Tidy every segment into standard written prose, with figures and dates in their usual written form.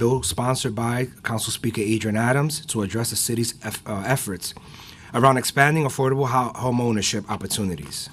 bill sponsored by Council Speaker Adrian Adams to address the city's efforts around expanding affordable home ownership opportunities.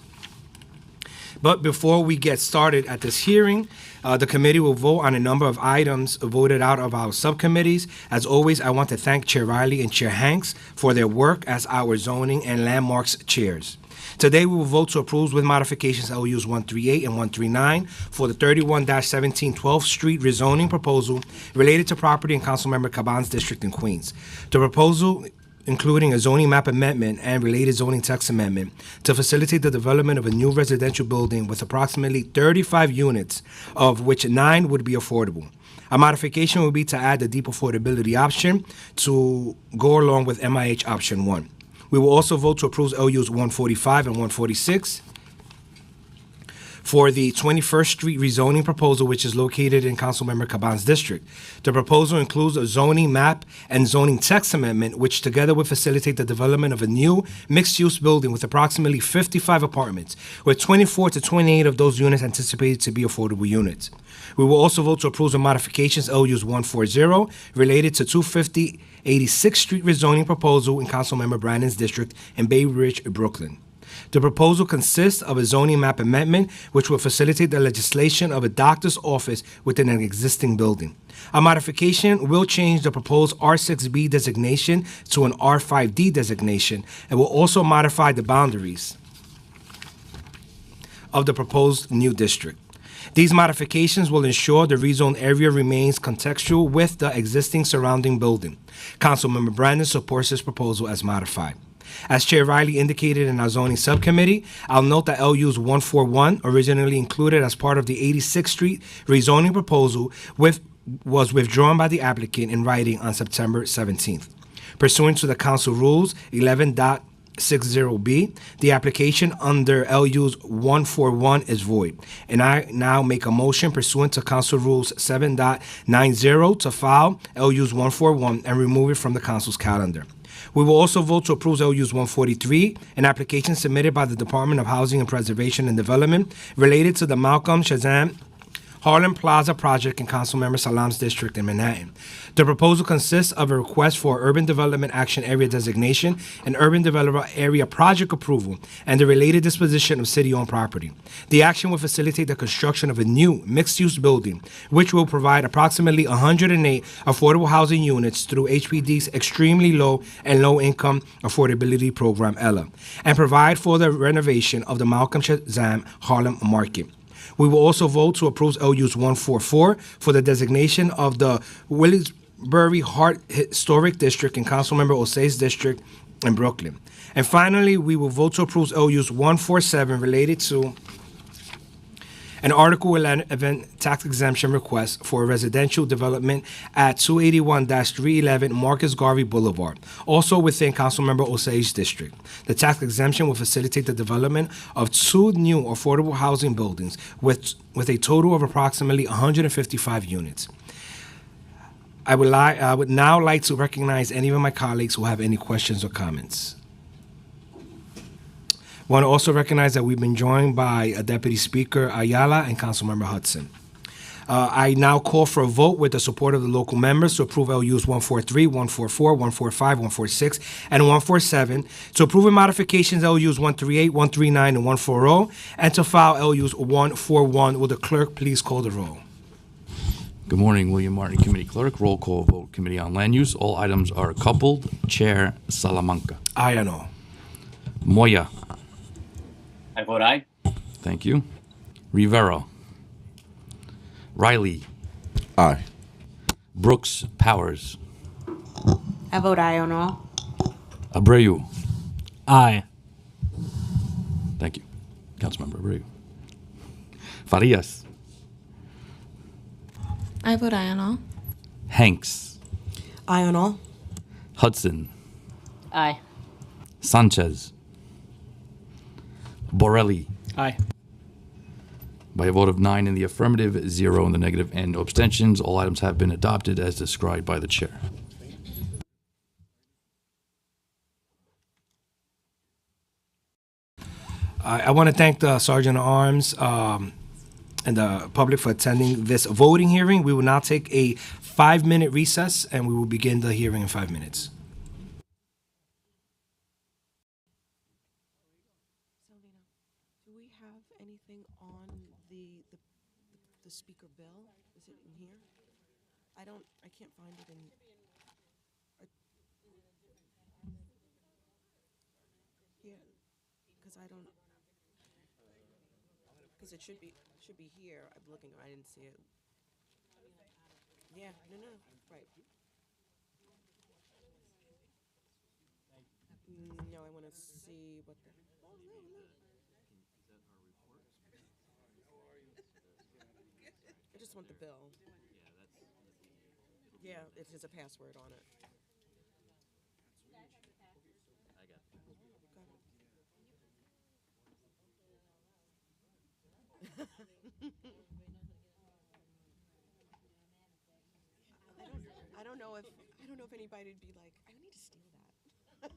But before we get started at this hearing, the committee will vote on a number of items voted out of our subcommittees. As always, I want to thank Chair Riley and Chair Hanks for their work as our zoning and landmarks chairs. Today, we will vote to approve with modifications LUs 138 and 139 for the 31-17 12th Street rezoning proposal related to property in Councilmember Caban's district in Queens. The proposal including a zoning map amendment and related zoning text amendment to facilitate the development of a new residential building with approximately 35 units, of which 9 would be affordable. A modification would be to add the deep affordability option to go along with MIH option 1. We will also vote to approve LUs 145 and 146 for the 21st Street rezoning proposal, which is located in Councilmember Caban's district. The proposal includes a zoning map and zoning text amendment, which together would facilitate the development of a new mixed-use building with approximately 55 apartments, with 24 to 28 of those units anticipated to be affordable units. We will also vote to approve the modifications LUs 140 related to 250 86th Street rezoning proposal in Councilmember Brandon's district in Bay Ridge, Brooklyn. The proposal consists of a zoning map amendment which will facilitate the legislation of a doctor's office within an existing building. A modification will change the proposed R6B designation to an R5D designation and will also modify the boundaries of the proposed new district. These modifications will ensure the rezoned area remains contextual with the existing surrounding building. Councilmember Brandon supports this proposal as modified. As Chair Riley indicated in our zoning subcommittee, I'll note that LUs 141, originally included as part of the 86th Street rezoning proposal, was withdrawn by the applicant in writing on September 17th. Pursuant to the council rules 11.60B, the application under LUs 141 is void. And I now make a motion pursuant to council rules 7.90 to file LUs 141 and remove it from the council's calendar. We will also vote to approve LUs 143, an application submitted by the Department of Housing and Preservation and Development related to the Malcolm Shazam Harlem Plaza project in Councilmember Salam's district in Manhattan. The proposal consists of a request for Urban Development Action Area designation and Urban Development Area project approval and the related disposition of city-owned property. The action will facilitate the construction of a new mixed-use building, which will provide approximately 108 affordable housing units through HPD's Extremely Low and Low Income Affordability Program, ELA, and provide for the renovation of the Malcolm Shazam Harlem Market. We will also vote to approve LUs 144 for the designation of the Williamsbury Hart Historic District in Councilmember Osei's district in Brooklyn. And finally, we will vote to approve LUs 147 related to an Article 11 tax exemption request for a residential development at 281-311 Marcus Garvey Boulevard, also within Councilmember Osei's district. The tax exemption will facilitate the development of 2 new affordable housing buildings with a total of approximately 155 units. I would now like to recognize any of my colleagues who have any questions or comments. I want to also recognize that we've been joined by Deputy Speaker Ayala and Councilmember Hudson. I now call for a vote with the support of the local members to approve LUs 143, 144, 145, 146, and 147, to approve the modifications LUs 138, 139, and 140, and to file LUs 141. Will the clerk please call the roll? Good morning, William Martin, Committee Clerk. Roll call vote, Committee on Land Use. All items are coupled. Chair Salamanca. Aye and no. Moya. I vote aye. Thank you. Rivera. Riley. Aye. Brooks Powers. I vote aye on all. Abreu. Aye. Thank you. Councilmember Abreu. Farias. I vote aye on all. Hanks. Aye on all. Hudson. Aye. Sanchez. Borelli. Aye. By a vote of 9 in the affirmative, 0 in the negative, and no abstentions, all items have been adopted as described by the chair. I want to thank the Sergeant at Arms and the public for attending this voting hearing. We will now take a 5-minute recess, and we will begin the hearing in 5 minutes. Selena, do we have anything on the speaker bill? Is it in here? I can't find it in. Here, because I don't, because it should be here. I'm looking, I didn't see it. Yeah, no, right. No, I want to see what the. Oh, no. I just want the bill. Yeah, it has a password on it. Got I don't know if anybody'd be like, I need to steal that.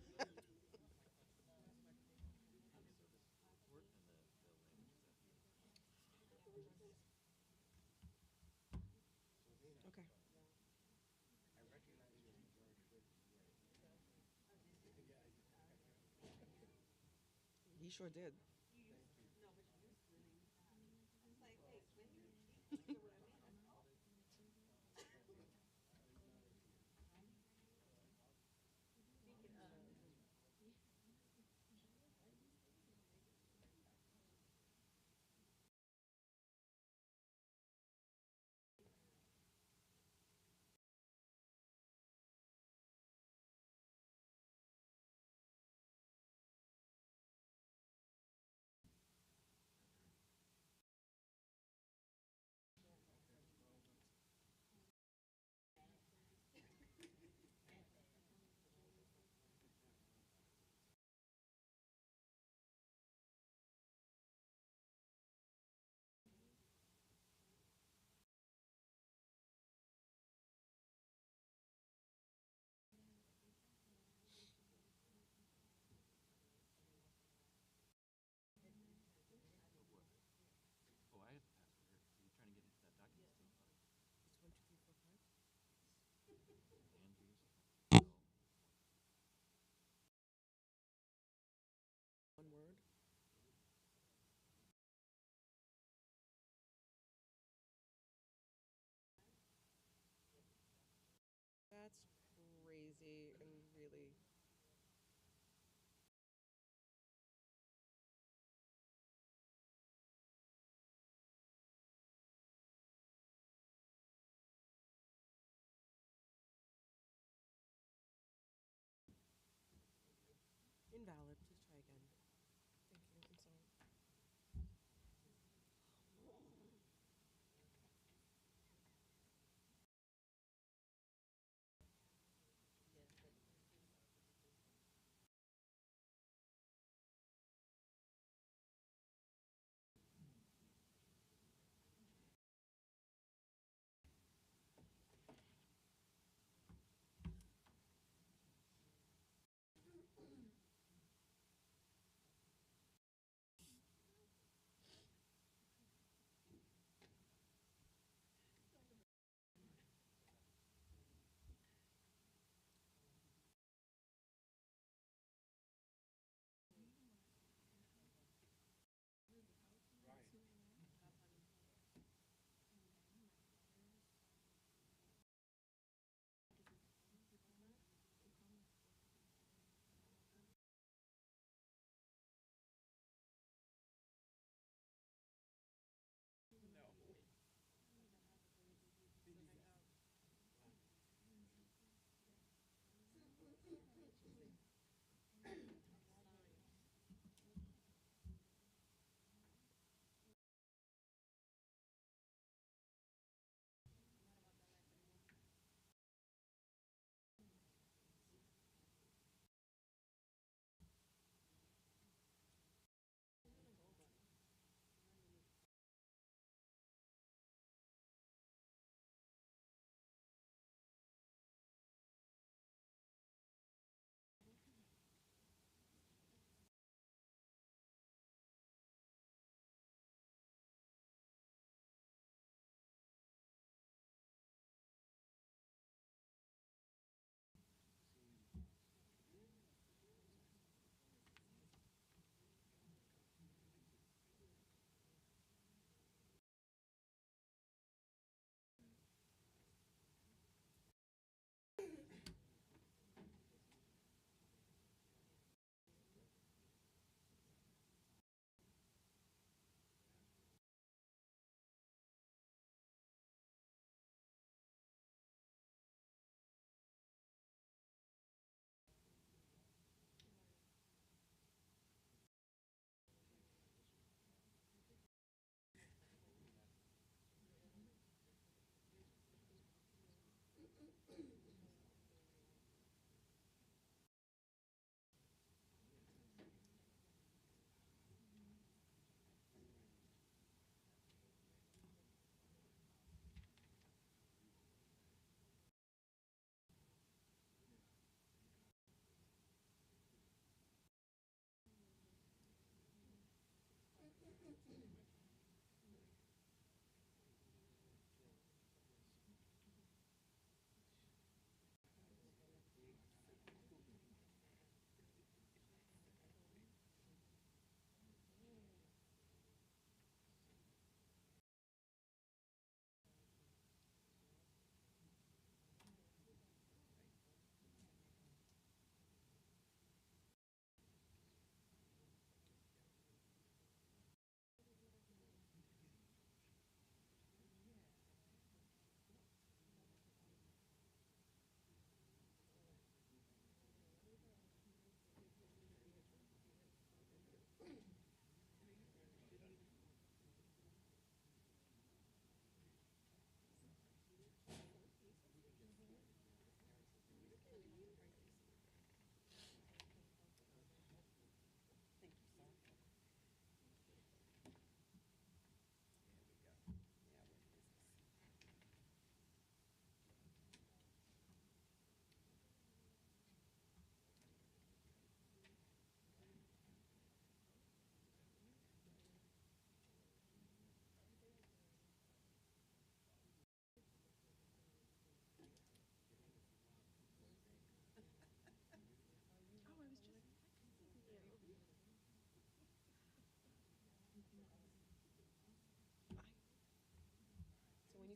Okay. He sure did. It's 1, 2, 3, 4, 5. One word. That's crazy and really. Invalid. Please try again. Thank you. I'm sorry.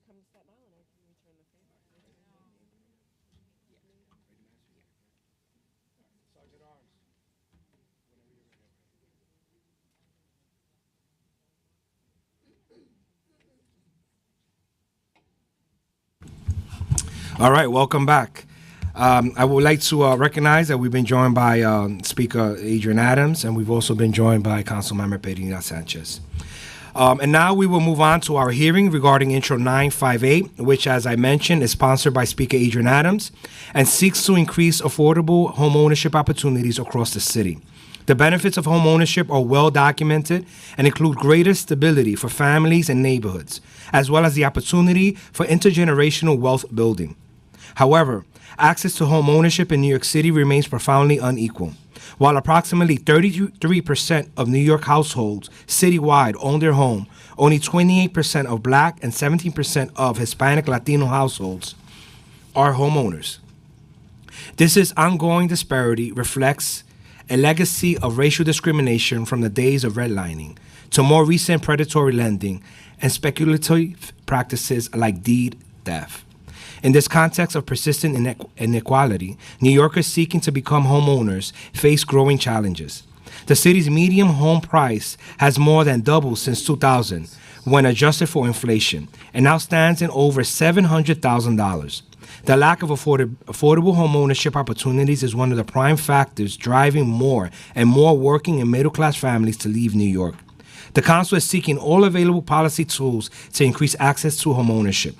come to Staten Island, I can return the favor. All right, welcome back. I would like to recognize that we've been joined by Speaker Adrian Adams, and we've also been joined by Councilmember Pedina Sanchez. And now we will move on to our hearing regarding Intro 958, which, as I mentioned, is sponsored by Speaker Adrian Adams and seeks to increase affordable homeownership opportunities across the city. The benefits of homeownership are well documented and include greater stability for families and neighborhoods, as well as the opportunity for intergenerational wealth building. However, access to homeownership in New York City remains profoundly unequal. While approximately 33% of New York households citywide own their home, only 28% of Black and 17% of Hispanic Latino households are homeowners. This ongoing disparity reflects a legacy of racial discrimination from the days of redlining to more recent predatory lending and speculative practices like deed theft. In this context of persistent inequality, New Yorkers seeking to become homeowners face growing challenges. The city's median home price has more than doubled since 2000 when adjusted for inflation and now stands in over $700,000. The lack of affordable homeownership opportunities is one of the prime factors driving more and more working and middle-class families to leave New York. The council is seeking all available policy tools to increase access to homeownership.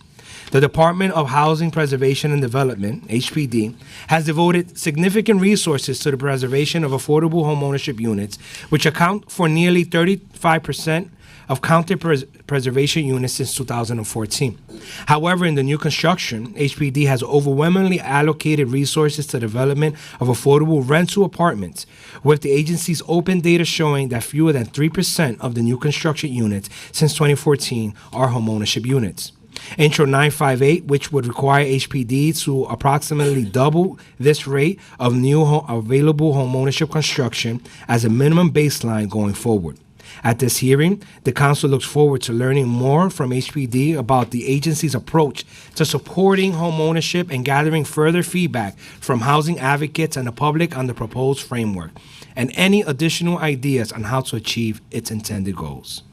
The Department of Housing Preservation and Development, HPD, has devoted significant resources to the preservation of affordable homeownership units, which account for nearly 35% of county preservation units since 2014. However, in the new construction, HPD has overwhelmingly allocated resources to development of affordable rental apartments, with the agency's open data showing that fewer than 3% of the new construction units since 2014 are homeownership units. Intro 958, which would require HPD to approximately double this rate of new available homeownership construction as a minimum baseline going forward. At this hearing, the council looks forward to learning more from HPD about the agency's approach to supporting homeownership and gathering further feedback from housing advocates and the public on the proposed framework, and any additional ideas on how to achieve its intended goals.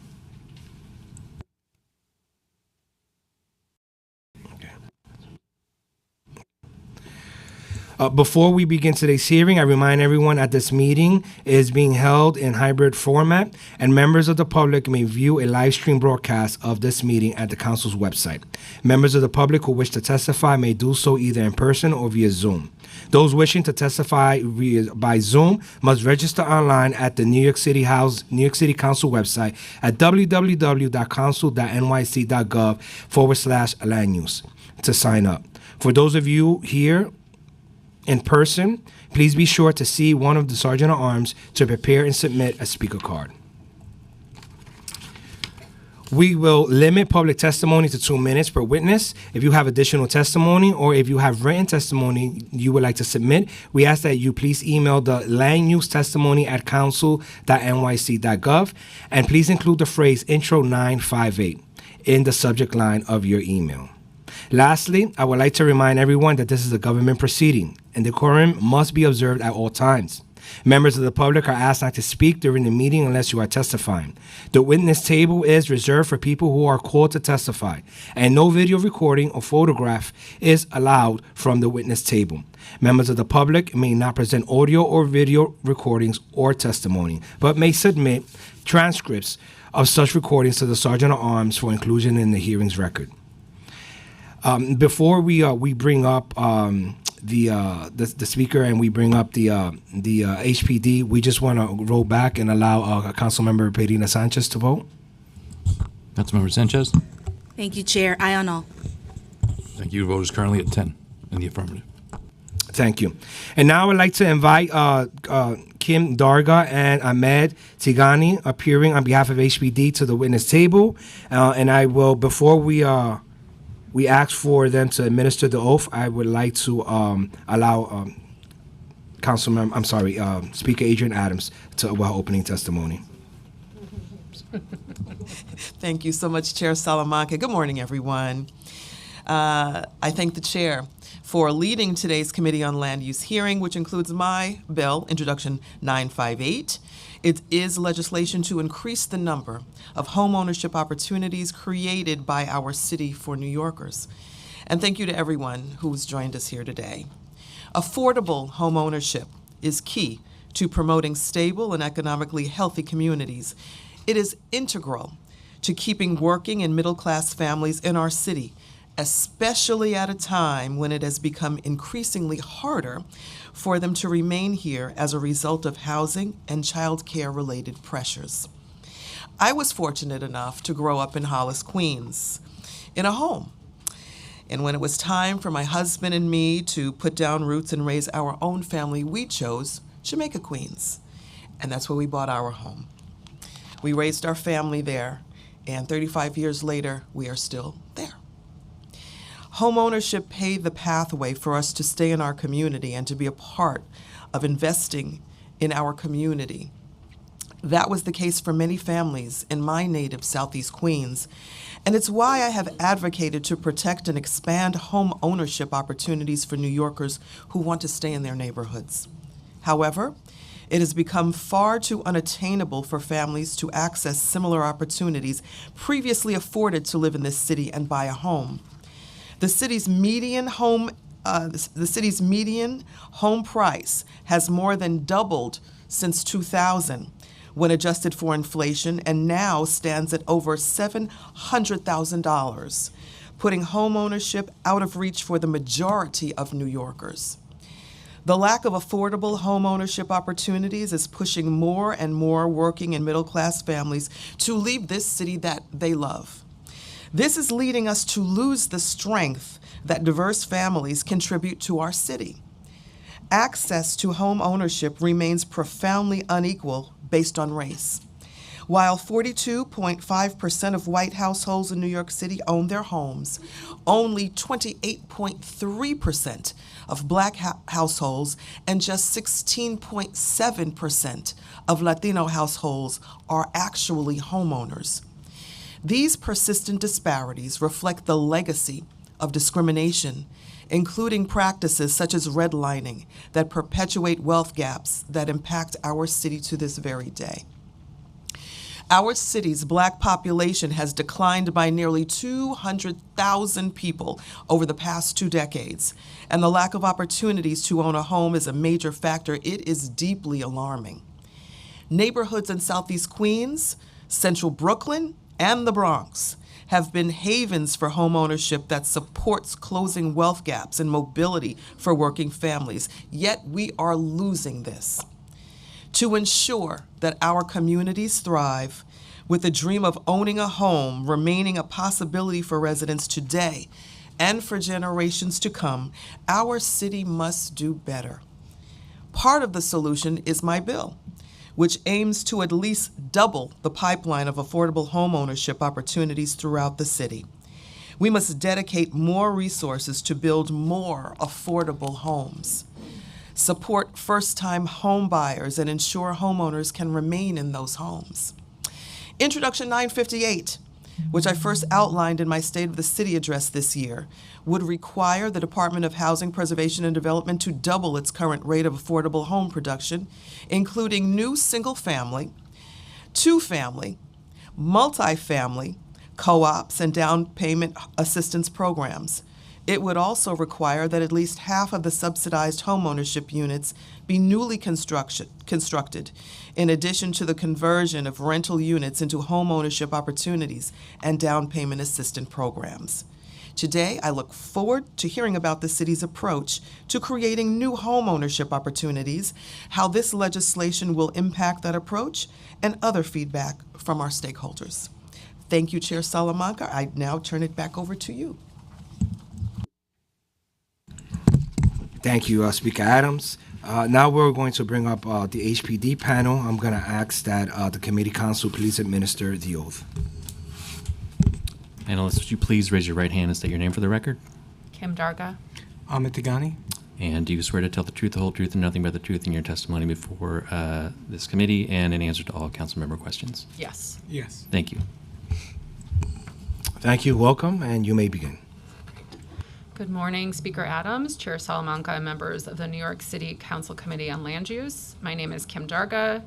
Before we begin today's hearing, I remind everyone that this meeting is being held in hybrid format, and members of the public may view a live stream broadcast of this meeting at the council's website. Members of the public who wish to testify may do so either in person or via Zoom. Those wishing to testify by Zoom must register online at the New York City Council website at www.council.nyc.gov/land use to sign up. For those of you here in person, please be sure to see one of the Sergeant-at-Arms to prepare and submit a speaker card. We will limit public testimony to 2 minutes per witness. If you have additional testimony or if you have written testimony you would like to submit, we ask that you please email the land use testimony at council.nyc.gov, and please include the phrase Intro 958 in the subject line of your email. Lastly, I would like to remind everyone that this is a government proceeding, and decorum must be observed at all times. Members of the public are asked not to speak during the meeting unless you are testifying. The witness table is reserved for people who are called to testify, and no video recording or photograph is allowed from the witness table. Members of the public may not present audio or video recordings or testimony, but may submit transcripts of such recordings to the Sergeant-at-Arms for inclusion in the hearing's record. Before we bring up the speaker and we bring up the HPD, we just want to roll back and allow Councilmember Pedina Sanchez to vote. Councilmember Sanchez? Thank you, Chair. Aye on all. Thank you. Vote is currently at 10 in the affirmative. Thank you. And now I'd like to invite Kim Darga and Ahmed Tigani appearing on behalf of HPD to the witness table. And I will, before we ask for them to administer the oath, I would like to allow Speaker Adrian Adams to opening testimony. Thank you so much, Chair Salamanca. Good morning, everyone. I thank the chair for leading today's Committee on Land Use hearing, which includes my bill, Introduction 958. It is legislation to increase the number of homeownership opportunities created by our city for New Yorkers. And thank you to everyone who's joined us here today. Affordable homeownership is key to promoting stable and economically healthy communities. It is integral to keeping working and middle-class families in our city, especially at a time when it has become increasingly harder for them to remain here as a result of housing and child care-related pressures. I was fortunate enough to grow up in Hollis, Queens, in a home. And when it was time for my husband and me to put down roots and raise our own family, we chose Jamaica, Queens. And that's where we bought our home. We raised our family there, and 35 years later, we are still there. Homeownership paved the pathway for us to stay in our community and to be a part of investing in our community. That was the case for many families in my native Southeast Queens, and it's why I have advocated to protect and expand home ownership opportunities for New Yorkers who want to stay in their neighborhoods. However, it has become far too unattainable for families to access similar opportunities previously afforded to live in this city and buy a home. The city's median home price has more than doubled since 2000 when adjusted for inflation, and now stands at over $700,000, putting home ownership out of reach for the majority of New Yorkers. The lack of affordable home ownership opportunities is pushing more and more working and middle-class families to leave this city that they love. This is leading us to lose the strength that diverse families contribute to our city. Access to home ownership remains profoundly unequal based on race. While 42.5% of white households in New York City own their homes, only 28.3% of black households and just 16.7% of Latino households are actually homeowners. These persistent disparities reflect the legacy of discrimination, including practices such as redlining that perpetuate wealth gaps that impact our city to this very day. Our city's black population has declined by nearly 200,000 people over the past 2 decades, and the lack of opportunities to own a home is a major factor. It is deeply alarming. Neighborhoods in Southeast Queens, Central Brooklyn, and the Bronx have been havens for home ownership that supports closing wealth gaps and mobility for working families, yet we are losing this. To ensure that our communities thrive, with the dream of owning a home remaining a possibility for residents today and for generations to come, our city must do better. Part of the solution is my bill, which aims to at least double the pipeline of affordable home ownership opportunities throughout the city. We must dedicate more resources to build more affordable homes, support first-time home buyers, and ensure homeowners can remain in those homes. Introduction 958, which I first outlined in my State of the City address this year, would require the Department of Housing Preservation and Development to double its current rate of affordable home production, including new single-family, two-family, multifamily, co-ops, and down payment assistance programs. It would also require that at least half of the subsidized homeownership units be newly constructed, in addition to the conversion of rental units into homeownership opportunities and down payment assistance programs. Today, I look forward to hearing about the city's approach to creating new homeownership opportunities, how this legislation will impact that approach, and other feedback from our stakeholders. Thank you, Chair Salamanca. I now turn it back over to you. Thank you, Speaker Adams. Now we're going to bring up the HPD panel. I'm going to ask that the committee counsel please administer the oath. Panelists, would you please raise your right hand and state your name for the record? Kim Darga. Amit Tigani. And do you swear to tell the truth, the whole truth, and nothing but the truth in your testimony before this committee and in answer to all council member questions? Yes. Yes. Thank you. Thank you. Welcome, and you may begin. Good morning, Speaker Adams, Chair Salamanca, and members of the New York City Council Committee on Land Use. My name is Kim Darga,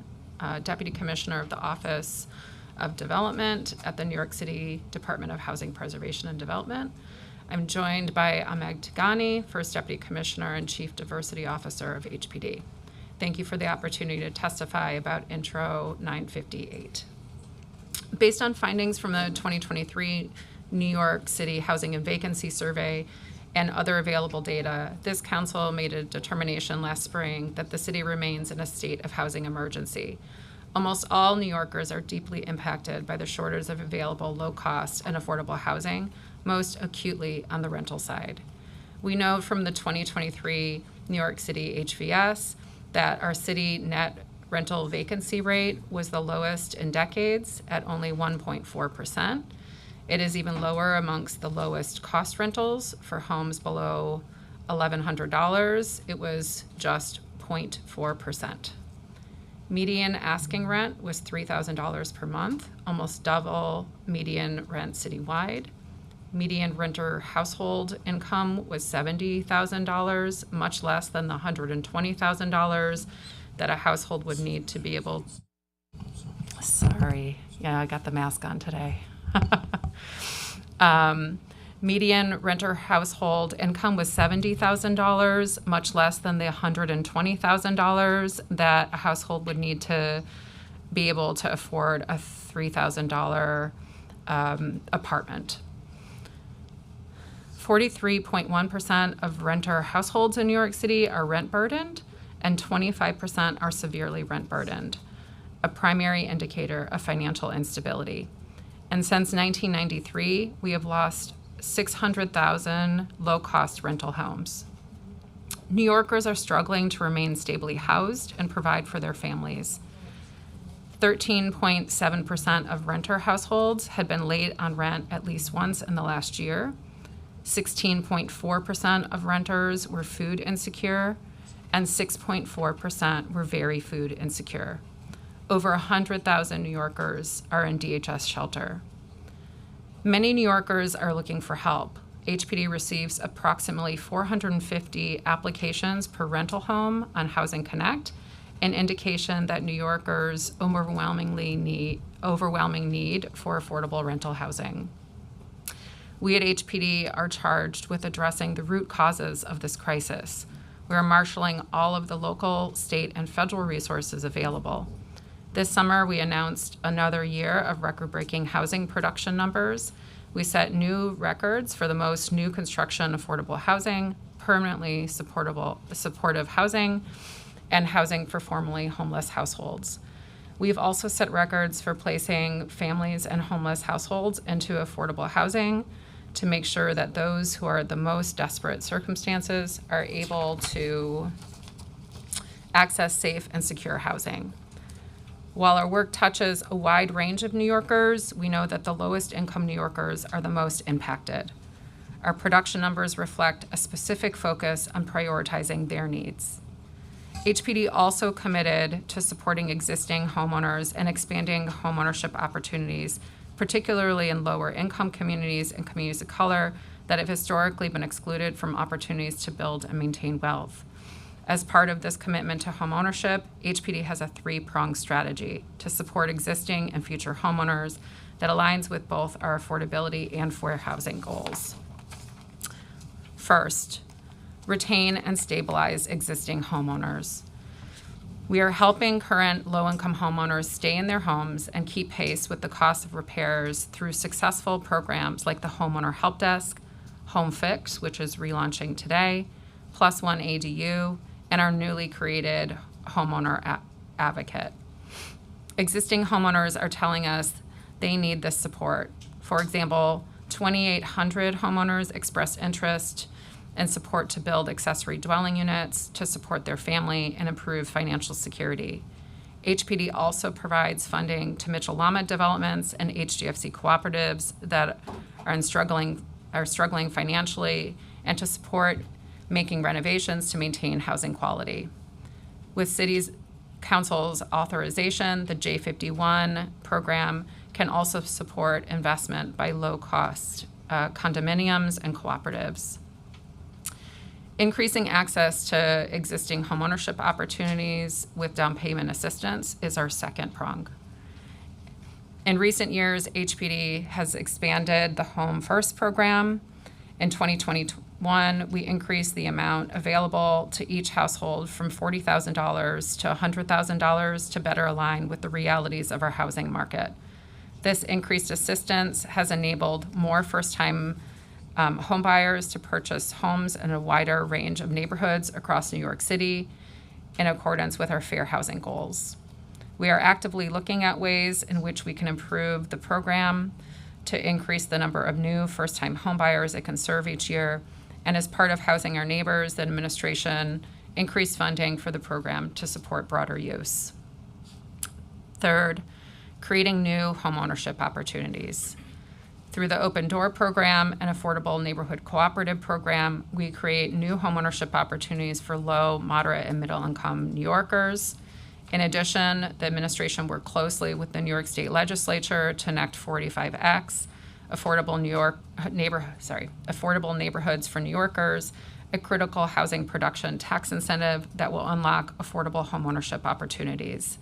Deputy Commissioner of the Office of Development at the New York City Department of Housing Preservation and Development. I'm joined by Ahmed Tigani, First Deputy Commissioner and Chief Diversity Officer of HPD. Thank you for the opportunity to testify about Intro 958. Based on findings from the 2023 New York City Housing and Vacancy Survey and other available data, this council made a determination last spring that the city remains in a state of housing emergency. Almost all New Yorkers are deeply impacted by the shortage of available low-cost and affordable housing, most acutely on the rental side. We know from the 2023 New York City HVS that our city net rental vacancy rate was the lowest in decades at only 1.4%. It is even lower amongst the lowest cost rentals for homes below $1,100. It was just 0.4%. Median asking rent was $3,000 per month, almost double median rent citywide. Median renter household income was $70,000, much less than the $120,000 that a household would need to be able. Sorry, yeah, I got the mask on today. Median renter household income was $70,000, much less than the $120,000 that a household would need to be able to afford a $3,000 apartment. 43.1% of renter households in New York City are rent burdened, and 25% are severely rent burdened, a primary indicator of financial instability. And since 1993, we have lost 600,000 low-cost rental homes. New Yorkers are struggling to remain stably housed and provide for their families. 13.7% of renter households had been late on rent at least once in the last year. 16.4% of renters were food insecure, and 6.4% were very food insecure. Over 100,000 New Yorkers are in DHS shelter. Many New Yorkers are looking for help. HPD receives approximately 450 applications per rental home on Housing Connect, an indication that New Yorkers overwhelming need for affordable rental housing. We at HPD are charged with addressing the root causes of this crisis. We are marshaling all of the local, state, and federal resources available. This summer, we announced another year of record-breaking housing production numbers. We set new records for the most new construction affordable housing, permanently supportive housing, and housing for formerly homeless households. We've also set records for placing families and homeless households into affordable housing to make sure that those who are at the most desperate circumstances are able to access safe and secure housing. While our work touches a wide range of New Yorkers, we know that the lowest income New Yorkers are the most impacted. Our production numbers reflect a specific focus on prioritizing their needs. HPD also committed to supporting existing homeowners and expanding homeownership opportunities, particularly in lower income communities and communities of color that have historically been excluded from opportunities to build and maintain wealth. As part of this commitment to homeownership, HPD has a three-pronged strategy to support existing and future homeowners that aligns with both our affordability and fair housing goals. First, retain and stabilize existing homeowners. We are helping current low-income homeowners stay in their homes and keep pace with the cost of repairs through successful programs like the Homeowner Help Desk, Home Fix, which is relaunching today, Plus One ADU, and our newly created Homeowner Advocate. Existing homeowners are telling us they need this support. For example, 2,800 homeowners expressed interest and support to build accessory dwelling units to support their family and improve financial security. HPD also provides funding to Mitchell-Lama developments and HDFC cooperatives that are struggling financially and to support making renovations to maintain housing quality. With City's Council's authorization, the J51 program can also support investment by low-cost condominiums and cooperatives. Increasing access to existing homeownership opportunities with down payment assistance is our second prong. In recent years, HPD has expanded the Home First program. In 2021, we increased the amount available to each household from $40,000 to $100,000 to better align with the realities of our housing market. This increased assistance has enabled more first-time home buyers to purchase homes in a wider range of neighborhoods across New York City in accordance with our fair housing goals. We are actively looking at ways in which we can improve the program to increase the number of new first-time homebuyers it can serve each year. And as part of Housing Our Neighbors, the administration increased funding for the program to support broader use. Third, creating new homeownership opportunities. Through the Open Door program and Affordable Neighborhood Cooperative program, we create new homeownership opportunities for low, moderate, and middle-income New Yorkers. In addition, the administration worked closely with the New York State Legislature to enact 45X, Affordable Neighborhoods for New Yorkers, a critical housing production tax incentive that will unlock affordable homeownership opportunities.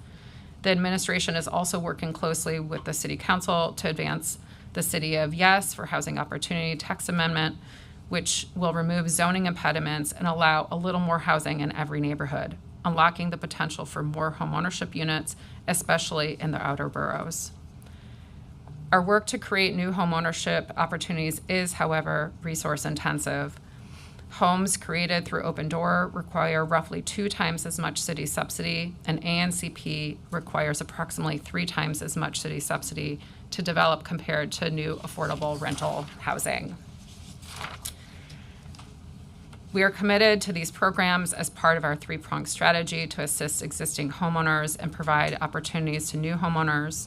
The administration is also working closely with the City Council to advance the City of Yes for Housing Opportunity Tax Amendment, which will remove zoning impediments and allow a little more housing in every neighborhood, unlocking the potential for more homeownership units, especially in the outer boroughs. Our work to create new homeownership opportunities is, however, resource intensive. Homes created through Open Door require roughly 2 times as much city subsidy, and ANCP requires approximately 3 times as much city subsidy to develop compared to new affordable rental housing. We are committed to these programs as part of our 3-pronged strategy to assist existing homeowners and provide opportunities to new homeowners.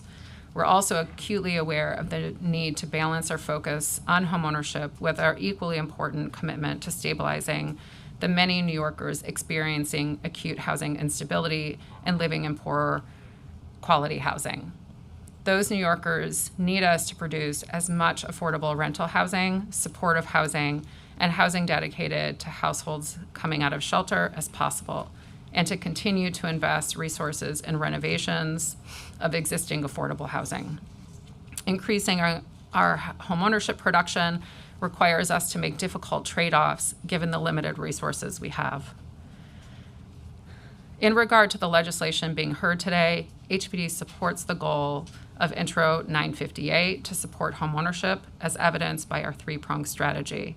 We're also acutely aware of the need to balance our focus on homeownership with our equally important commitment to stabilizing the many New Yorkers experiencing acute housing instability and living in poorer quality housing. Those New Yorkers need us to produce as much affordable rental housing, supportive housing, and housing dedicated to households coming out of shelter as possible, and to continue to invest resources in renovations of existing affordable housing. Increasing our homeownership production requires us to make difficult trade-offs given the limited resources we have. In regard to the legislation being heard today, HPD supports the goal of Intro 958 to support homeownership as evidenced by our 3-pronged strategy.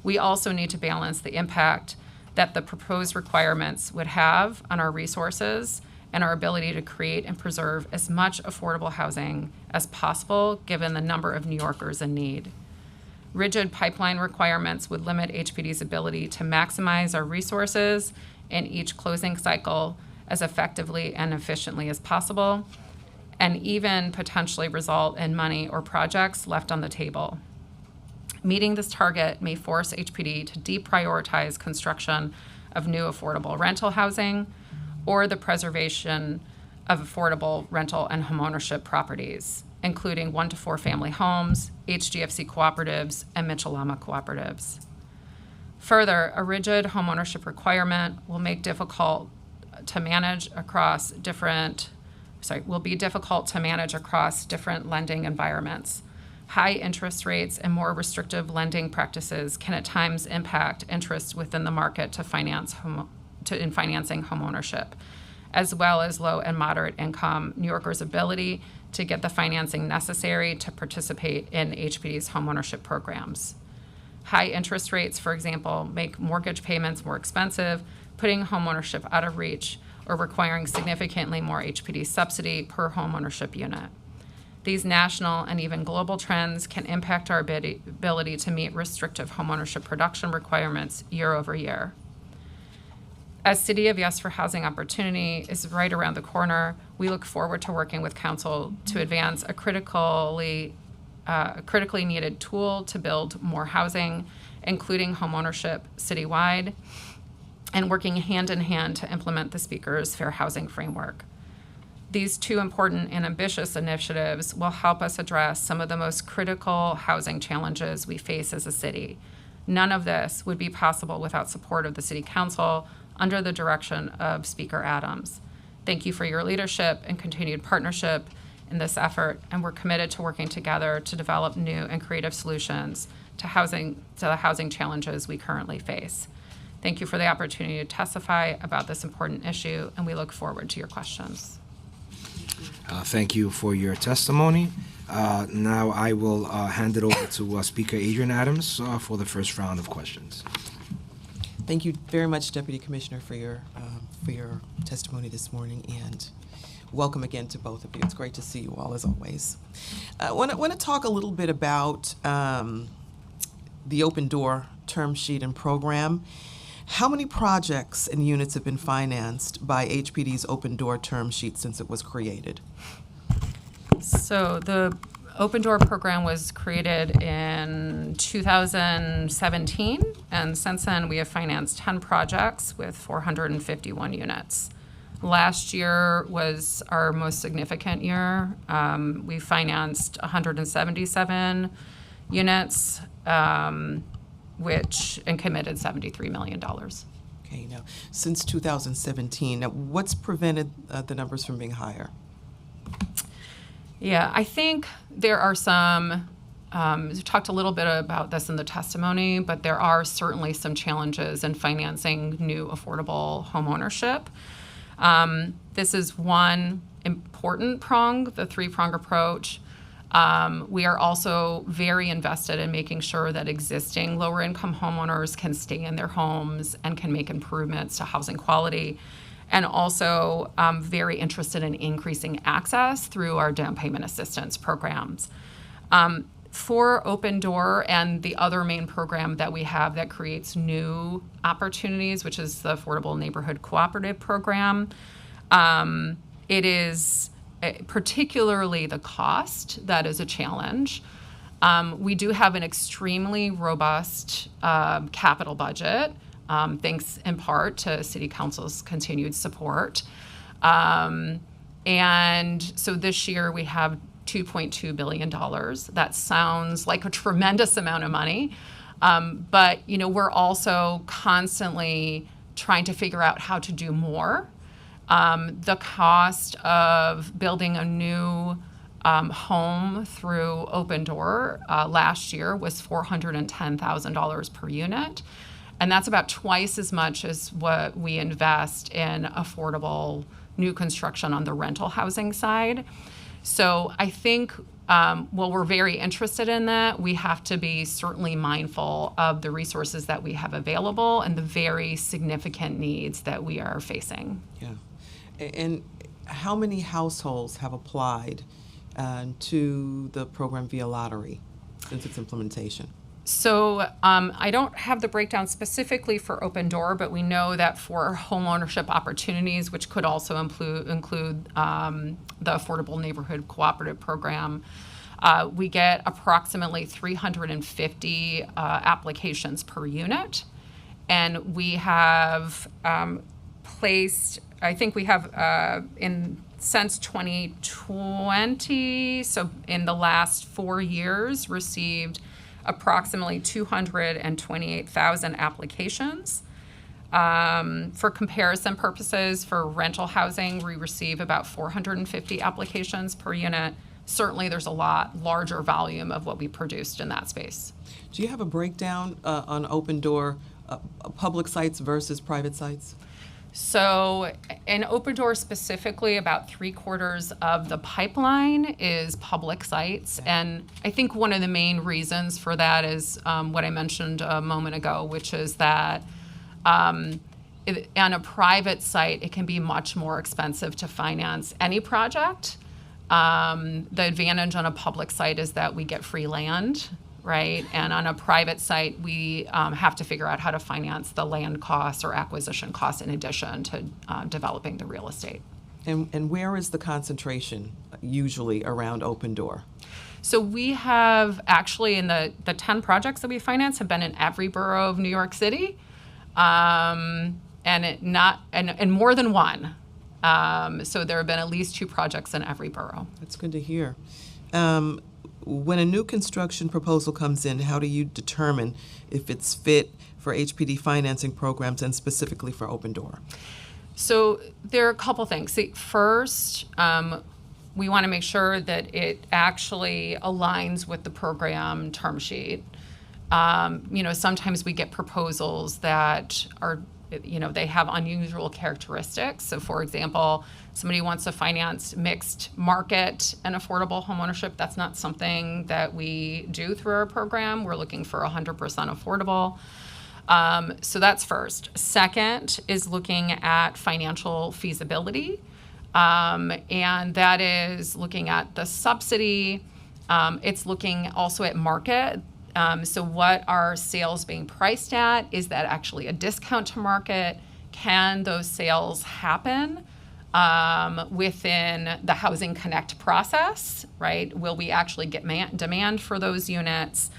We also need to balance the impact that the proposed requirements would have on our resources and our ability to create and preserve as much affordable housing as possible given the number of New Yorkers in need. Rigid pipeline requirements would limit HPD's ability to maximize our resources in each closing cycle as effectively and efficiently as possible, and even potentially result in money or projects left on the table. Meeting this target may force HPD to deprioritize construction of new affordable rental housing or the preservation of affordable rental and homeownership properties, including 1 to 4 family homes, HGFC cooperatives, and Mitchell-Lama cooperatives. Further, a rigid homeownership requirement will be difficult to manage across different lending environments. High interest rates and more restrictive lending practices can at times impact interest within the market in financing homeownership, as well as low and moderate income New Yorkers' ability to get the financing necessary to participate in HPD's homeownership programs. High interest rates, for example, make mortgage payments more expensive, putting homeownership out of reach, or requiring significantly more HPD subsidy per homeownership unit. These national and even global trends can impact our ability to meet restrictive homeownership production requirements year over year. As City of Yes for Housing Opportunity is right around the corner, we look forward to working with Council to advance a critically needed tool to build more housing, including homeownership citywide, and working hand in hand to implement the Speaker's Fair Housing Framework. These 2 important and ambitious initiatives will help us address some of the most critical housing challenges we face as a city: None of this would be possible without support of the City Council under the direction of Speaker Adams. Thank you for your leadership and continued partnership in this effort, and we're committed to working together to develop new and creative solutions to the housing challenges we currently face. Thank you for the opportunity to testify about this important issue, and we look forward to your questions. Thank you for your testimony. Now I will hand it over to Speaker Adrian Adams for the first round of questions. Thank you very much, Deputy Commissioner, for your testimony this morning, and welcome again to both of you. It's great to see you all, as always. I want to talk a little bit about the Open Door term sheet and program. How many projects and units have been financed by HPD's Open Door term sheet since it was created? So the Open Door program was created in 2017, and since then we have financed 10 projects with 451 units. Last year was our most significant year. We financed 177 units, and committed $73 million. Okay, now, since 2017, now what's prevented the numbers from being higher? Yeah, I think there are some, we talked a little bit about this in the testimony, but there are certainly some challenges in financing new affordable homeownership. This is one important prong, the three-prong approach. We are also very invested in making sure that existing lower-income homeowners can stay in their homes and can make improvements to housing quality, and also very interested in increasing access through our down payment assistance programs. For Open Door and the other main program that we have that creates new opportunities, which is the Affordable Neighborhood Cooperative Program, it is particularly the cost that is a challenge. We do have an extremely robust capital budget, thanks in part to City Council's continued support. And so this year we have $2.2 billion. That sounds like a tremendous amount of money, but we're also constantly trying to figure out how to do more. The cost of building a new home through Open Door last year was $410,000 per unit. And that's about twice as much as what we invest in affordable new construction on the rental housing side. So I think while we're very interested in that, we have to be certainly mindful of the resources that we have available and the very significant needs that we are facing. Yeah. And how many households have applied to the program via lottery since its implementation? So I don't have the breakdown specifically for Open Door, but we know that for homeownership opportunities, which could also include the Affordable Neighborhood Cooperative Program, we get approximately 350 applications per unit. And we have placed, I think we have since 2020, so in the last 4 years, received approximately 228,000 applications. For comparison purposes, for rental housing, we receive about 450 applications per unit. Certainly, there's a lot larger volume of what we produced in that space. Do you have a breakdown on Open Door, public sites versus private sites? So in Open Door specifically, about 3/4 of the pipeline is public sites. And I think one of the main reasons for that is what I mentioned a moment ago, which is that on a private site, it can be much more expensive to finance any project. The advantage on a public site is that we get free land, right? And on a private site, we have to figure out how to finance the land costs or acquisition costs in addition to developing the real estate. And where is the concentration usually around Open Door? So we have actually in the 10 projects that we finance have been in every borough of New York City, and more than one. So there have been at least 2 projects in every borough. That's good to hear. When a new construction proposal comes in, how do you determine if it's fit for HPD financing programs and specifically for Open Door? So there are a couple things. See, first, we want to make sure that it actually aligns with the program term sheet. Sometimes we get proposals that are, they have unusual characteristics. So, for example, somebody wants to finance mixed market and affordable homeownership. That's not something that we do through our program. We're looking for 100% affordable. So that's first. Second is looking at financial feasibility. And that is looking at the subsidy. It's looking also at market. So what are sales being priced at? Is that actually a discount to market? Can those sales happen within the Housing Connect process, right? Will we actually get demand for those units?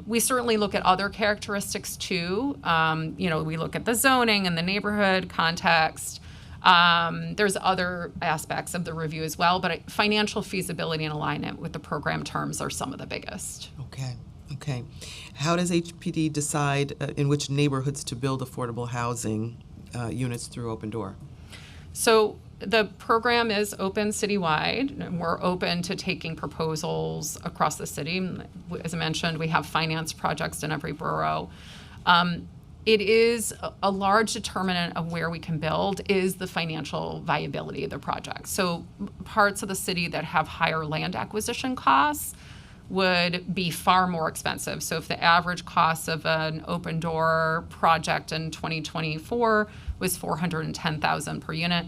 We certainly look at other characteristics too. We look at the zoning and the neighborhood context. There's other aspects of the review as well, but financial feasibility and alignment with the program terms are some of the biggest. Okay. How does HPD decide in which neighborhoods to build affordable housing units through Open Door? So the program is open citywide, and we're open to taking proposals across the city. As I mentioned, we have finance projects in every borough. It is a large determinant of where we can build is the financial viability of the project. So parts of the city that have higher land acquisition costs would be far more expensive. So if the average cost of an Open Door project in 2024 was $410,000 per unit,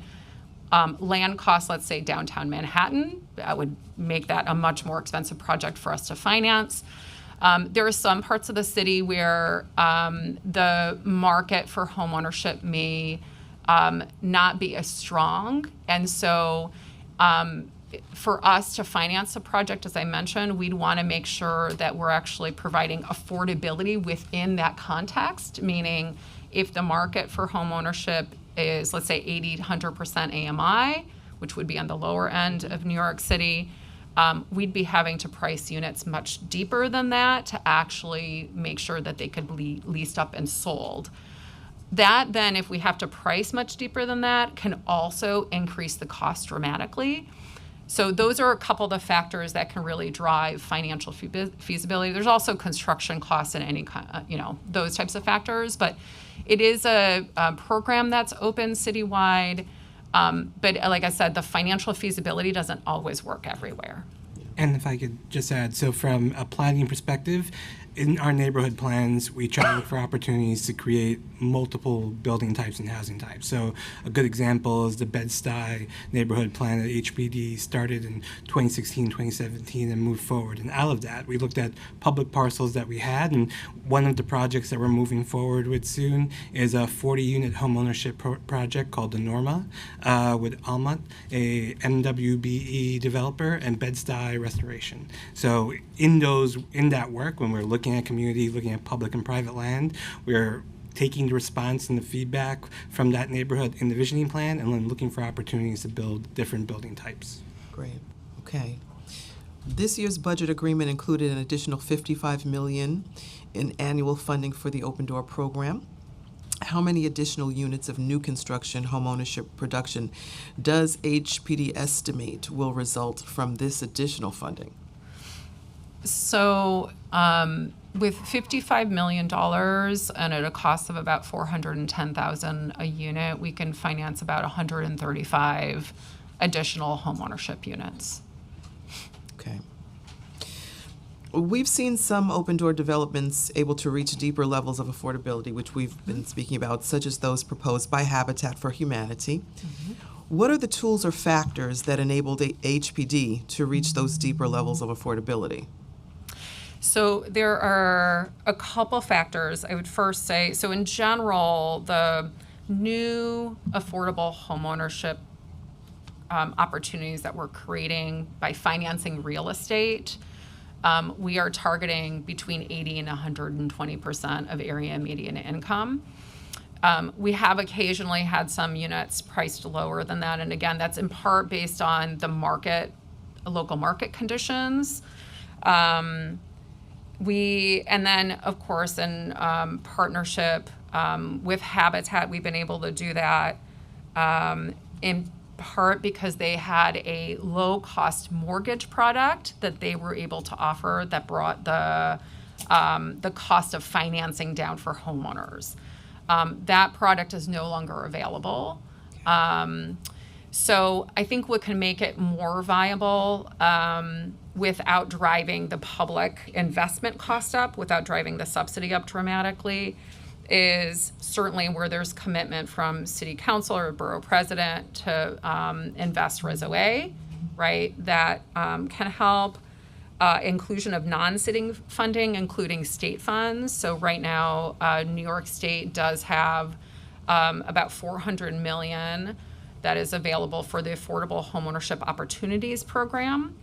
land costs, let's say downtown Manhattan, that would make that a much more expensive project for us to finance. There are some parts of the city where the market for homeownership may not be as strong. And so for us to finance a project, as I mentioned, we'd want to make sure that we're actually providing affordability within that context, meaning if the market for homeownership is, let's say, 80 to 100% AMI, which would be on the lower end of New York City, we'd be having to price units much deeper than that to actually make sure that they could be leased up and sold. That then, if we have to price much deeper than that, can also increase the cost dramatically. So those are a couple of the factors that can really drive financial feasibility. There's also construction costs and any those types of factors. But it is a program that's open citywide. But like I said, the financial feasibility doesn't always work everywhere. And if I could just add, so from a planning perspective, in our neighborhood plans, we try to look for opportunities to create multiple building types and housing types. So a good example is the Bed-Stuy neighborhood plan that HPD started in 2016, 2017 and moved forward. And out of that, we looked at public parcels that we had, and one of the projects that we're moving forward with soon is a 40-unit homeownership project called the Norma with Almont, a MWBE developer, and Bed-Stuy Restoration. So in that work, when we're looking at community, looking at public and private land, we're taking the response and the feedback from that neighborhood in the visioning plan and then looking for opportunities to build different building types. Great. Okay. This year's budget agreement included an additional $55 million in annual funding for the Open Door program. How many additional units of new construction homeownership production does HPD estimate will result from this additional funding? So with $55 million and at a cost of about $410,000 a unit, we can finance about 135 additional homeownership units. Okay. We've seen some Open Door developments able to reach deeper levels of affordability, which we've been speaking about, such as those proposed by Habitat for Humanity. Mm-hmm. What are the tools or factors that enable the HPD to reach those deeper levels of affordability? So there are a couple factors. I would first say, so in general, the new affordable homeownership opportunities that we're creating by financing real estate, we are targeting between 80 and 120% of area median income. We have occasionally had some units priced lower than that, and again, that's in part based on the market, local market conditions. And then, of course, in partnership with Habitat, we've been able to do that in part because they had a low-cost mortgage product that they were able to offer that brought the cost of financing down for homeowners. That product is no longer available. So I think what can make it more viable without driving the public investment cost up, without driving the subsidy up dramatically, is certainly where there's commitment from city council or borough president to invest RIS-OA, right? That can help. Inclusion of non-sitting funding, including state funds. So right now, New York State does have about $400 million that is available for the Affordable Homeownership Opportunities Program.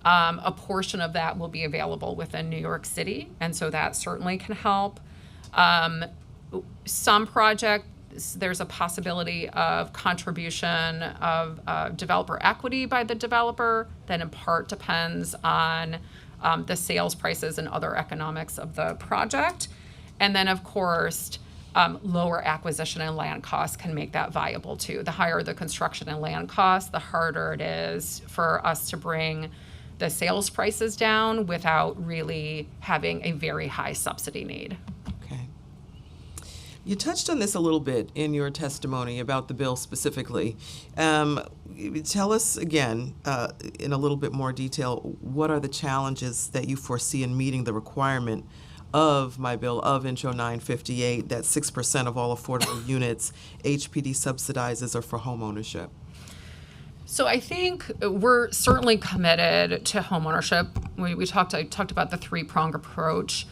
A portion of that will be available within New York City, and so that certainly can help. Some projects, there's a possibility of contribution of developer equity by the developer that in part depends on the sales prices and other economics of the project. And then, of course, lower acquisition and land costs can make that viable too. The higher the construction and land costs, the harder it is for us to bring the sales prices down without really having a very high subsidy need. Okay. You touched on this a little bit in your testimony about the bill specifically. Tell us again, in a little bit more detail, what are the challenges that you foresee in meeting the requirement of my bill, of Intro 958, that 6% of all affordable units HPD subsidizes are for homeownership? So I think we're certainly committed to homeownership. I talked about the three-pronged approach.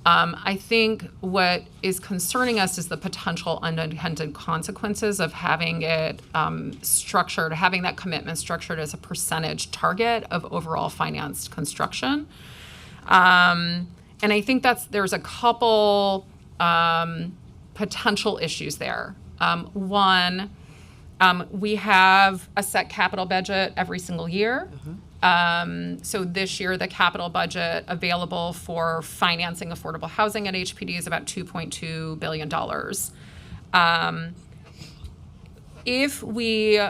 I think what is concerning us is the potential unintended consequences of having it structured, having that commitment structured as a percentage target of overall financed construction. And I think there's a couple potential issues there. One, we have a set capital budget every single year. So this year, the capital budget available for financing affordable housing at HPD is about $2.2 billion. If we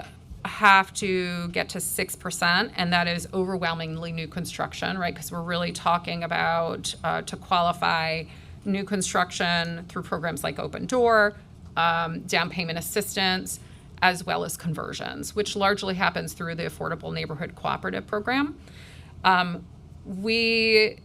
have to get to 6%, and that is overwhelmingly new construction, right? Because we're really talking about to qualify new construction through programs like Open Door, down payment assistance, as well as conversions, which largely happens through the Affordable Neighborhood Cooperative Program. Let me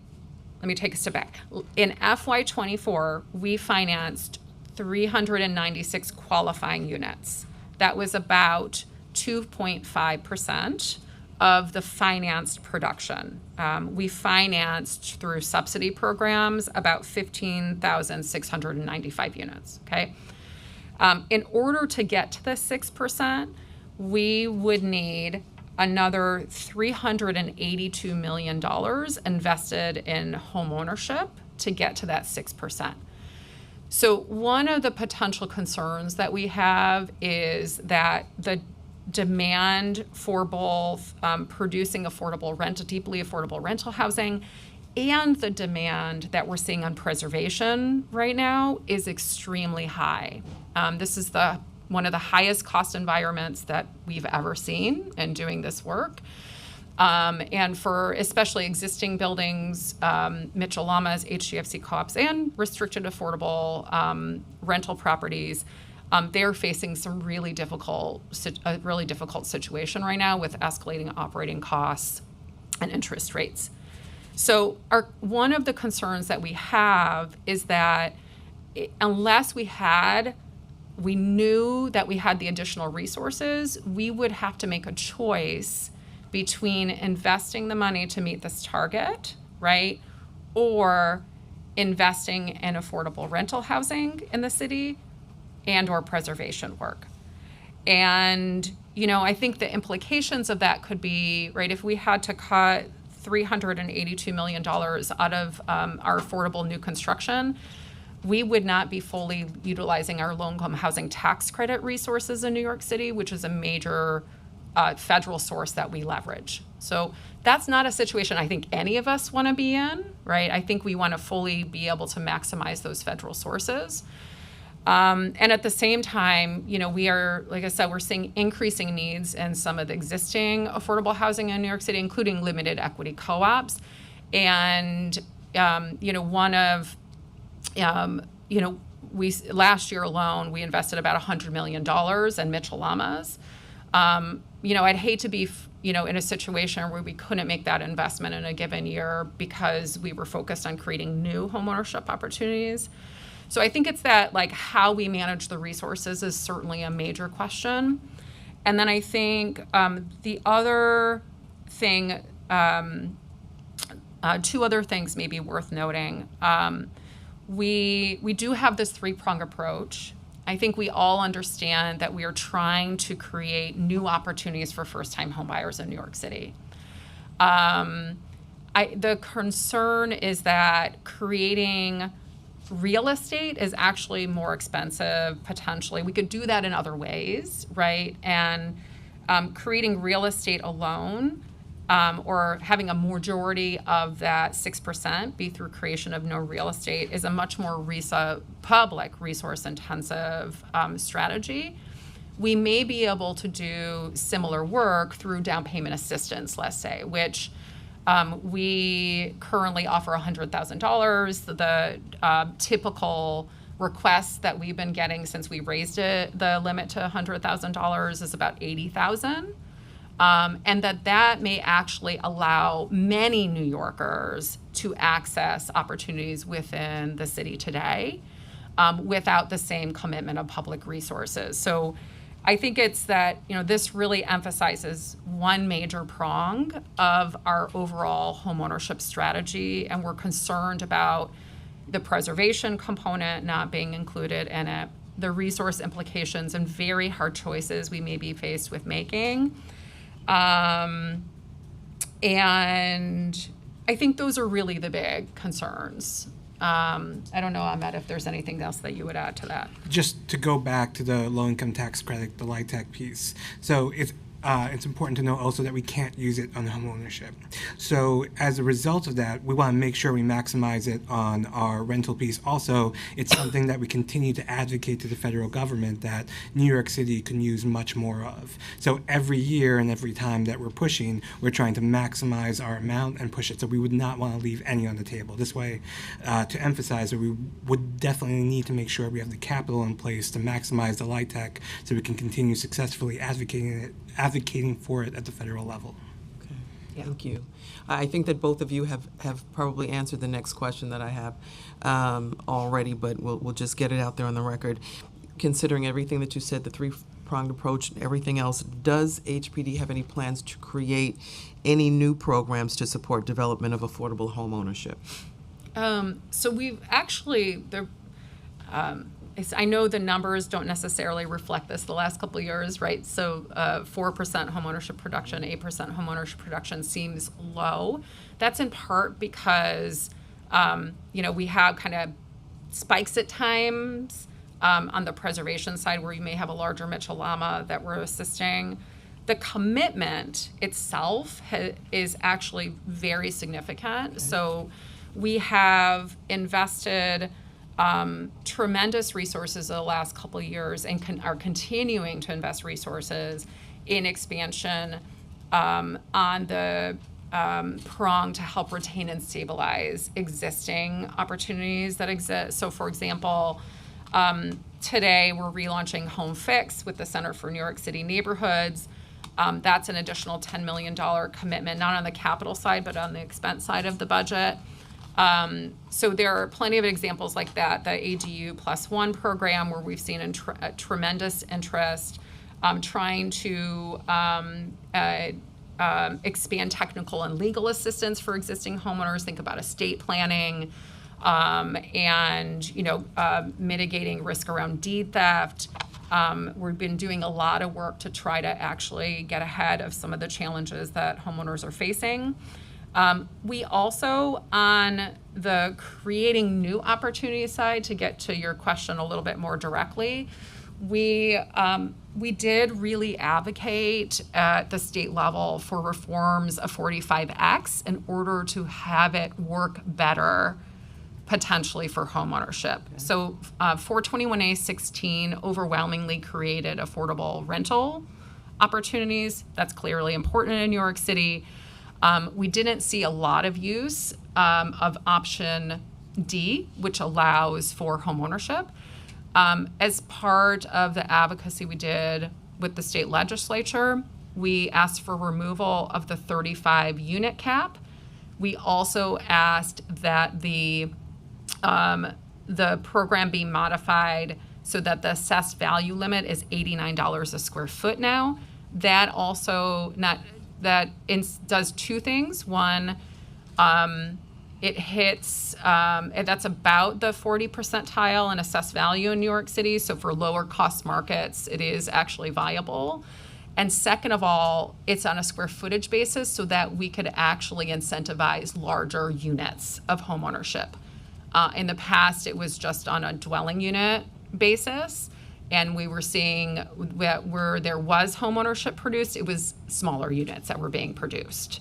take a step back. In FY24, we financed 396 qualifying units. That was about 2.5% of the financed production. We financed through subsidy programs about 15,695 units, okay? In order to get to the 6%, we would need another $382 million invested in homeownership to get to that 6%. So one of the potential concerns that we have is that the demand for both producing deeply affordable rental housing and the demand that we're seeing on preservation right now is extremely high. This is one of the highest cost environments that we've ever seen in doing this work. And for especially existing buildings, Mitchell-Lamas, HDFC co-ops, and restricted affordable rental properties, they're facing a really difficult situation right now with escalating operating costs and interest rates. So one of the concerns that we have is that unless we knew that we had the additional resources, we would have to make a choice between investing the money to meet this target, right, or investing in affordable rental housing in the city and or preservation work. And, I think the implications of that could be, right, if we had to cut $382 million out of our affordable new construction, we would not be fully utilizing our low-income housing tax credit resources in New York City, which is a major federal source that we leverage. So that's not a situation I think any of us want to be in, right? I think we want to fully be able to maximize those federal sources. And at the same time, we are, like I said, we're seeing increasing needs in some of the existing affordable housing in New York City, including limited equity co-ops. And, one of, last year alone, we invested about $100 million in Mitchell Lamas. I'd hate to be, in a situation where we couldn't make that investment in a given year because we were focused on creating new homeownership opportunities. So I think it's that, like, how we manage the resources is certainly a major question. And then I think the other thing, two other things may be worth noting. We do have this three-prong approach. I think we all understand that we are trying to create new opportunities for first-time homebuyers in New York City. The concern is that creating real estate is actually more expensive, potentially. We could do that in other ways, right? And creating real estate alone, or having a majority of that 6% be through creation of no real estate, is a much more public resource-intensive strategy. We may be able to do similar work through down payment assistance, let's say, which we currently offer $100,000. The typical requests that we've been getting since we raised the limit to $100,000 is about $80,000. And that may actually allow many New Yorkers to access opportunities within the city today without the same commitment of public resources. So I think it's that, this really emphasizes one major prong of our overall homeownership strategy, and we're concerned about the preservation component not being included in it, the resource implications and very hard choices we may be faced with making. And I think those are really the big concerns. I don't know, Ahmed, if there's anything else that you would add to that. Just to go back to the low-income tax credit, the LIHTC piece. So it's important to know also that we can't use it on homeownership. So as a result of that, we want to make sure we maximize it on our rental piece. Also, it's something that we continue to advocate to the federal government that New York City can use much more of. So every year and every time that we're pushing, we're trying to maximize our amount and push it. So we would not want to leave any on the table. This way, to emphasize that we would definitely need to make sure we have the capital in place to maximize the LIHTC so we can continue successfully advocating for it at the federal level. Okay, thank you. I think that both of you have probably answered the next question that I have already, but we'll just get it out there on the record. Considering everything that you said, the three-pronged approach and everything else, does HPD have any plans to create any new programs to support development of affordable home ownership? So we've actually, I know the numbers don't necessarily reflect this the last couple of years, right? So 4% homeownership production, 8% homeownership production seems low. That's in part because, we have kind of spikes at times on the preservation side where you may have a larger Mitchell Lama that we're assisting. The commitment itself is actually very significant. Okay. So we have invested tremendous resources the last couple of years and are continuing to invest resources in expansion on the prong to help retain and stabilize existing opportunities that exist. So, for example, today we're relaunching Home Fix with the Center for New York City Neighborhoods. That's an additional $10 million commitment, not on the capital side, but on the expense side of the budget. So there are plenty of examples like that. The ADU +1 program, where we've seen a tremendous interest, trying to expand technical and legal assistance for existing homeowners. Think about estate planning, and mitigating risk around deed theft. We've been doing a lot of work to try to actually get ahead of some of the challenges that homeowners are facing. We also, on the creating new opportunity side, to get to your question a little bit more directly, We did really advocate at the state level for reforms of 45X in order to have it work better potentially for homeownership. So 421A16 overwhelmingly created affordable rental opportunities. That's clearly important in New York City. We didn't see a lot of use of option D, which allows for homeownership. As part of the advocacy we did with the state legislature, we asked for removal of the 35 unit cap. We also asked that the program be modified so that the assessed value limit is $89 a square foot now. That also does two things. One, it hits, that's about the 40 percentile in assessed value in New York City. So for lower cost markets, it is actually viable. And second of all, it's on a square footage basis so that we could actually incentivize larger units of homeownership. In the past, it was just on a dwelling unit basis. And we were seeing that where there was homeownership produced, it was smaller units that were being produced.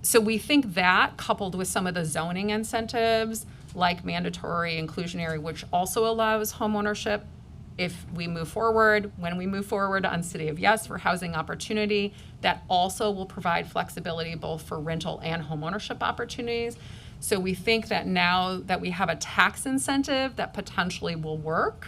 So we think that, coupled with some of the zoning incentives, like mandatory inclusionary, which also allows homeownership, if we move forward, when we move forward on City of Yes for housing opportunity, that also will provide flexibility both for rental and homeownership opportunities. So we think that now that we have a tax incentive that potentially will work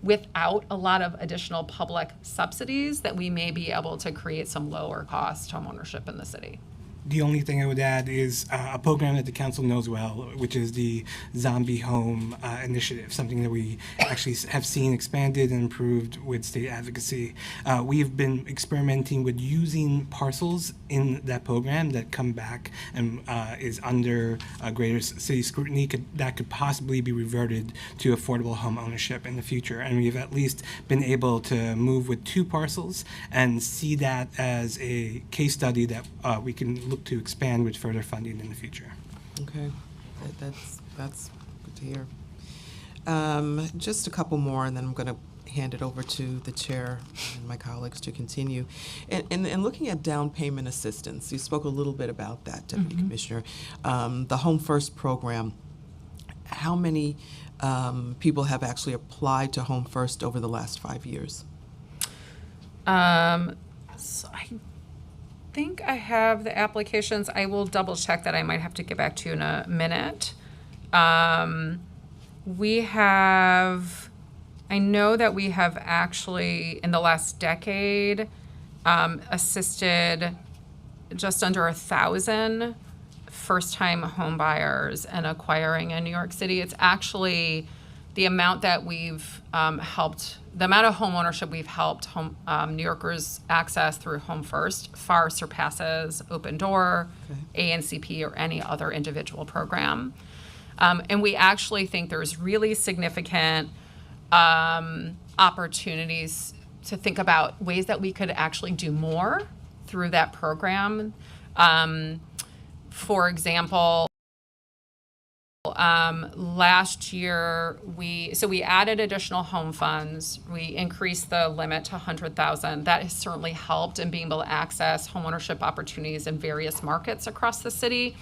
without a lot of additional public subsidies, that we may be able to create some lower cost homeownership in the city. The only thing I would add is a program that the council knows well, which is the Zombie Home Initiative, something that we actually have seen expanded and improved with state advocacy. We have been experimenting with using parcels in that program that come back and is under greater city scrutiny that could possibly be reverted to affordable home ownership in the future. And we've at least been able to move with 2 parcels and see that as a case study that we can look to expand with further funding in the future. Okay, that's good to hear. Just a couple more, and then I'm going to hand it over to the chair and my colleagues to continue. And looking at down payment assistance, you spoke a little bit about that, Deputy Commissioner. The Home First program, how many people have actually applied to Home First over the last 5 years? So I think I have the applications. I will double check that. I might have to get back to you in a minute. I know that we have actually, in the last decade, assisted just under 1,000 first-time home buyers and acquiring in New York City. It's actually the amount that we've helped, the amount of home ownership we've helped New Yorkers access through Home First far surpasses Open Door, ANCP, or any other individual program. And we actually think there's really significant opportunities to think about ways that we could actually do more through that program. For example, last year, we added additional home funds. We increased the limit to $100,000. That has certainly helped in being able to access homeownership opportunities in various markets across the city.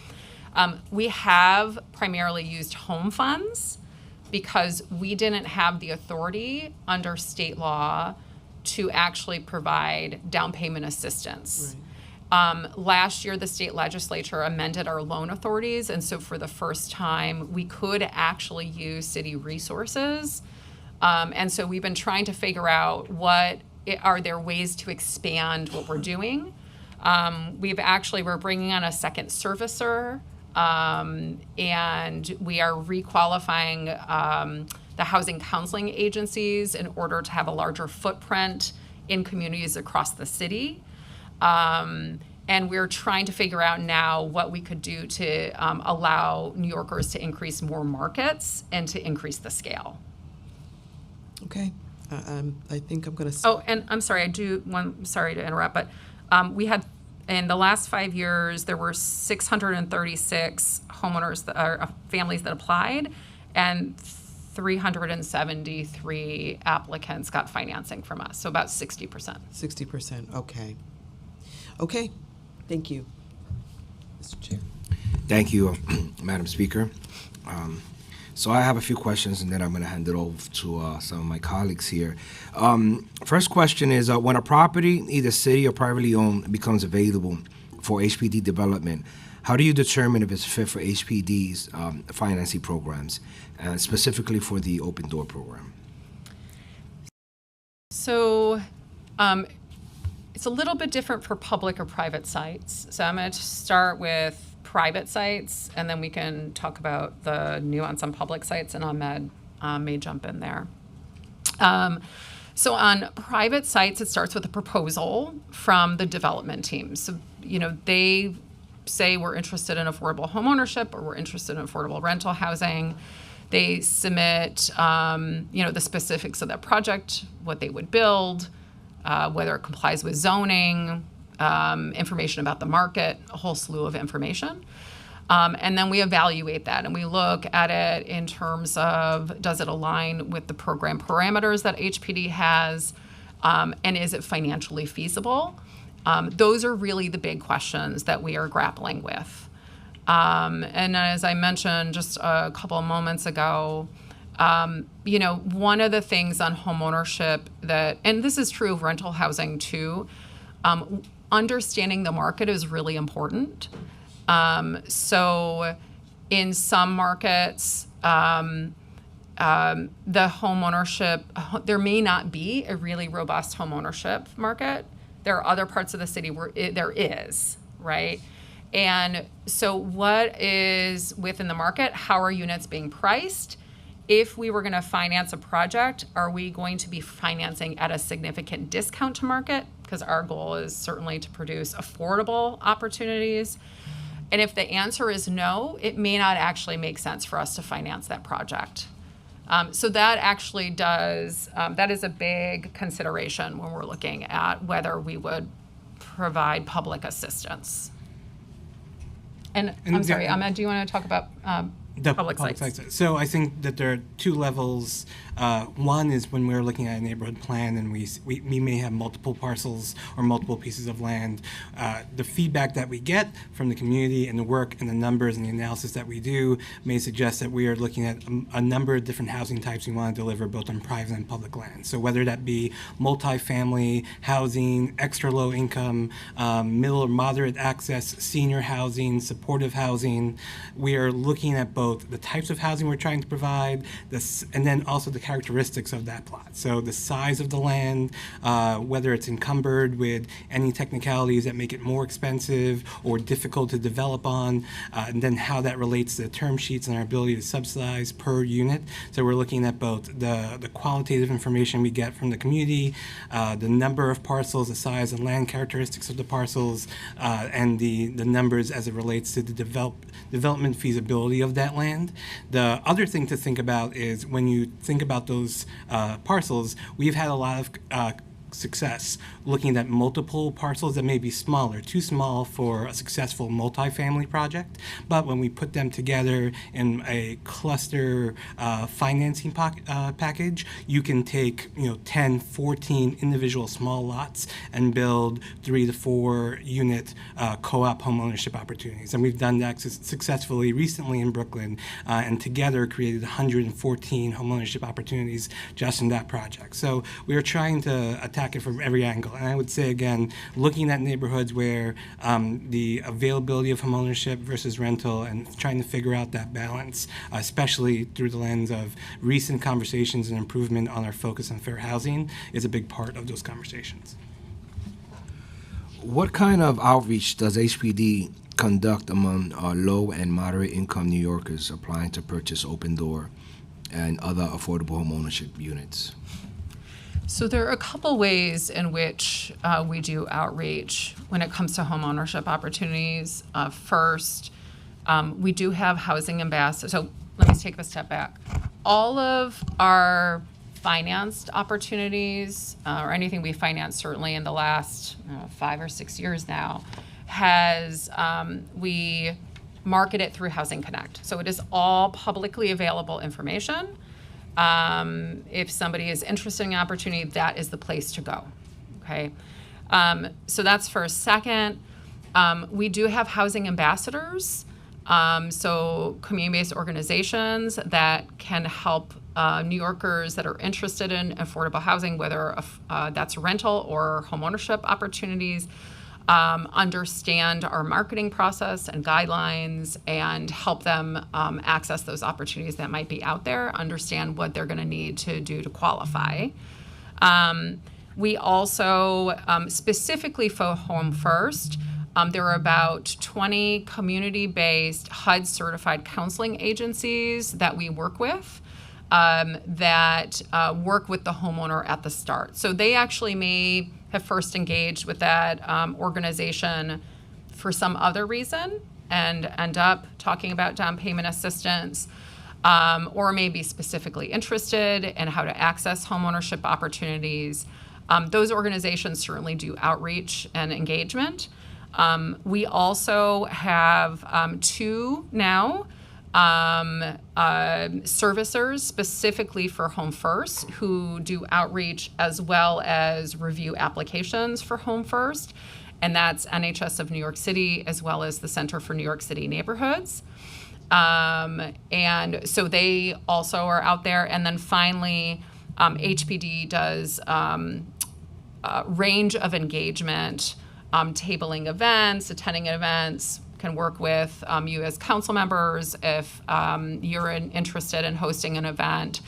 We have primarily used home funds because we didn't have the authority under state law to actually provide down payment assistance. Right. Last year, the state legislature amended our loan authorities, and so for the first time, we could actually use city resources. And so we've been trying to figure out are there ways to expand what we're doing. We're bringing on a second servicer, and we are requalifying the housing counseling agencies in order to have a larger footprint in communities across the city. And we're trying to figure out now what we could do to allow New Yorkers to increase more markets and to increase the scale. Okay. I think I'm going to... Oh, and I'm sorry, sorry to interrupt, but we had, in the last 5 years, there were 636 homeowners, families that applied, and 373 applicants got financing from us, so about 60%. 60%, okay. Okay, thank you. Mr. Chair. Thank you, Madam Speaker. So I have a few questions, and then I'm going to hand it over to some of my colleagues here. First question is, when a property, either city or privately owned, becomes available for HPD development, how do you determine if it's fit for HPD's financing programs, specifically for the Open Door program? So it's a little bit different for public or private sites. So I'm going to start with private sites, and then we can talk about the nuance on public sites, and Ahmed may jump in there. So on private sites, it starts with a proposal from the development team. So, they say we're interested in affordable homeownership, or we're interested in affordable rental housing. They submit, the specifics of that project, what they would build, whether it complies with zoning, information about the market, a whole slew of information. And then we evaluate that, and we look at it in terms of, does it align with the program parameters that HPD has, and is it financially feasible? Those are really the big questions that we are grappling with. And as I mentioned just a couple of moments ago, one of the things on homeownership that, and this is true of rental housing too, understanding the market is really important. So in some markets, the homeownership, there may not be a really robust homeownership market. There are other parts of the city where there is, right? And so what is within the market? How are units being priced? If we were going to finance a project, are we going to be financing at a significant discount to market? Because our goal is certainly to produce affordable opportunities. And if the answer is no, it may not actually make sense for us to finance that project. So that actually does, that is a big consideration when we're looking at whether we would provide public assistance. And I'm sorry, Ahmed, do you want to talk about the public sites? So I think that there are two levels. One is when we're looking at a neighborhood plan and we may have multiple parcels or multiple pieces of land. The feedback that we get from the community and the work and the numbers and the analysis that we do may suggest that we are looking at a number of different housing types we want to deliver both on private and public land. So whether that be multifamily housing, extra low income, middle or moderate access, senior housing, supportive housing, we are looking at both the types of housing we're trying to provide, and then also the characteristics of that plot. So the size of the land, whether it's encumbered with any technicalities that make it more expensive or difficult to develop on, and then how that relates to the term sheets and our ability to subsidize per unit. So we're looking at both the qualitative information we get from the community, the number of parcels, the size and land characteristics of the parcels, and the numbers as it relates to the development feasibility of that land. The other thing to think about is when you think about those parcels, we've had a lot of success looking at multiple parcels that may be smaller, too small for a successful multifamily project. But when we put them together in a cluster financing package, you can take 10, 14 individual small lots and build 3 to 4 unit co-op homeownership opportunities. And we've done that successfully recently in Brooklyn, and together created 114 homeownership opportunities just in that project. So we are trying to attack it from every angle. And I would say, again, looking at neighborhoods where the availability of homeownership versus rental and trying to figure out that balance, especially through the lens of recent conversations and improvement on our focus on fair housing, is a big part of those conversations. What kind of outreach does HPD conduct among low and moderate income New Yorkers applying to purchase Open Door and other affordable homeownership units? So there are a couple ways in which we do outreach when it comes to homeownership opportunities. First, we do have housing ambassadors. So let me take a step back. All of our financed opportunities, or anything we financed certainly in the last 5 or 6 years now, has we market it through Housing Connect. So it is all publicly available information. If somebody is interested in the opportunity, that is the place to go. Okay, so that's first. Second, we do have housing ambassadors, so community-based organizations that can help New Yorkers that are interested in affordable housing, whether that's rental or homeownership opportunities, understand our marketing process and guidelines and help them access those opportunities that might be out there, understand what they're going to need to do to qualify. We also, specifically for Home First, there are about 20 community-based HUD-certified counseling agencies that we work with that work with the homeowner at the start. So they actually may have first engaged with that organization for some other reason and end up talking about down payment assistance, or may be specifically interested in how to access homeownership opportunities. Those organizations certainly do outreach and engagement. We also have 2 now servicers specifically for Home First who do outreach as well as review applications for Home First, and that's NHS of New York City as well as the Center for New York City Neighborhoods. And so they also are out there. And then finally, HPD does range of engagement, tabling events, attending events, can work with you as council members if you're interested in hosting an event,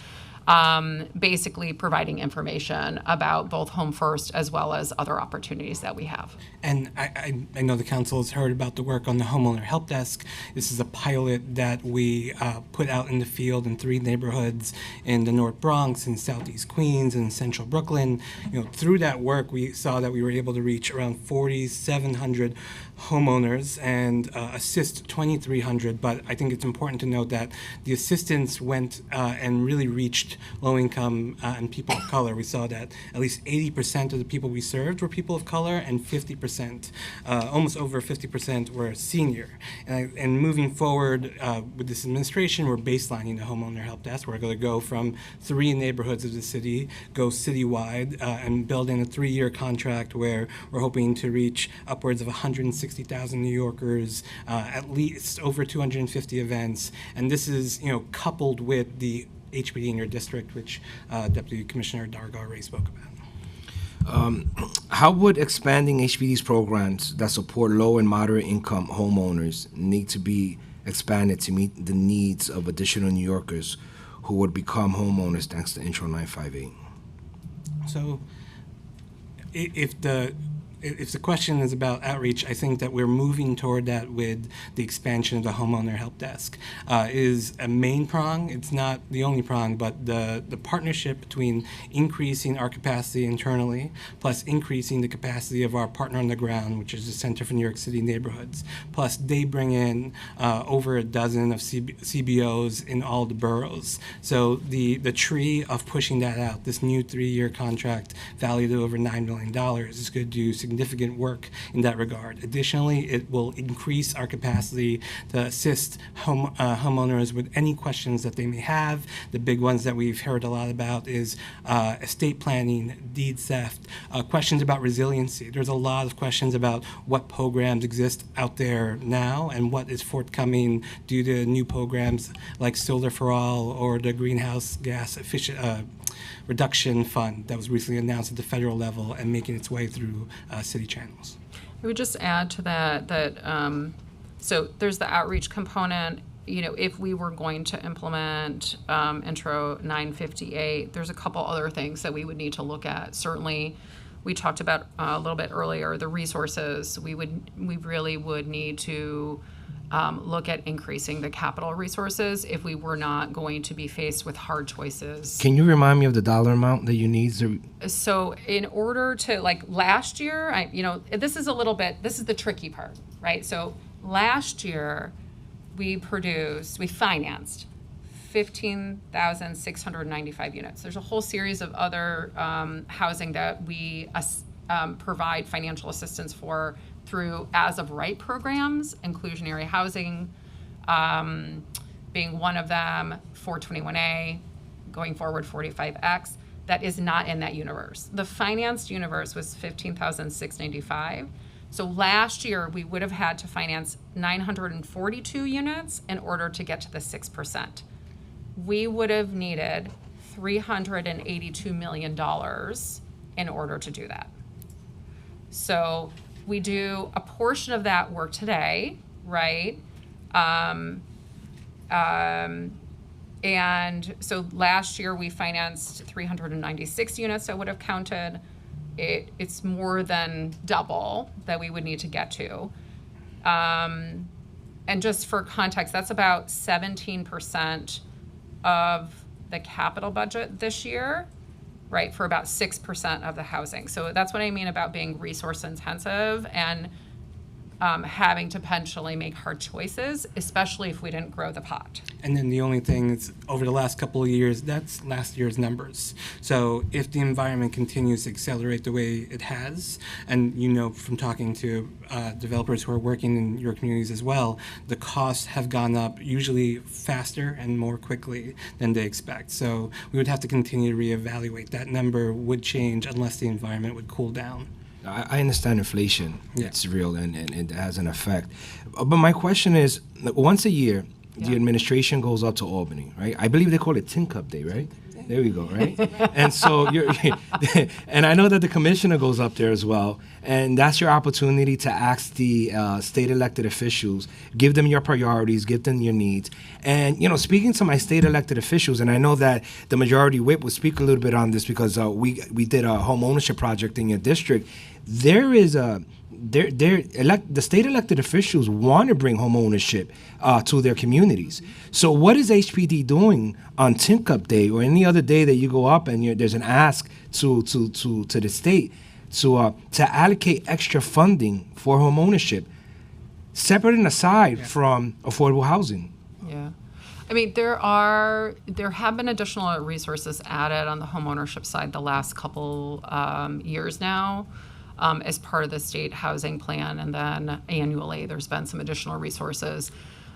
basically providing information about both Home First as well as other opportunities that we have. And I know the council has heard about the work on the Homeowner Help Desk. This is a pilot that we put out in the field in 3 neighborhoods in the North Bronx, in Southeast Queens, and Central Brooklyn. Through that work, we saw that we were able to reach around 4,700 homeowners and assist 2,300. But I think it's important to note that the assistance went and really reached low-income and people of color. We saw that at least 80% of the people we served were people of color, and 50%, almost over 50%, were senior. And moving forward with this administration, we're baselining the Homeowner Help Desk. We're going to go from 3 neighborhoods of the city, go citywide, and build in a 3-year contract where we're hoping to reach upwards of 160,000 New Yorkers, at least over 250 events. And this is, coupled with the HPD in your district, which Deputy Commissioner Dargar already spoke about. How would expanding HPD's programs that support low and moderate income homeowners need to be expanded to meet the needs of additional New Yorkers who would become homeowners thanks to Intro 958? So if the question is about outreach, I think that we're moving toward that with the expansion of the Homeowner Help Desk. It is a main prong. It's not the only prong, but the partnership between increasing our capacity internally, plus increasing the capacity of our partner on the ground, which is the Center for New York City Neighborhoods. Plus, they bring in over a dozen of CBOs in all the boroughs. So the tree of pushing that out, this new 3-year contract valued at over $9 million, is going to do significant work in that regard. Additionally, it will increase our capacity to assist homeowners with any questions that they may have. The big ones that we've heard a lot about is estate planning, deed theft, questions about resiliency. There's a lot of questions about what programs exist out there now and what is forthcoming due to new programs like Solar for All or the Greenhouse Gas Reduction Fund that was recently announced at the federal level and making its way through city channels. I would just add to that so there's the outreach component. If we were going to implement Intro 958, there's a couple other things that we would need to look at. Certainly, we talked about a little bit earlier the resources. We really would need to look at increasing the capital resources if we were not going to be faced with hard choices. Can you remind me of the dollar amount that you need? So in order to, last year, this is the tricky part, right? So last year we financed 15,695 units. There's a whole series of other housing that we provide financial assistance for through as of right programs, inclusionary housing being one of them, 421A, going forward 45X. That is not in that universe. The financed universe was 15,695. So last year, we would have had to finance 942 units in order to get to the 6%. We would have needed $382 million in order to do that. So we do a portion of that work today, right? And so last year we financed 396 units that would have counted. It's more than double that we would need to get to. And just for context, that's about 17% of the capital budget this year, right, for about 6% of the housing. So that's what I mean about being resource intensive and having to potentially make hard choices, especially if we didn't grow the pot. And then the only thing is, over the last couple of years, that's last year's numbers. So if the environment continues to accelerate the way it has, and you know from talking to developers who are working in your communities as well, the costs have gone up usually faster and more quickly than they expect. So we would have to continue to reevaluate. That number would change unless the environment would cool down. I understand inflation. Yeah. It's real and it has an effect. But my question is, once a year, the administration goes up to Albany, right? I believe they call it Tin Cup Day, right? There we go, right? And so and I know that the commissioner goes up there as well, and that's your opportunity to ask the state elected officials, give them your priorities, give them your needs. And, you know, speaking to my state elected officials, and I know that the majority whip will speak a little bit on this because we did a home ownership project in your district. There is the state elected officials want to bring home ownership to their communities. So what is HPD doing on Tin Cup Day or any other day that you go up and there's an ask to the state to allocate extra funding for home ownership, separate and aside from affordable housing? Yeah. I mean, there have been additional resources added on the homeownership side the last couple years now. As part of the state housing plan, and then annually there's been some additional resources.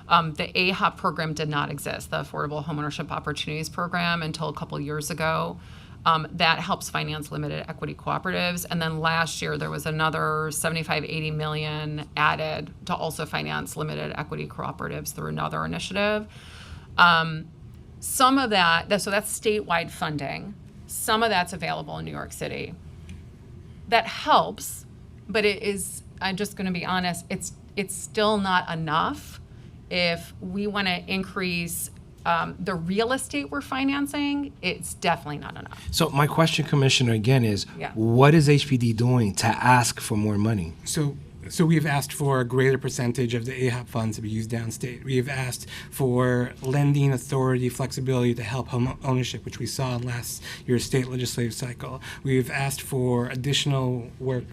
The AHOP program did not exist, the Affordable Homeownership Opportunities Program, until a couple years ago. That helps finance limited equity cooperatives. And then last year there was another 80 million added to also finance limited equity cooperatives through another initiative. Some of that, so that's statewide funding. Some of that's available in New York City. That helps, but it is, I'm just going to be honest, it's still not enough if we want to increase the real estate we're financing. It's definitely not enough. So my question, Commissioner, again is, Yeah. what is HPD doing to ask for more money? So we've asked for a greater percentage of the AHOP funds to be used downstate. We've asked for lending authority flexibility to help home ownership, which we saw in last year's state legislative cycle. We've asked for additional work.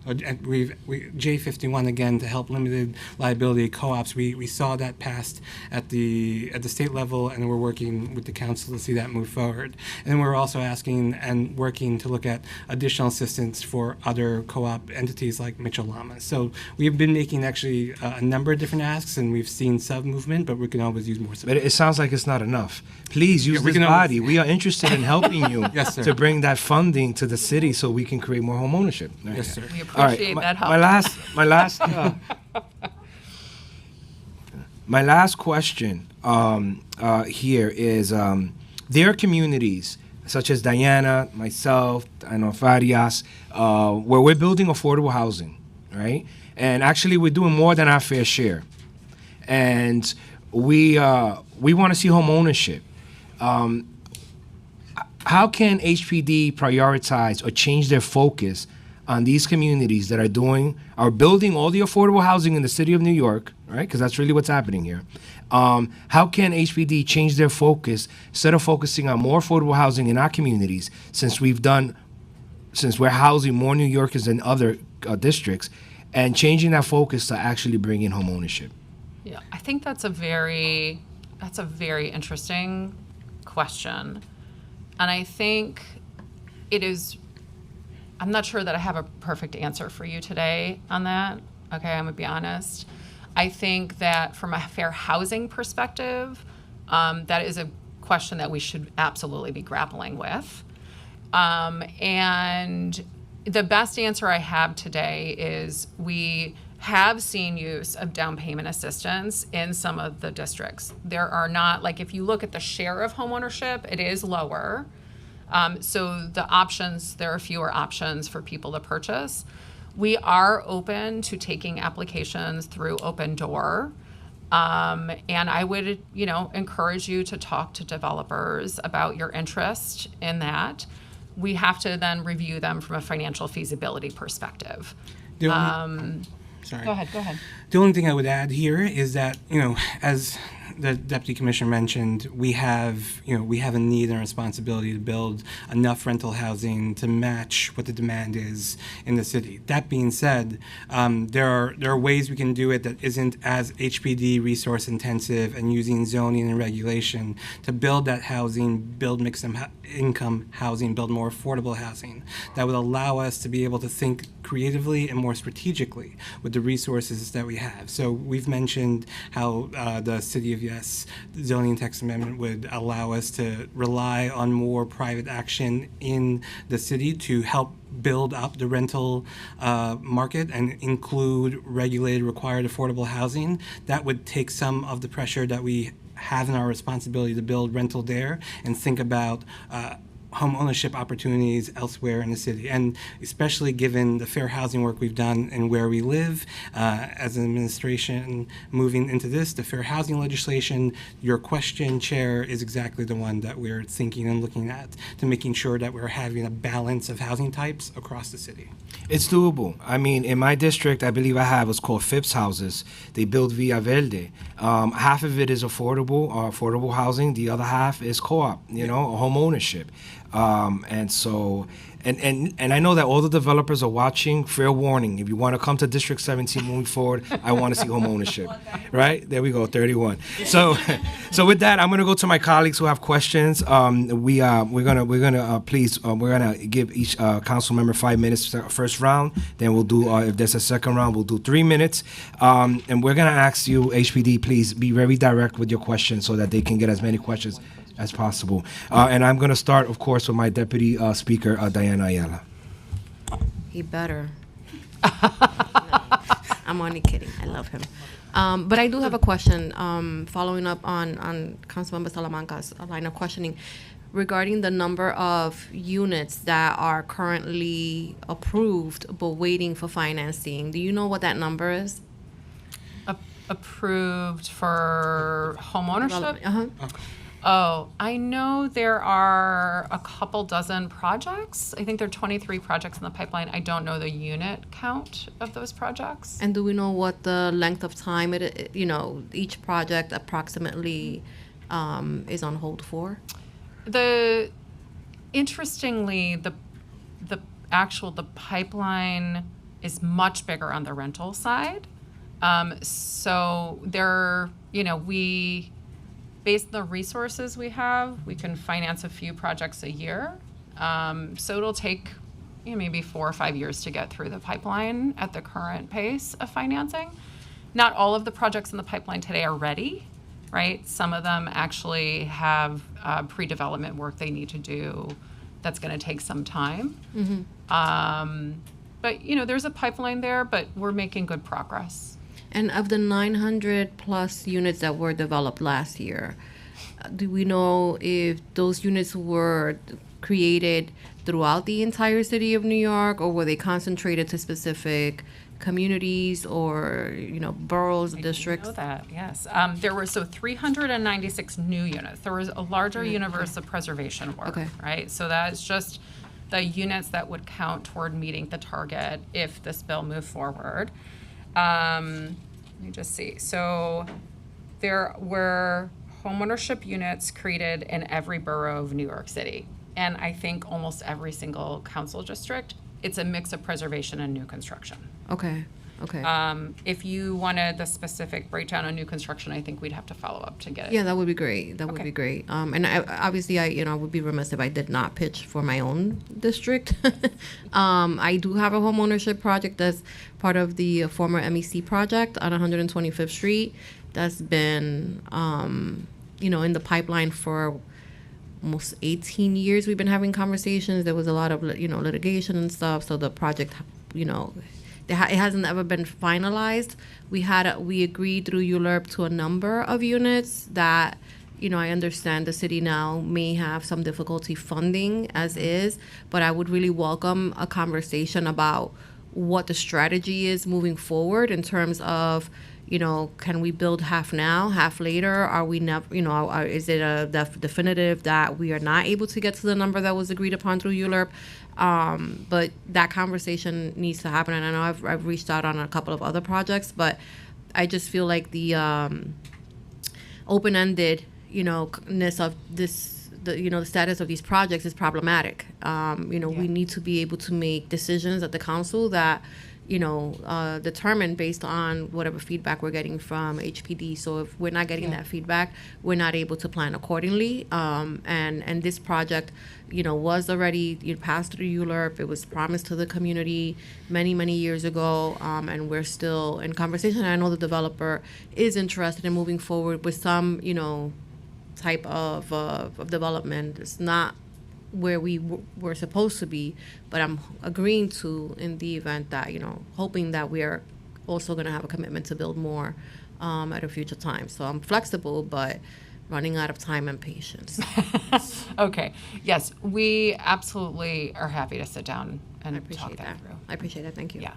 And J51 again to help limited liability co-ops. We saw that passed at the state level, and we're working with the council to see that move forward. And then we're also asking and working to look at additional assistance for other co-op entities like Mitchell Lamas. So we've been making actually a number of different asks, and we've seen some movement, but we can always use more support. But it sounds like it's not enough. Please use Yeah, we this can always- body. We are interested in helping you Yes, sir. to bring that funding to the city so we can create more home ownership. Yes, sir. We All right, appreciate my, that help. my last question here is there are communities such as Diana, myself, I know Farias, where we're building affordable housing, right? And actually, we're doing more than our fair share, and we want to see home ownership. How can HPD prioritize or change their focus on these communities that are building all the affordable housing in the city of New York, right? Because that's really what's happening here. How can HPD change their focus instead of focusing on more affordable housing in our communities, since we're housing more New Yorkers than other districts, and changing that focus to actually bring in home ownership? Yeah, I think that's a very interesting question. And I think it is, I'm not sure that I have a perfect answer for you today on that. Okay, I'm gonna be honest. I think that from a fair housing perspective, that is a question that we should absolutely be grappling with. And the best answer I have today is we have seen use of down payment assistance in some of the districts. There are not, like if you look at the share of homeownership, it is lower. So the options, there are fewer options for people to purchase. We are open to taking applications through Open Door. And I would, encourage you to talk to developers about your interest in that. We have to then review them from a financial feasibility perspective. The only- Sorry. Go ahead. The only thing I would add here is that, as the Deputy Commissioner mentioned, we have a need and a responsibility to build enough rental housing to match what the demand is in the city. That being said, there are ways we can do it that isn't as HPD resource intensive and using zoning and regulation to build that housing, build mixed income housing, build more affordable housing that would allow us to be able to think creatively and more strategically with the resources that we have. So we've mentioned how the City of Yes zoning text amendment would allow us to rely on more private action in the city to help build up the rental market and include regulated, required affordable housing. That would take some of the pressure that we have in our responsibility to build rental there and think about home ownership opportunities elsewhere in the city. And especially given the fair housing work we've done and where we live as an administration moving into this, the fair housing legislation, your question, Chair, is exactly the one that we're thinking and looking at to making sure that we're having a balance of housing types across the city. It's doable. I mean, in my district, I believe I have what's called Phipps houses. They build Villa Verde. Half of it is affordable housing. The other half is co-op, home ownership. And so, and I know that all the developers are watching. Fair warning: if you want to come to District 17 moving forward, I want to see home ownership. Right there we go, 31. So with that, I'm gonna go to my colleagues who have questions. We're gonna give each council member 5 minutes for the first round. Then we'll do if there's a second round, we'll do 3 minutes. And we're gonna ask you, HPD, please be very direct with your questions so that they can get as many questions as possible. And I'm going to start, of course, with my Deputy Speaker, Diana Ayala. He better. No, I'm only kidding. I love him. But I do have a question following up on Councilmember Salamanca's line of questioning regarding the number of units that are currently approved but waiting for financing. Do you know what that number is? Approved for homeownership? Uh-huh. Oh, I know there are a couple dozen projects. I think there are 23 projects in the pipeline. I don't know the unit count of those projects. And do we know what the length of time each project approximately is on hold for? Interestingly, the pipeline is much bigger on the rental side. So based on the resources we have, we can finance a few projects a year. So it'll take maybe 4 or 5 years to get through the pipeline at the current pace of financing. Not all of the projects in the pipeline today are ready, right? Some of them actually have pre-development work they need to do that's going to take some time. Mm-hmm. But there's a pipeline there, but we're making good progress. And of the 900 plus units that were developed last year, do we know if those units were created throughout the entire city of New York, or were they concentrated to specific communities or boroughs, districts? I know that, yes. There were 396 new units. There was a larger universe of preservation work, right? So that's just the units that would count toward meeting the target if this bill moved forward. Let me just see. So there were homeownership units created in every borough of New York City. And I think almost every single council district, it's a mix of preservation and new construction. Okay. If you wanted the specific breakdown on new construction, I think we'd have to follow up to get it. Yeah, that would be great. That would be great. And I would be remiss if I did not pitch for my own district. I do have a homeownership project that's part of the former MEC project on 125th Street. That's been, in the pipeline for almost 18 years we've been having conversations. There was a lot of, litigation and stuff. So the project, it hasn't ever been finalized. We agreed through ULURP to a number of units that, I understand the city now may have some difficulty funding as is, but I would really welcome a conversation about what the strategy is moving forward in terms of, can we build half now, half later? Are we never, is it a definitive that we are not able to get to the number that was agreed upon through ULURP? But that conversation needs to happen. And I know I've reached out on a couple of other projects, but I just feel like the open-ended, ness of this, the status of these projects is problematic. We need to be able to make decisions at the council that, determined based on whatever feedback we're getting from HPD. So if we're not getting that feedback, we're not able to plan accordingly. And this project, was already passed through ULURP. It was promised to the community many, many years ago, and we're still in conversation. I know the developer is interested in moving forward with some, type of development. It's not where we were supposed to be, but I'm agreeing to in the event that, hoping that we are also going to have a commitment to build more at a future time. So I'm flexible, but running out of time and patience. Okay. Yes, we absolutely are happy to sit down and I appreciate talk that through. I appreciate that. Thank you. Yeah.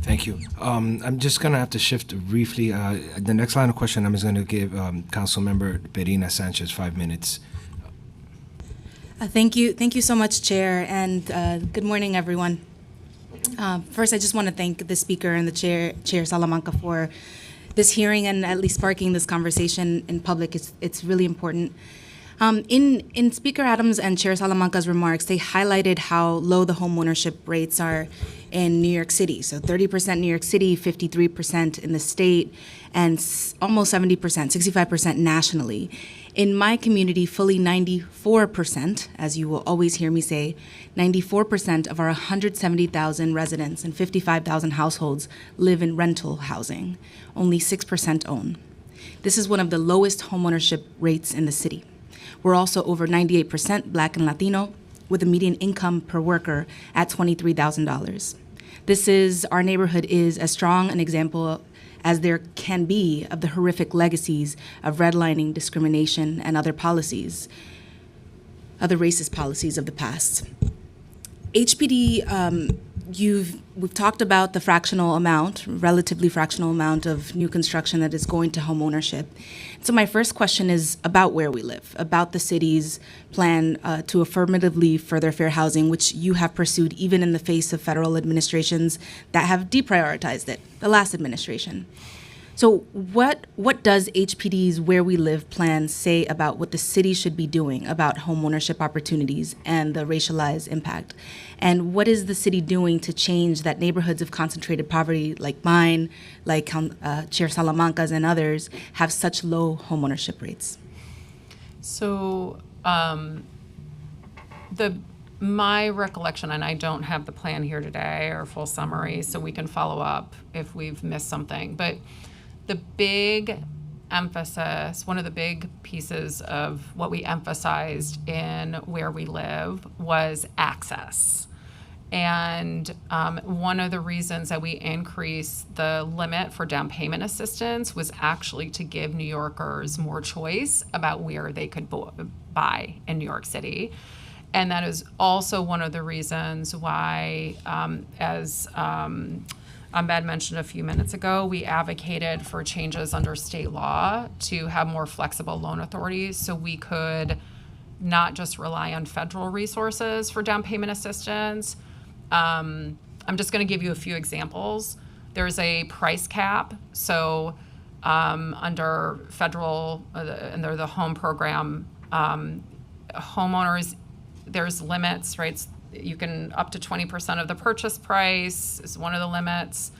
Thank you. I'm just going to have to shift briefly. The next line of question, I'm just going to give Councilmember Perina Sanchez 5 minutes. Thank you so much, Chair, and good morning, everyone. First, I just want to thank the Speaker and the Chair Salamanca for this hearing and at least sparking this conversation in public. It's really important. In Speaker Adams and Chair Salamanca's remarks, they highlighted how low the homeownership rates are in New York City. So 30% New York City, 53% in the state, and almost 70%, 65% nationally. In my community, fully 94%, as you will always hear me say, 94% of our 170,000 residents and 55,000 households live in rental housing. Only 6% own. This is one of the lowest homeownership rates in the city. We're also over 98% Black and Latino, with a median income per worker at $23,000. Our neighborhood is as strong an example as there can be of the horrific legacies of redlining, discrimination, and other policies, other racist policies of the past. HPD, we've talked about the relatively fractional amount of new construction that is going to home ownership. So my first question is about where we live, about the city's plan to affirmatively further fair housing, which you have pursued even in the face of federal administrations that have deprioritized it, the last administration. So what does HPD's Where We Live plan say about what the city should be doing about homeownership opportunities and the racialized impact? And what is the city doing to change that neighborhoods of concentrated poverty like mine, like Chair Salamanca's and others, have such low homeownership rates? So my recollection, and I don't have the plan here today or full summary, so we can follow up if we've missed something, but the big emphasis, one of the big pieces of what we emphasized in Where We Live was access. And one of the reasons that we increased the limit for down payment assistance was actually to give New Yorkers more choice about where they could buy in New York City. And that is also one of the reasons why, as Ahmed mentioned a few minutes ago, we advocated for changes under state law to have more flexible loan authorities so we could not just rely on federal resources for down payment assistance. I'm just going to give you a few examples. There's a price cap. So under federal, under the home program, homeowners, there's limits, right? You can up to 20% of the purchase price is one of the limits.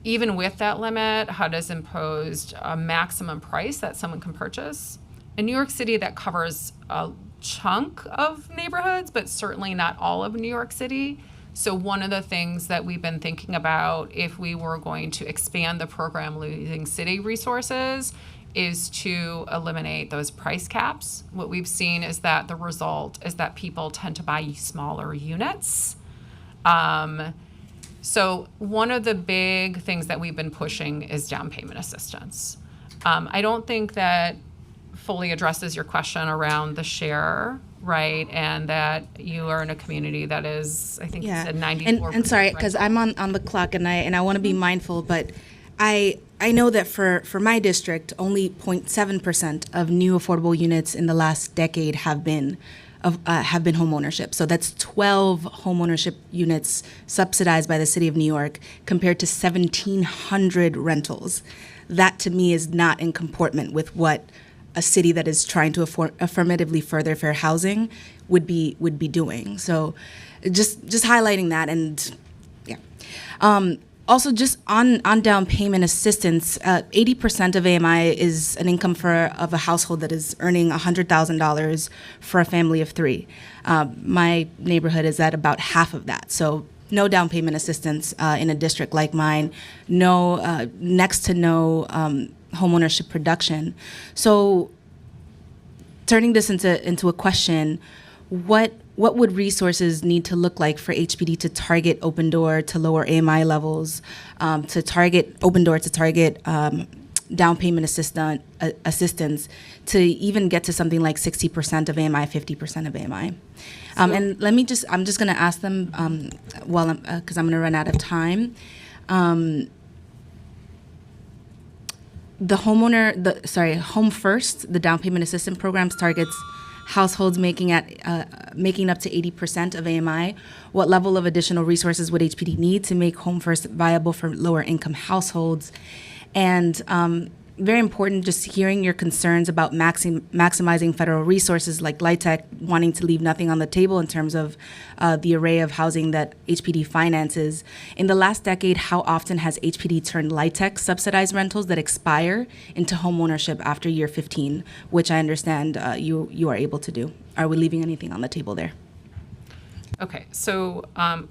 Even with that limit, HUD has imposed a maximum price that someone can purchase. In New York City, that covers a chunk of neighborhoods, but certainly not all of New York City. So one of the things that we've been thinking about if we were going to expand the program using city resources is to eliminate those price caps. What we've seen is that the result is that people tend to buy smaller units. So one of the big things that we've been pushing is down payment assistance. I don't think that fully addresses your question around the share, right? And that you are in a community that is, I think you said 94%. And sorry, because I'm on the clock and I want to be mindful, but I know that for my district, only 0.7% of new affordable units in the last decade have been home ownership. So that's 12 home ownership units subsidized by the city of New York compared to 1,700 rentals. That to me is not in comportment with what a city that is trying to affirmatively further fair housing would be doing. So just highlighting that, and yeah. Also, just on down payment assistance, 80% of AMI is an income of a household that is earning $100,000 for a family of three. My neighborhood is at about half of that. So no down payment assistance in a district like mine, next to no homeownership production. So turning this into a question, what would resources need to look like for HPD to target Open Door to lower AMI levels, to target Open Door to target down payment assistance, to even get to something like 60% of AMI, 50% of AMI? And I'm just going to ask them because I'm going to run out of time. Home First, the down payment assistance programs targets households making up to 80% of AMI. What level of additional resources would HPD need to make Home First viable for lower income households? And very important, just hearing your concerns about maximizing federal resources like LIHTC, wanting to leave nothing on the table in terms of the array of housing that HPD finances. In the last decade, how often has HPD turned LIHTC subsidized rentals that expire into home ownership after year 15, which I understand you are able to do? Are we leaving anything on the table there? Okay, so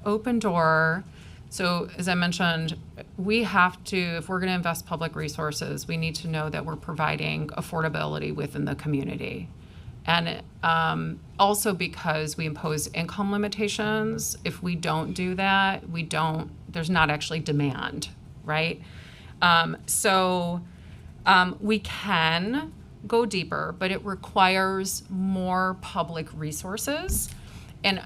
Open Door. So as I mentioned, we have to, if we're going to invest public resources, we need to know that we're providing affordability within the community. And also because we impose income limitations, if we don't do that, there's not actually demand, right? So we can go deeper, but it requires more public resources. And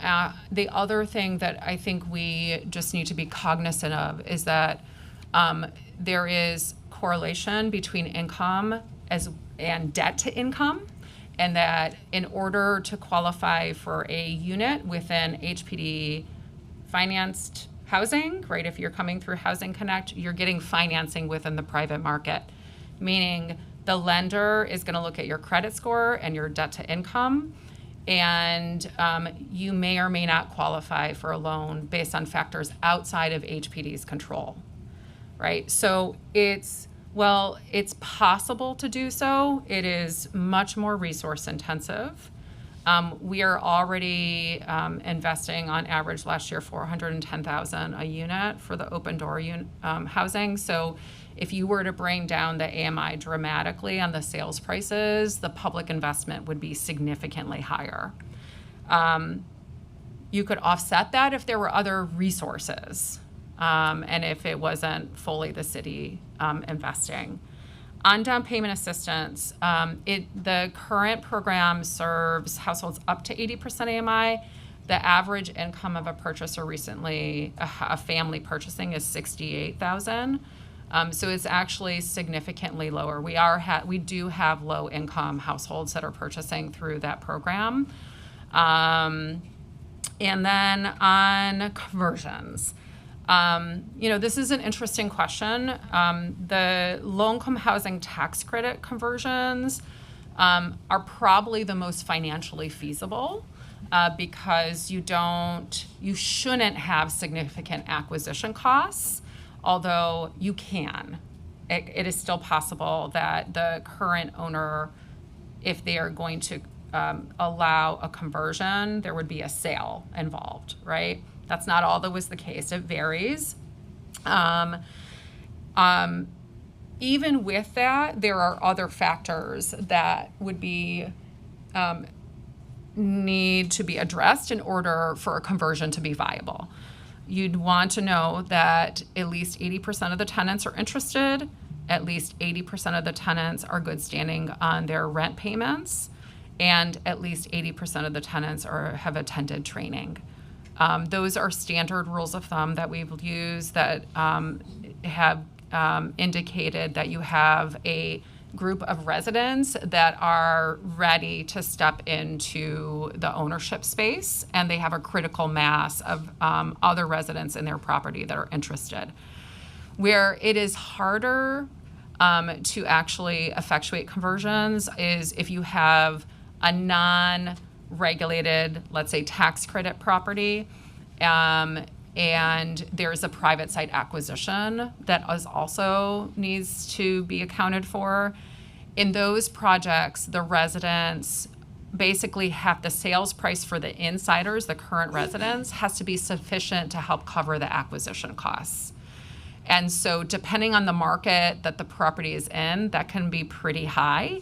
the other thing that I think we just need to be cognizant of is that there is correlation between income and debt to income, and that in order to qualify for a unit within HPD financed housing, right, if you're coming through Housing Connect, you're getting financing within the private market, meaning the lender is going to look at your credit score and your debt to income, and you may or may not qualify for a loan based on factors outside of HPD's control, right? So it's possible to do so. It is much more resource intensive. We are already investing on average last year $410,000 a unit for the Open Door housing. So if you were to bring down the AMI dramatically on the sales prices, the public investment would be significantly higher. You could offset that if there were other resources, and if it wasn't fully the city investing. On down payment assistance, the current program serves households up to 80% AMI. The average income of a purchaser recently, a family purchasing, is $68,000. So it's actually significantly lower. We do have low income households that are purchasing through that program. And then on conversions, this is an interesting question. The low-income housing tax credit conversions are probably the most financially feasible because you shouldn't have significant acquisition costs, although you can. It is still possible that the current owner, if they are going to allow a conversion, there would be a sale involved, right? That's not always the case. It varies. Even with that, there are other factors that would be need to be addressed in order for a conversion to be viable. You'd want to know that at least 80% of the tenants are interested, at least 80% of the tenants are good standing on their rent payments, and at least 80% of the tenants have attended training. Those are standard rules of thumb that we've used that have indicated that you have a group of residents that are ready to step into the ownership space, and they have a critical mass of other residents in their property that are interested. Where it is harder to actually effectuate conversions is if you have a non-regulated, let's say, tax credit property, and there's a private site acquisition that also needs to be accounted for. In those projects, the residents basically have the sales price for the insiders, the current residents, has to be sufficient to help cover the acquisition costs. And so depending on the market that the property is in, that can be pretty high,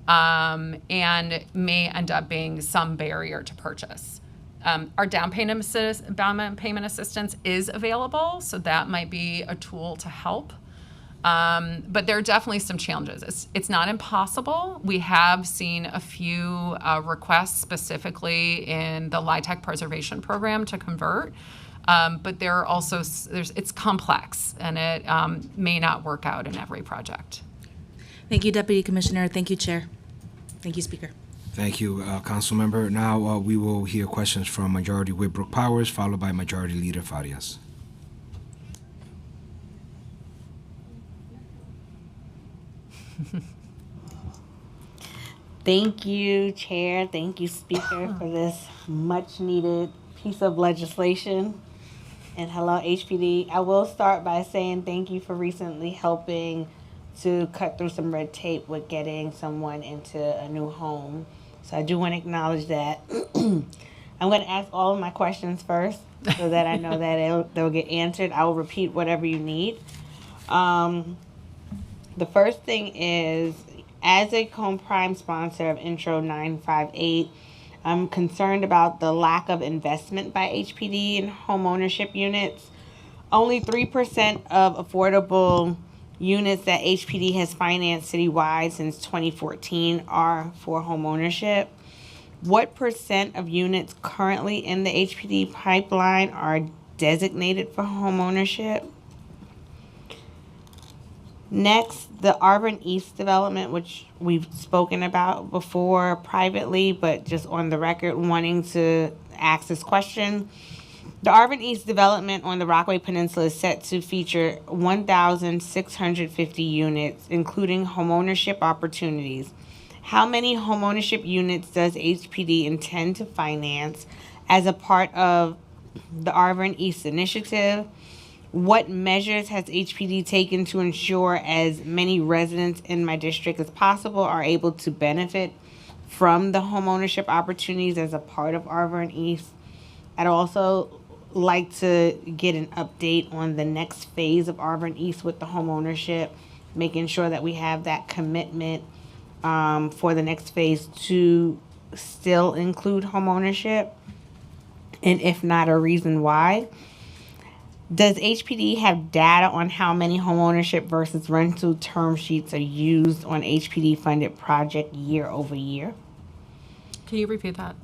and may end up being some barrier to purchase. Our down payment assistance is available, so that might be a tool to help. But there are definitely some challenges. It's not impossible. We have seen a few requests specifically in the LIHTC preservation program to convert, but there are also, it's complex, and it may not work out in every project. Thank you, Deputy Commissioner. Thank you, Chair. Thank you, Speaker. Thank you, Council Member. Now we will hear questions from Majority Whip Brooke Powers, followed by Majority Leader Farias. Thank you, Chair. Thank you, Speaker, for this much-needed piece of legislation. And hello, HPD. I will start by saying thank you for recently helping to cut through some red tape with getting someone into a new home. So I do want to acknowledge that. I'm going to ask all of my questions first so that I know that they'll get answered. I will repeat whatever you need. The first thing is, as a co-prime sponsor of Intro 958, I'm concerned about the lack of investment by HPD in homeownership units. Only 3% of affordable units that HPD has financed citywide since 2014 are for homeownership. What percent of units currently in the HPD pipeline are designated for homeownership? Next, the Auburn East development, which we've spoken about before privately, but just on the record wanting to ask this question. The Auburn East development on the Rockaway Peninsula is set to feature 1,650 units, including homeownership opportunities. How many homeownership units does HPD intend to finance as a part of the Auburn East initiative? What measures has HPD taken to ensure as many residents in my district as possible are able to benefit from the homeownership opportunities as a part of Auburn East? I'd also like to get an update on the next phase of Auburn East with the homeownership, making sure that we have that commitment for the next phase to still include homeownership, and if not, a reason why. Does HPD have data on how many homeownership versus rental term sheets are used on HPD-funded project year over year? Can you repeat that?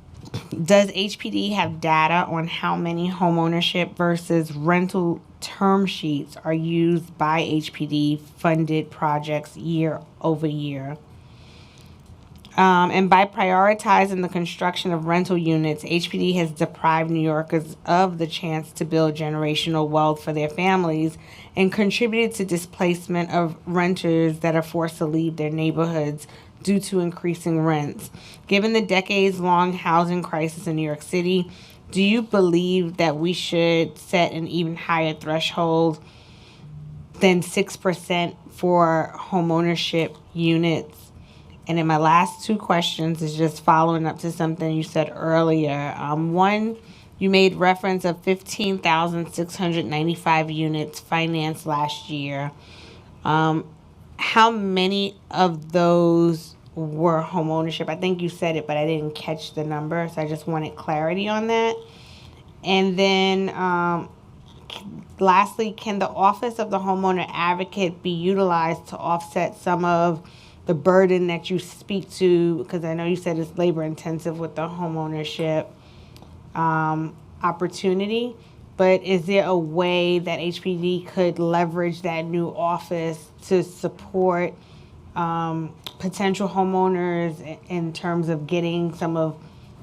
Does HPD have data on how many homeownership versus rental term sheets are used by HPD-funded projects year over year? And by prioritizing the construction of rental units, HPD has deprived New Yorkers of the chance to build generational wealth for their families and contributed to displacement of renters that are forced to leave their neighborhoods due to increasing rents. Given the decades-long housing crisis in New York City, do you believe that we should set an even higher threshold than 6% for homeownership units And then my last two questions is just following up to something you said earlier. One, you made reference of 15,695 units financed last year. How many of those were home ownership? I think you said it, but I didn't catch the number, so I just wanted clarity on that. And then lastly, can the Office of the Homeowner Advocate be utilized to offset some of the burden that you speak to? Because I know you said it's labor intensive with the homeownership opportunity, but is there a way that HPD could leverage that new office to support potential homeowners in terms of getting some of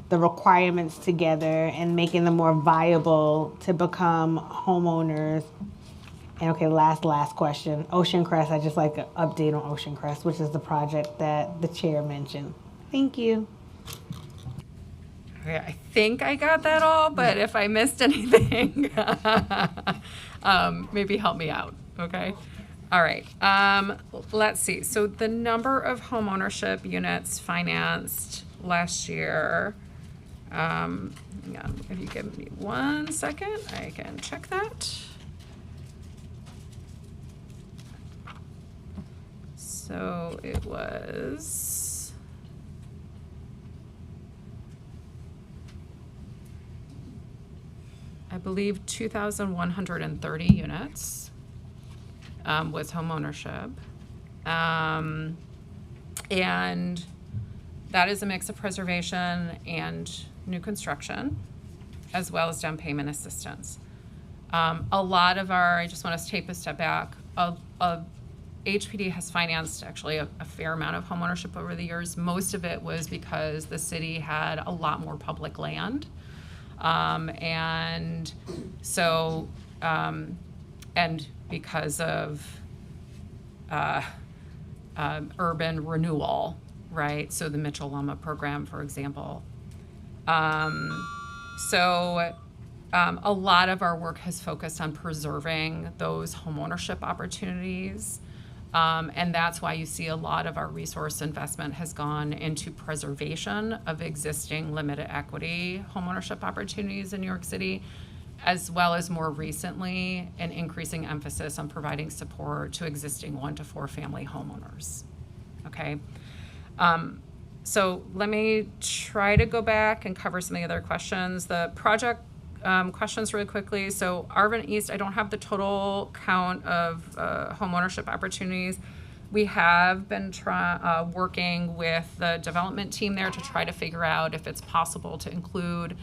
the requirements together and making them more viable to become homeowners? And okay, last question. Ocean Crest, I just like an update on Ocean Crest, which is the project that the chair mentioned. Thank you. Okay, I think I got that all, but if I missed anything, maybe help me out, okay? All right, let's see. So the number of homeownership units financed last year, hang on, if you give me 1 second, I can check that. So it was, I believe, 2,130 units was homeownership. And that is a mix of preservation and new construction, as well as down payment assistance. A lot of I just want to take a step back, HPD has financed actually a fair amount of homeownership over the years. Most of it was because the city had a lot more public land. And so, and because of urban renewal, right? So the Mitchell-Lama program, for example. So a lot of our work has focused on preserving those homeownership opportunities. And that's why you see a lot of our resource investment has gone into preservation of existing limited equity homeownership opportunities in New York City, as well as more recently an increasing emphasis on providing support to existing 1 to 4 family homeowners. Okay. So let me try to go back and cover some of the other questions. The project questions really quickly. So Arvin East, I don't have the total count of homeownership opportunities. We have been working with the development team there to try to figure out if it's possible to include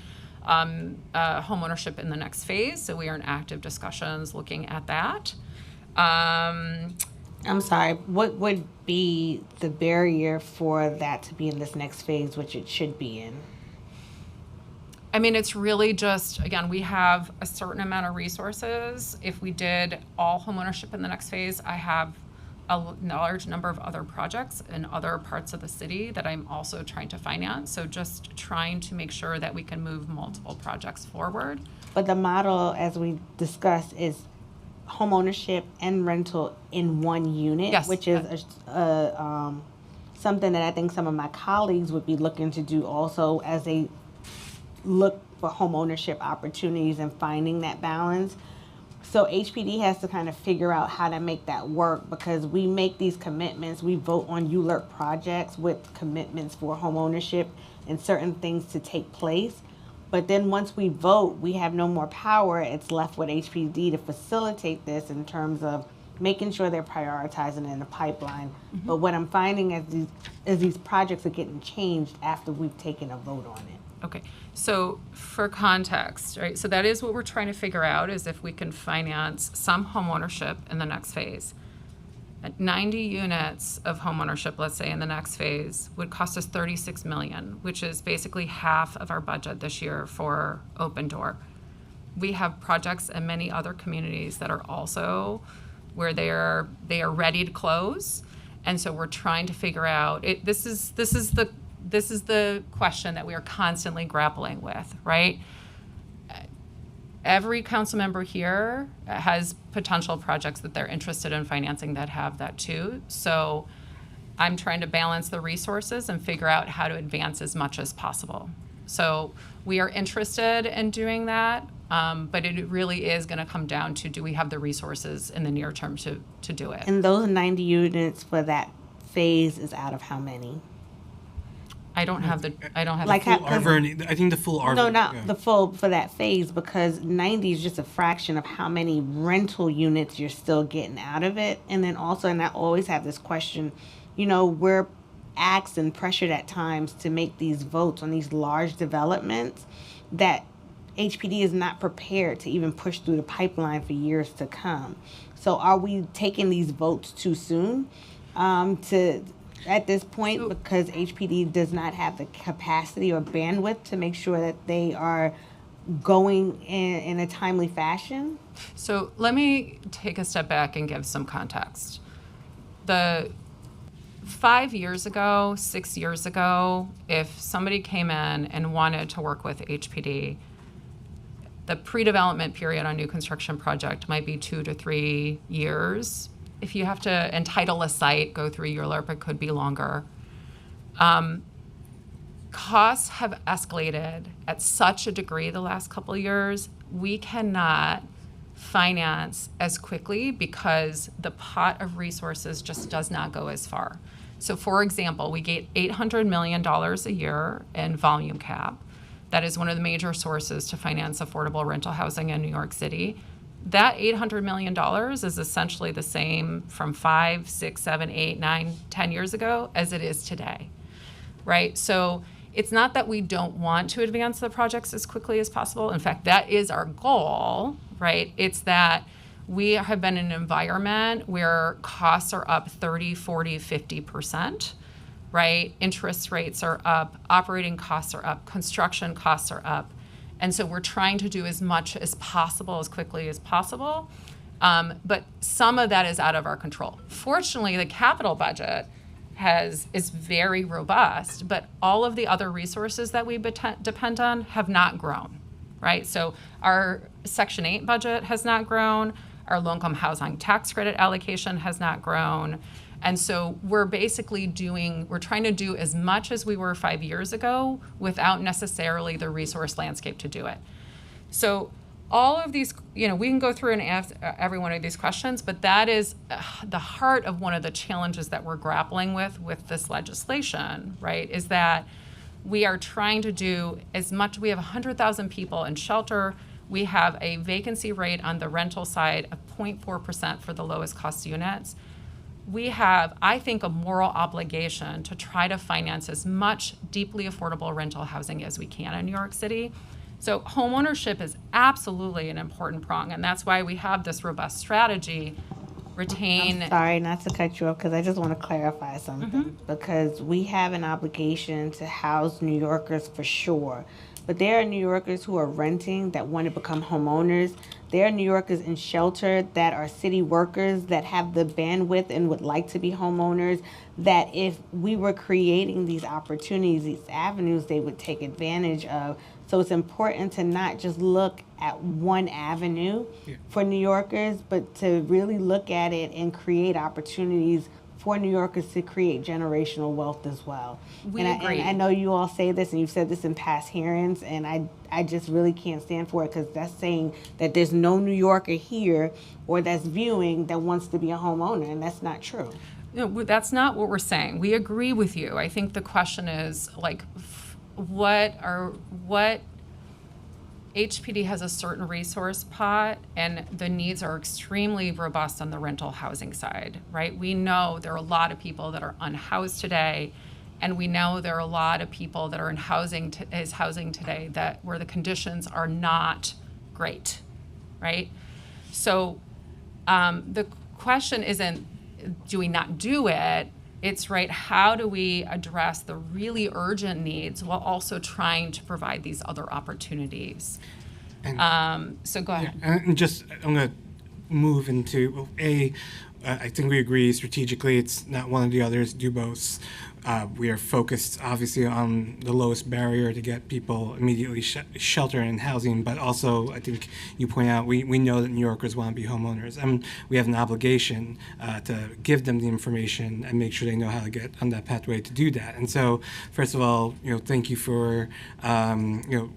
homeownership in the next phase. So we are in active discussions looking at that. I'm sorry, what would be the barrier for that to be in this next phase, which it should be in? I mean, it's really just, again, we have a certain amount of resources. If we did all homeownership in the next phase, I have a large number of other projects in other parts of the city that I'm also trying to finance. So just trying to make sure that we can move multiple projects forward. But the model, as we discussed, is homeownership and rental in one unit, Yes. which is something that I think some of my colleagues would be looking to do also as they look for homeownership opportunities and finding that balance. So HPD has to kind of figure out how to make that work, because we make these commitments, we vote on ULURP projects with commitments for homeownership and certain things to take place. But then once we vote, we have no more power. It's left with HPD to facilitate this in terms of making sure they're prioritizing in the pipeline. Mm-hmm. But what I'm finding is these projects are getting changed after we've taken a vote on it. Okay, so for context, right, so that is what we're trying to figure out, is if we can finance some homeownership in the next phase. At 90 units of homeownership, let's say, in the next phase would cost us $36 million, which is basically half of our budget this year for Open Door. We have projects in many other communities that are also where they are ready to close, and so we're trying to figure out this is the question that we are constantly grappling with, right? Every council member here has potential projects that they're interested in financing that have that too. So I'm trying to balance the resources and figure out how to advance as much as possible. So we are interested in doing that, but it really is going to come down to, do we have the resources in the near term to do it? And those 90 units for that phase is out of how many? I don't have Like the how- full Arvern, I think the full Arvern. No, not yeah. the full for that phase, because 90 is just a fraction of how many rental units you're still getting out of it. And then also, and I always have this question, we're asked and pressured at times to make these votes on these large developments that HPD is not prepared to even push through the pipeline for years to come. So are we taking these votes too soon at this point, because HPD does not have the capacity or bandwidth to make sure that they are going in a timely fashion? So let me take a step back and give some context. 5 years ago, 6 years ago, if somebody came in and wanted to work with HPD, the pre-development period on new construction project might be 2 to 3 years. If you have to entitle a site, go through ULURP, it could be longer. Costs have escalated at such a degree the last couple of years, we cannot finance as quickly because the pot of resources just does not go as far. So for example, we get $800 million a year in volume cap. That is one of the major sources to finance affordable rental housing in New York City. That $800 million is essentially the same from 5, 6, 7, 8, 9, 10 years ago as it is today, right? So it's not that we don't want to advance the projects as quickly as possible. In fact, that is our goal, right? It's that we have been in an environment where costs are up 30, 40, 50%, right? Interest rates are up, operating costs are up, construction costs are up. And so we're trying to do as much as possible, as quickly as possible. But some of that is out of our control. Fortunately, the capital budget is very robust, but all of the other resources that we depend on have not grown, right? So our Section 8 budget has not grown. Our low-income housing tax credit allocation has not grown. And so we're trying to do as much as we were 5 years ago without necessarily the resource landscape to do it. So all of these, we can go through and ask every one of these questions, but that is the heart of one of the challenges that we're grappling with this legislation, right? Is that we are trying to do as much. We have 100,000 people in shelter. We have a vacancy rate on the rental side of 0.4% for the lowest cost units. We have, I think, a moral obligation to try to finance as much deeply affordable rental housing as we can in New York City. So homeownership is absolutely an important prong, and that's why we have this robust strategy. I'm sorry not to cut you off, because I just want to clarify something. Because we have an obligation to house New Yorkers for sure. But there are New Yorkers who are renting that want to become homeowners. There are New Yorkers in shelter that are city workers that have the bandwidth and would like to be homeowners, that if we were creating these opportunities, these avenues, they would take advantage of. So it's important to not just look at one avenue for New Yorkers, but to really look at it and create opportunities for New Yorkers to create generational wealth as well. We agree. And I know you all say this, and you've said this in past hearings, and I just really can't stand for it, because that's saying that there's no New Yorker here or that's viewing that wants to be a homeowner, and that's not true. No, that's not what we're saying. We agree with you. I think the question is, like, what HPD has a certain resource pot, and the needs are extremely robust on the rental housing side, right? We know there are a lot of people that are unhoused today, and we know there are a lot of people that are in housing today where the conditions are not great, right? So the question isn't, do we not do it? It's right, how do we address the really urgent needs while also trying to provide these other opportunities? So go ahead. And I'm going to move into I think we agree strategically it's not one or the other, it's do both. We are focused, obviously, on the lowest barrier to get people immediately shelter and housing, but also, I think you point out, we know that New Yorkers want to be homeowners, and we have an obligation to give them the information and make sure they know how to get on that pathway to do that. And so, first of all, thank you for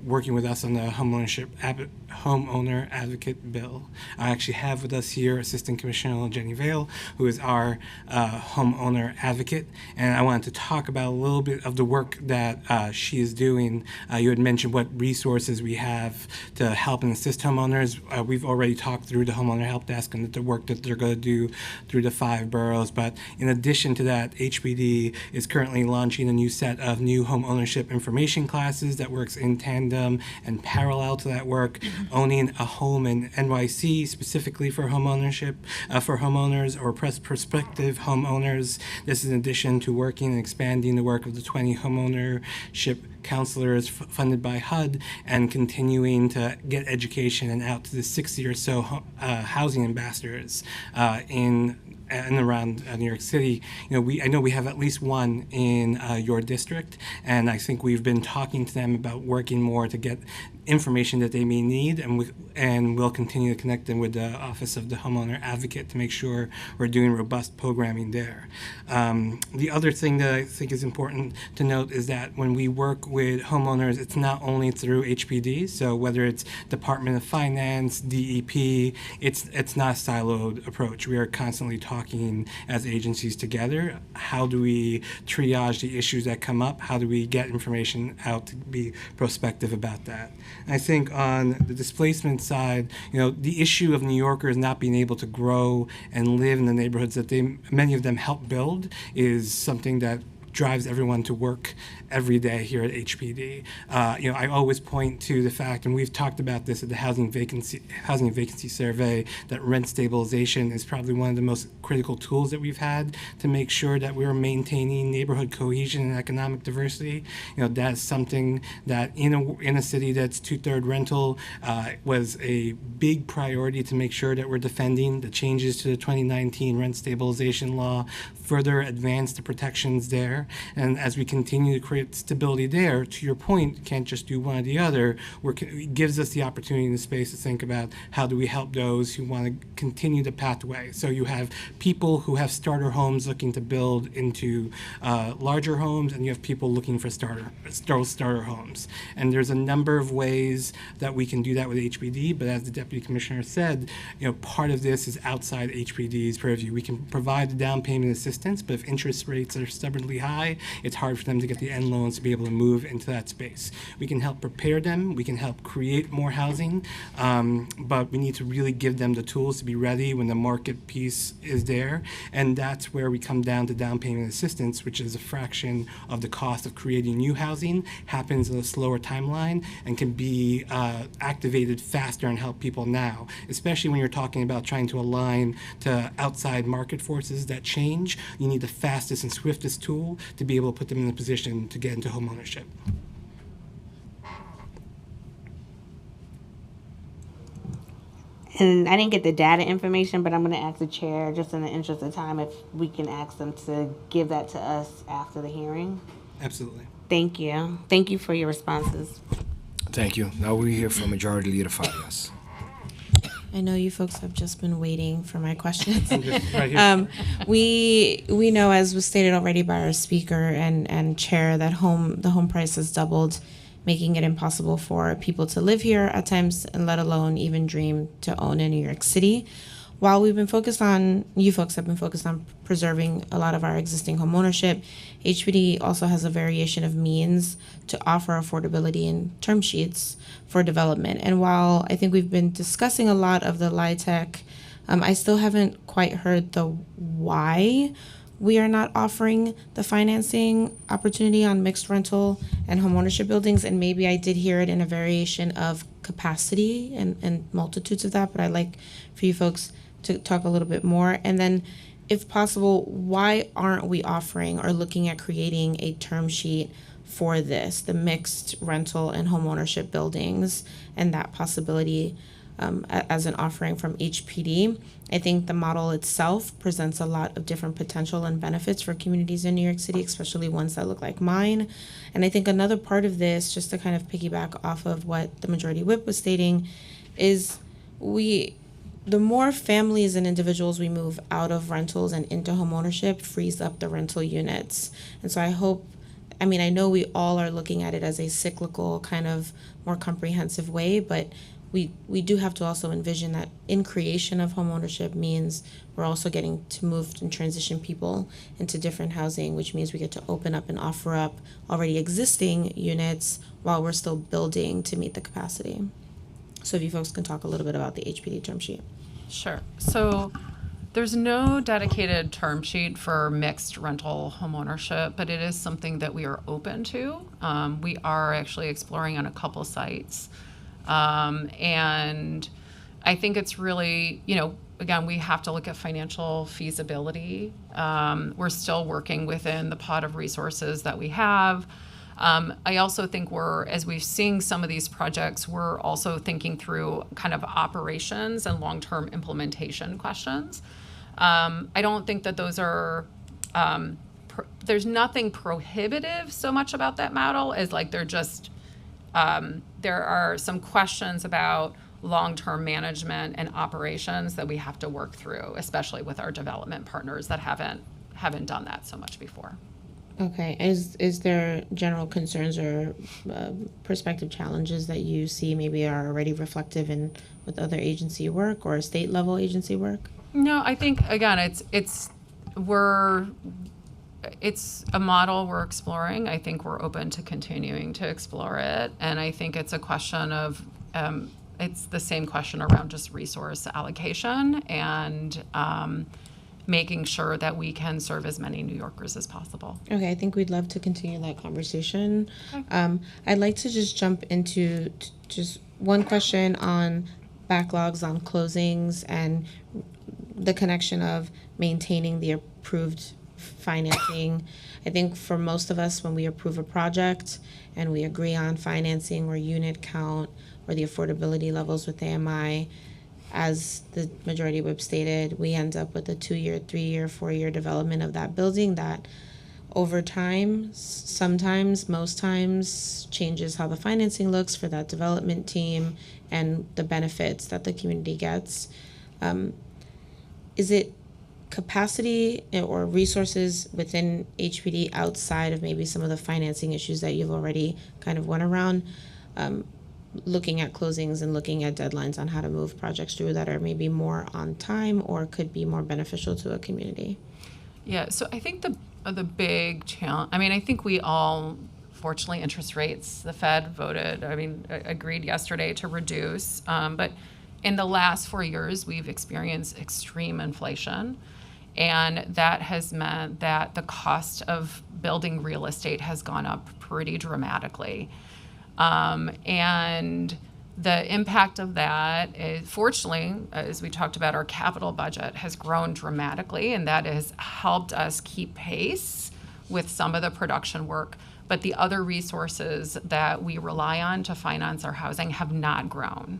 working with us on the homeowner advocate bill. I actually have with us here Assistant Commissioner Jenny Vale, who is our homeowner advocate, and I wanted to talk about a little bit of the work that she is doing. You had mentioned what resources we have to help and assist homeowners. We've already talked through the homeowner help desk and the work that they're going to do through the 5 boroughs, but in addition to that, HPD is currently launching a new set of new home ownership information classes that works in tandem and parallel to that work. Owning a home in NYC specifically for home ownership, for homeowners or prospective homeowners. This is in addition to working and expanding the work of the 20 homeownership counselors funded by HUD and continuing to get education and out to the 60 or so housing ambassadors in and around New York City. I know we have at least one in your district, and I think we've been talking to them about working more to get information that they may need, and we'll continue to connect them with the Office of the Homeowner Advocate to make sure we're doing robust programming there. The other thing that I think is important to note is that when we work with homeowners, it's not only through HPD, so whether it's Department of Finance, DEP, it's not a siloed approach. We are constantly talking as agencies together. How do we triage the issues that come up? How do we get information out to be prospective about that? I think on the displacement side, the issue of New Yorkers not being able to grow and live in the neighborhoods that many of them help build is something that drives everyone to work every day here at HPD. I always point to the fact, and we've talked about this at the housing vacancy survey, that rent stabilization is probably one of the most critical tools that we've had to make sure that we're maintaining neighborhood cohesion and economic diversity. That's something that in a city that's 2/3 rental was a big priority to make sure that we're defending. The changes to the 2019 rent stabilization law further advance the protections there. And as we continue to create stability there, to your point, can't just do one or the other. It gives us the opportunity and the space to think about how do we help those who want to continue the pathway. So you have people who have starter homes looking to build into larger homes, and you have people looking for starter homes. And there's a number of ways that we can do that with HPD, but as the Deputy Commissioner said, part of this is outside HPD's purview. We can provide the down payment assistance, but if interest rates are stubbornly high, it's hard for them to get the end loans to be able to move into that space. We can help prepare them, we can help create more housing, but we need to really give them the tools to be ready when the market piece is there, and that's where we come down to down payment assistance, which is a fraction of the cost of creating new housing, happens in a slower timeline, and can be activated faster and help people now, especially when you're talking about trying to align to outside market forces that change. You need the fastest and swiftest tool to be able to put them in a position to get into home ownership. And I didn't get the data information, but I'm going to ask the chair, just in the interest of time, if we can ask them to give that to us after the hearing. Absolutely. Thank you. Thank you for your responses. Thank you. Now we hear from Majority Leader Farias. I know you folks have just been waiting for my questions. Right here. We know, as was stated already by our speaker and chair, that the home price has doubled, making it impossible for people to live here at times, and let alone even dream to own in New York City. While you folks have been focused on preserving a lot of our existing home ownership, HPD also has a variation of means to offer affordability in term sheets for development. And while I think we've been discussing a lot of the LIHTC, I still haven't quite heard the why we are not offering the financing opportunity on mixed rental and home ownership buildings. And maybe I did hear it in a variation of capacity and multitudes of that, but I'd like for you folks to talk a little bit more. And then, if possible, why aren't we offering or looking at creating a term sheet for this, the mixed rental and home ownership buildings, and that possibility? as an offering from HPD. I think the model itself presents a lot of different potential and benefits for communities in New York City, especially ones that look like mine. And I think another part of this, just to kind of piggyback off of what the Majority Whip was stating, is the more families and individuals we move out of rentals and into homeownership frees up the rental units. And so I know we all are looking at it as a cyclical, kind of more comprehensive way, but we do have to also envision that in creation of homeownership means we're also getting to move and transition people into different housing, which means we get to open up and offer up already existing units while we're still building to meet the capacity. So if you folks can talk a little bit about the HPD term sheet. Sure. So there's no dedicated term sheet for mixed rental homeownership, but it is something that we are open to. We are actually exploring on a couple sites. And I think it's really, again, we have to look at financial feasibility. We're still working within the pot of resources that we have. I also think as we're seeing some of these projects, we're also thinking through kind of operations and long-term implementation questions. I don't think that those are, there's nothing prohibitive so much about that model as like they're just, there are some questions about long-term management and operations that we have to work through, especially with our development partners that haven't done that so much before. Okay. Is there general concerns or prospective challenges that you see maybe are already reflective in with other agency work or state level agency work? No, I think again, it's a model we're exploring. I think we're open to continuing to explore it, and I think it's a question of it's the same question around just resource allocation and making sure that we can serve as many New Yorkers as possible. Okay, I think we'd love to continue that conversation. Okay. I'd like to just jump into just one question on backlogs on closings and the connection of maintaining the approved financing. I think for most of us, when we approve a project and we agree on financing or unit count or the affordability levels with AMI, as the Majority Whip stated, we end up with a 2-year, 3-year, 4-year development of that building that over time, sometimes, most times, changes how the financing looks for that development team and the benefits that the community gets. Is it capacity or resources within HPD outside of maybe some of the financing issues that you've already kind of went around, looking at closings and looking at deadlines on how to move projects through that are maybe more on time or could be more beneficial to a community? Yeah, so I think the big challenge, I think we all, fortunately, interest rates, the Fed agreed yesterday to reduce, but in the last 4 years, we've experienced extreme inflation, and that has meant that the cost of building real estate has gone up pretty dramatically. And the impact of that is, fortunately, as we talked about, our capital budget has grown dramatically, and that has helped us keep pace with some of the production work. But the other resources that we rely on to finance our housing have not grown.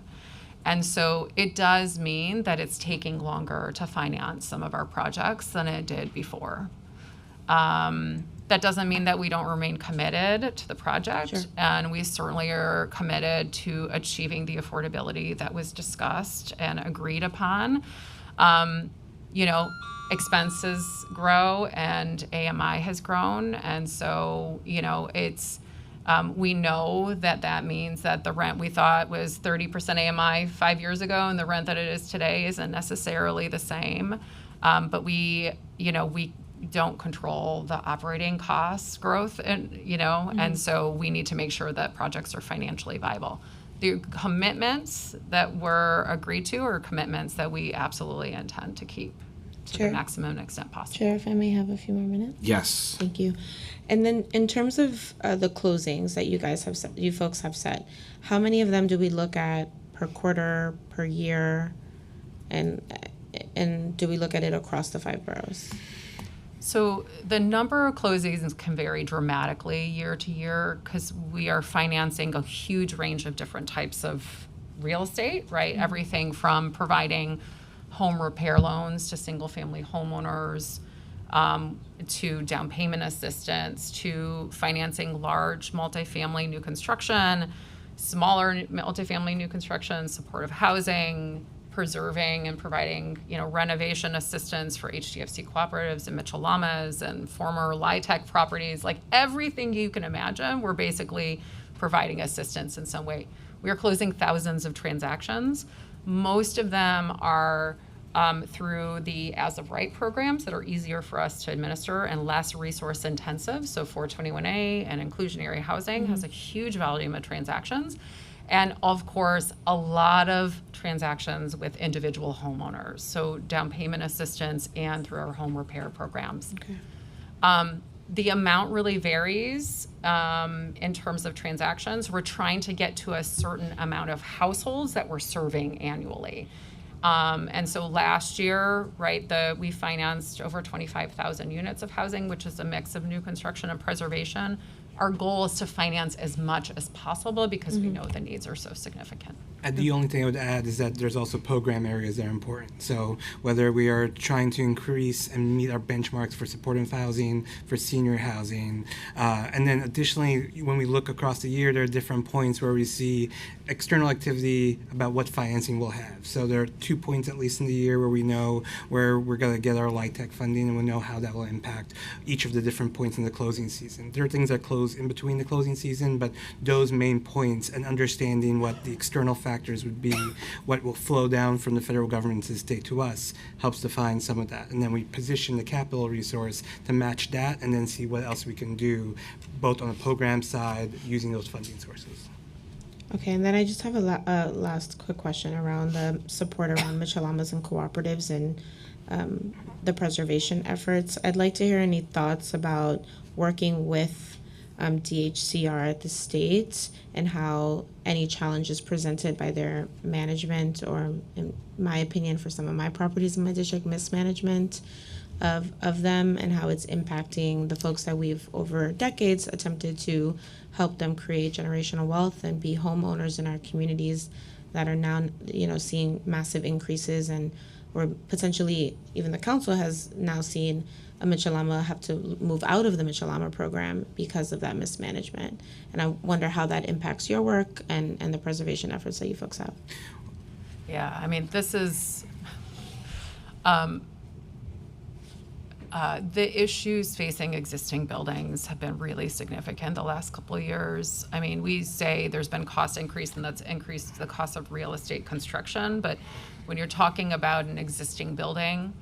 And so it does mean that it's taking longer to finance some of our projects than it did before. That doesn't mean that we don't remain committed to the project. Sure. And we certainly are committed to achieving the affordability that was discussed and agreed upon. Expenses grow and AMI has grown. And so, it's, we know that means that the rent we thought was 30% AMI 5 years ago and the rent that it is today isn't necessarily the same. But we don't control the operating costs growth, and so we need to make sure that projects are financially viable. The commitments that were agreed to are commitments that we absolutely intend to keep to the maximum extent possible. Chair, if I may have a few more minutes? Yes. Thank you. And then in terms of the closings that you folks have set, how many of them do we look at per quarter, per year, and do we look at it across the 5 boroughs? So the number of closings can vary dramatically year to year because we are financing a huge range of different types of real estate, right? Everything from providing home repair loans to single-family homeowners, to down payment assistance, to financing large multifamily new construction, smaller multifamily new construction, supportive housing, preserving and providing, renovation assistance for HDFC cooperatives and Mitchell Llamas and former LIHTC properties. Like everything you can imagine, we're basically providing assistance in some way. We are closing thousands of transactions. Most of them are through the as of right programs that are easier for us to administer and less resource intensive. So 421A and inclusionary housing has a huge volume of transactions. And of course, a lot of transactions with individual homeowners. So down payment assistance and through our home repair programs. Okay. The amount really varies in terms of transactions. We're trying to get to a certain amount of households that we're serving annually. And so last year, right, we financed over 25,000 units of housing, which is a mix of new construction and preservation. Our goal is to finance as much as possible because we know the needs are so significant. And the only thing I would add is that there's also program areas that are important. So whether we are trying to increase and meet our benchmarks for supportive housing, for senior housing, and then additionally, when we look across the year, there are different points where we see external activity about what financing we'll have. So there are 2 points at least in the year where we know where we're going to get our LIHTC funding, and we know how that will impact each of the different points in the closing season. There are things that close in between the closing season, but those main points and understanding what the external factors would be, what will flow down from the federal government to the state to us, helps define some of that. And then we position the capital resource to match that and then see what else we can do, both on the program side, using those funding sources. Okay, and then I just have a last quick question around the support around Mitchell Llamas and cooperatives and the preservation efforts. I'd like to hear any thoughts about working with DHCR at the state and how any challenges presented by their management, or in my opinion for some of my properties in my district, mismanagement of them, and how it's impacting the folks that we've over decades attempted to help them create generational wealth and be homeowners in our communities that are now seeing massive increases, and or potentially even the council has now seen a Mitchell Llama have to move out of the Mitchell Llama program because of that mismanagement. And I wonder how that impacts your work and the preservation efforts that you folks have. Yeah, I mean, this is the issues facing existing buildings have been really significant the last couple of years. I mean, we say there's been cost increase, and that's increased the cost of real estate construction. But when you're talking about an existing building,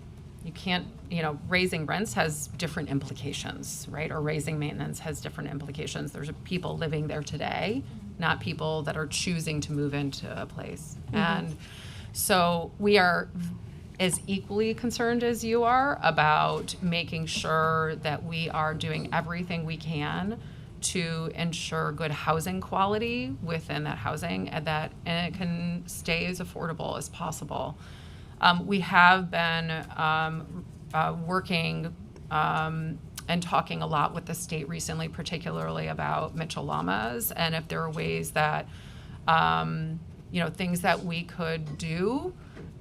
you can't, raising rents has different implications, right? Or raising maintenance has different implications. There's people living there today, not people that are choosing to move into a place. And so we are as equally concerned as you are about making sure that we are doing everything we can to ensure good housing quality within that housing, and it can stay as affordable as possible. We have been working and talking a lot with the state recently, particularly about Mitchell Llamas, and if there are ways that, things that we could do,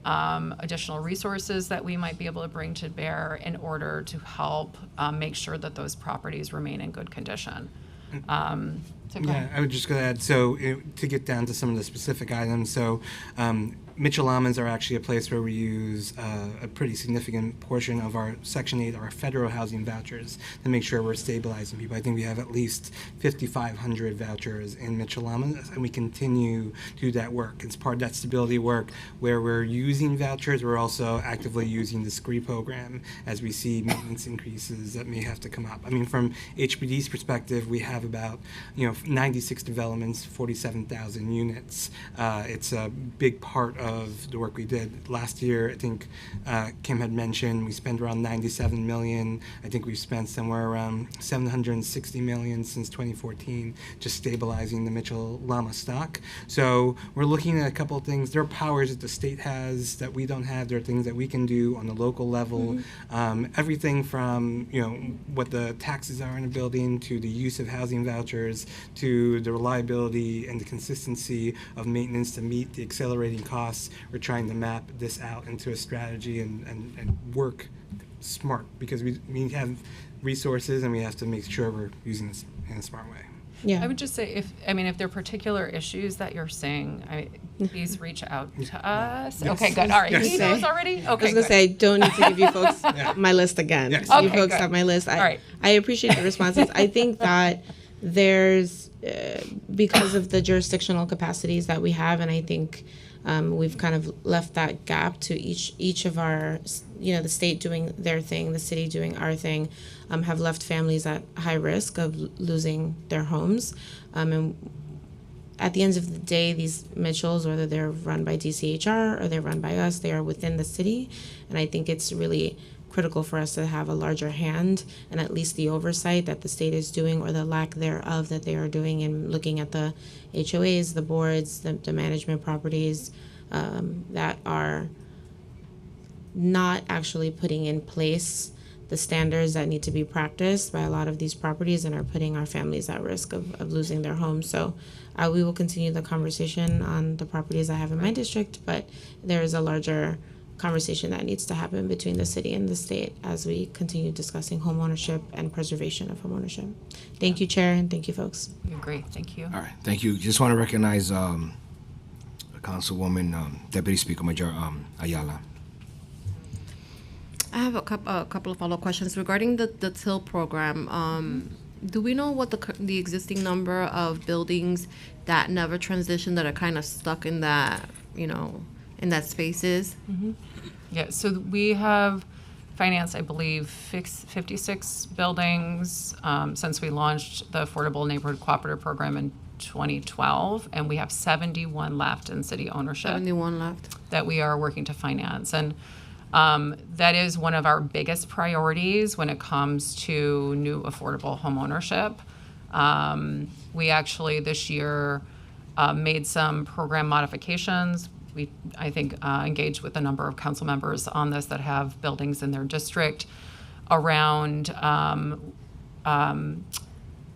additional resources that we might be able to bring to bear in order to help make sure that those properties remain in good condition. I would just go ahead. So to get down to some of the specific items, so Mitchell Llamas are actually a place where we use a pretty significant portion of our Section 8, our federal housing vouchers, to make sure we're stabilizing people. I think we have at least 5,500 vouchers in Mitchell Llamas, and we continue to do that work. It's part of that stability work where we're using vouchers. We're also actively using the SCREE program as we see maintenance increases that may have to come up. I mean, from HPD's perspective, we have about 96 developments, 47,000 units. It's a big part of the work we did last year. I think Kim had mentioned we spent around $97 million. I think we've spent somewhere around $760 million since 2014 just stabilizing the Mitchell Llama stock. So we're looking at a couple of things. There are powers that the state has that we don't have. There are things that we can do on the local level. Everything from what the taxes are in a building, to the use of housing vouchers, to the reliability and the consistency of maintenance to meet the accelerating costs. We're trying to map this out into a strategy and work smart, because we have resources and we have to make sure we're using this in a smart way. Yeah. I would just say, if there are particular issues that you're seeing, please reach out to us. Yes. Okay, good. All right. Yes. He knows already? Okay, I was going to good. say, I don't need to give you folks my list again. Yes. You Okay, folks good. have my list. All right. I appreciate the responses. I think that there's, because of the jurisdictional capacities that we have, and I think we've kind of left that gap to each of our, the state doing their thing, the city doing our thing, have left families at high risk of losing their homes. And at the end of the day, these Mitchells, whether they're run by DCHR or they're run by us, they are within the city. And I think it's really critical for us to have a larger hand and at least the oversight that the state is doing, or the lack thereof that they are doing, in looking at the HOAs, the boards, the management properties that are not actually putting in place the standards that need to be practiced by a lot of these properties, and are putting our families at risk of losing their homes. So we will continue the conversation on the properties I have in my district, but there is a larger conversation that needs to happen between the city and the state as we continue discussing home ownership and preservation of home ownership. Thank you, Chair, and thank you, folks. I agree. Thank you. All right, thank you. Just want to recognize Councilwoman Deputy Speaker Major Ayala. I have a couple of follow-up questions regarding the TIL program. Do we know what the existing number of buildings that never transitioned, that are kind of stuck in that, in that space is? Mm-hmm. Yeah, so we have financed, I believe, 56 buildings since we launched the Affordable Neighborhood Cooperative Program in 2012, and we have 71 left in city ownership. 71 left. That we are working to finance. And that is one of our biggest priorities when it comes to new affordable home ownership. We actually this year made some program modifications. We, I think, engaged with a number of council members on this that have buildings in their district around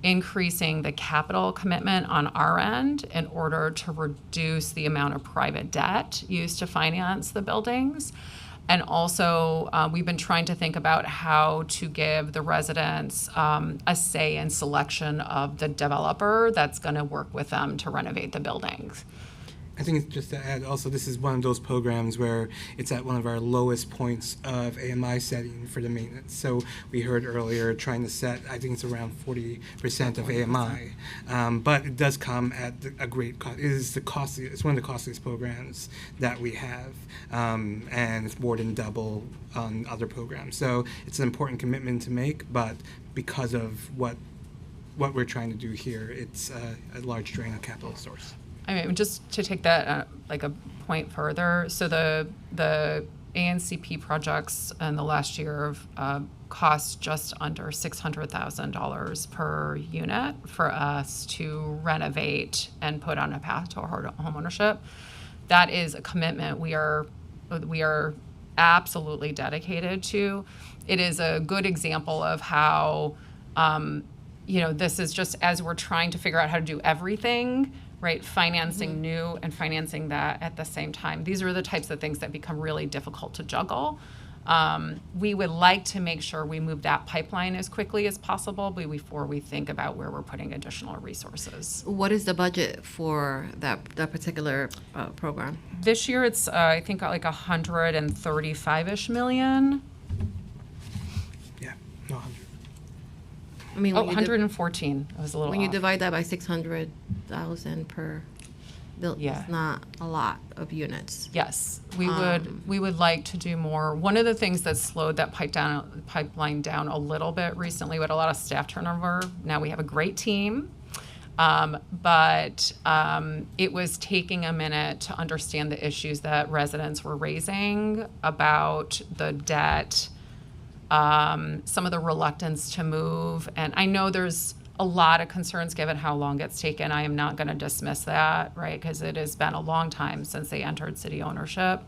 increasing the capital commitment on our end in order to reduce the amount of private debt used to finance the buildings. And also, we've been trying to think about how to give the residents a say in selection of the developer that's going to work with them to renovate the buildings. I think it's just to add also, this is one of those programs where it's at one of our lowest points of AMI setting for the maintenance. So we heard earlier trying to set, I think it's around 40% of AMI, but it does come at a great cost. It is it's one of the costliest programs that we have, and it's more than double on other programs. So it's an important commitment to make, but because of what we're trying to do here, it's a large drain of capital source. I mean, just to take that like a point further, so the ANCP projects in the last year cost just under $600,000 per unit for us to renovate and put on a path to home ownership. That is a commitment we are absolutely dedicated to. It is a good example of how this is just as we're trying to figure out how to do everything. Right, financing new and financing that at the same time. These are the types of things that become really difficult to juggle. We would like to make sure we move that pipeline as quickly as possible before we think about where we're putting additional resources. What is the budget for that particular program? This year, it's I think like 135-ish million. Yeah, no, 100. I mean, 114. It was a little when you off. divide that by 600,000 per build, it's not a lot of units. Yes, we would like to do more. One of the things that slowed that pipeline down a little bit recently, we had a lot of staff turnover. Now we have a great team, but it was taking a minute to understand the issues that residents were raising about the debt. Some of the reluctance to move. And I know there's a lot of concerns given how long it's taken. I am not going to dismiss that, right? Because it has been a long time since they entered city ownership.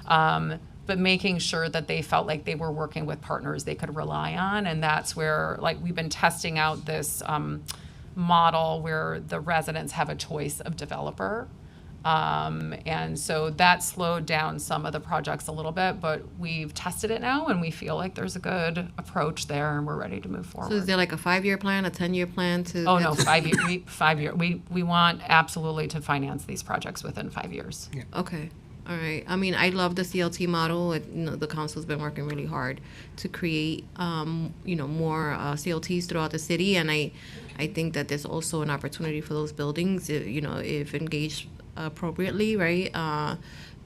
But making sure that they felt like they were working with partners they could rely on. And that's where, like, we've been testing out this model where the residents have a choice of developer. And so that slowed down some of the projects a little bit, but we've tested it now and we feel like there's a good approach there and we're ready to move forward. So is there like a 5-year plan, a 10-year plan to? Oh, no, 5 year, 5 year. We want absolutely to finance these projects within 5 years. Yeah. Okay. All right. I mean, I love the CLT model. The council's been working really hard to create, more CLTs throughout the city, and I think that there's also an opportunity for those buildings, if engaged appropriately, right,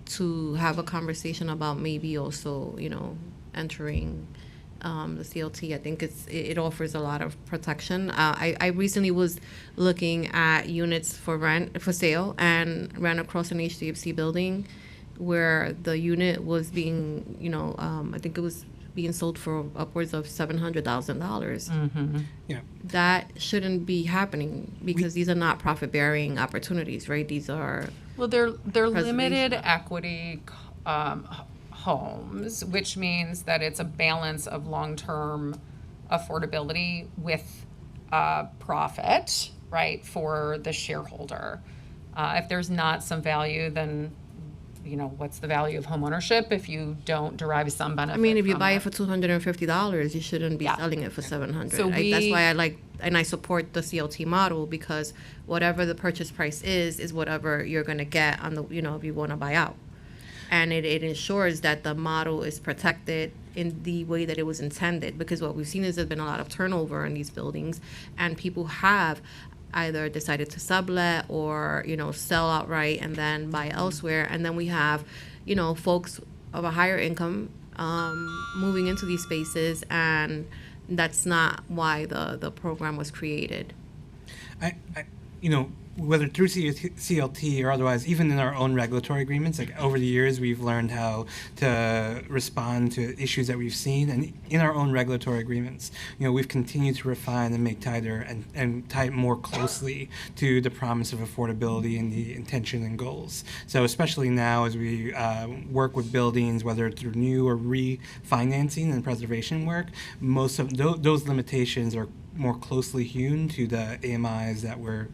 to have a conversation about maybe also, entering the CLT. I think it offers a lot of protection. I recently was looking at units for sale, and ran across an HDFC building where the unit was being, I think it was being sold for upwards of $700,000. Yeah. That shouldn't be happening because these are not profit-bearing opportunities, right? These are they're limited equity homes, which means that it's a balance of long-term affordability with profit, right, for the shareholder. If there's not some value, then what's the value of homeownership if you don't derive some benefit? I mean, if you buy it for $250, you shouldn't be selling it for $700. So That's why I like and I support the CLT model, because whatever the purchase price is whatever you're going to get on the if you want to buy out, and it ensures that the model is protected in the way that it was intended. Because what we've seen is there's been a lot of turnover in these buildings, and people have either decided to sublet or sell outright and then buy elsewhere, and then we have folks of a higher income moving into these spaces, and that's not why the program was created. I whether through CLT or otherwise, even in our own regulatory agreements, like over the years, we've learned how to respond to issues that we've seen. And in our own regulatory agreements, we've continued to refine and make tighter and tie it more closely to the promise of affordability and the intention and goals. So especially now as we work with buildings, whether through new or refinancing and preservation work, most of those limitations are more closely hewn to the AMIs that we're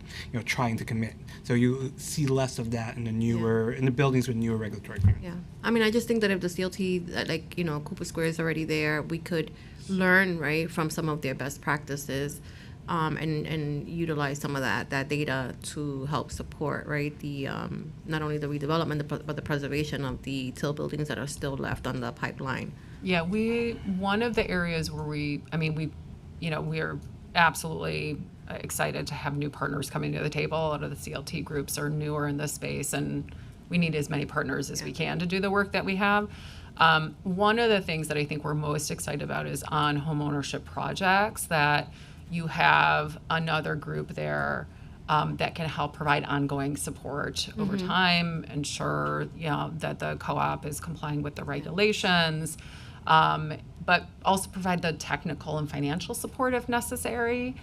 trying to commit. So you see less of that in the newer in the buildings with newer regulatory agreements. Yeah, I mean, I just think that if the CLT, Cooper Square is already there, we could learn from some of their best practices, and utilize some of that data to help support the not only the redevelopment but the preservation of the TIL buildings that are still left on the pipeline. Yeah, one of the areas where we're absolutely excited to have new partners coming to the table. A lot of the CLT groups are newer in this space, and we need as many partners as we can to do the work that we have. One of the things that I think we're most excited about is on homeownership projects, that you have another group there that can help provide ongoing support over time, ensure that the co-op is complying with the regulations, but also provide the technical and financial support if necessary.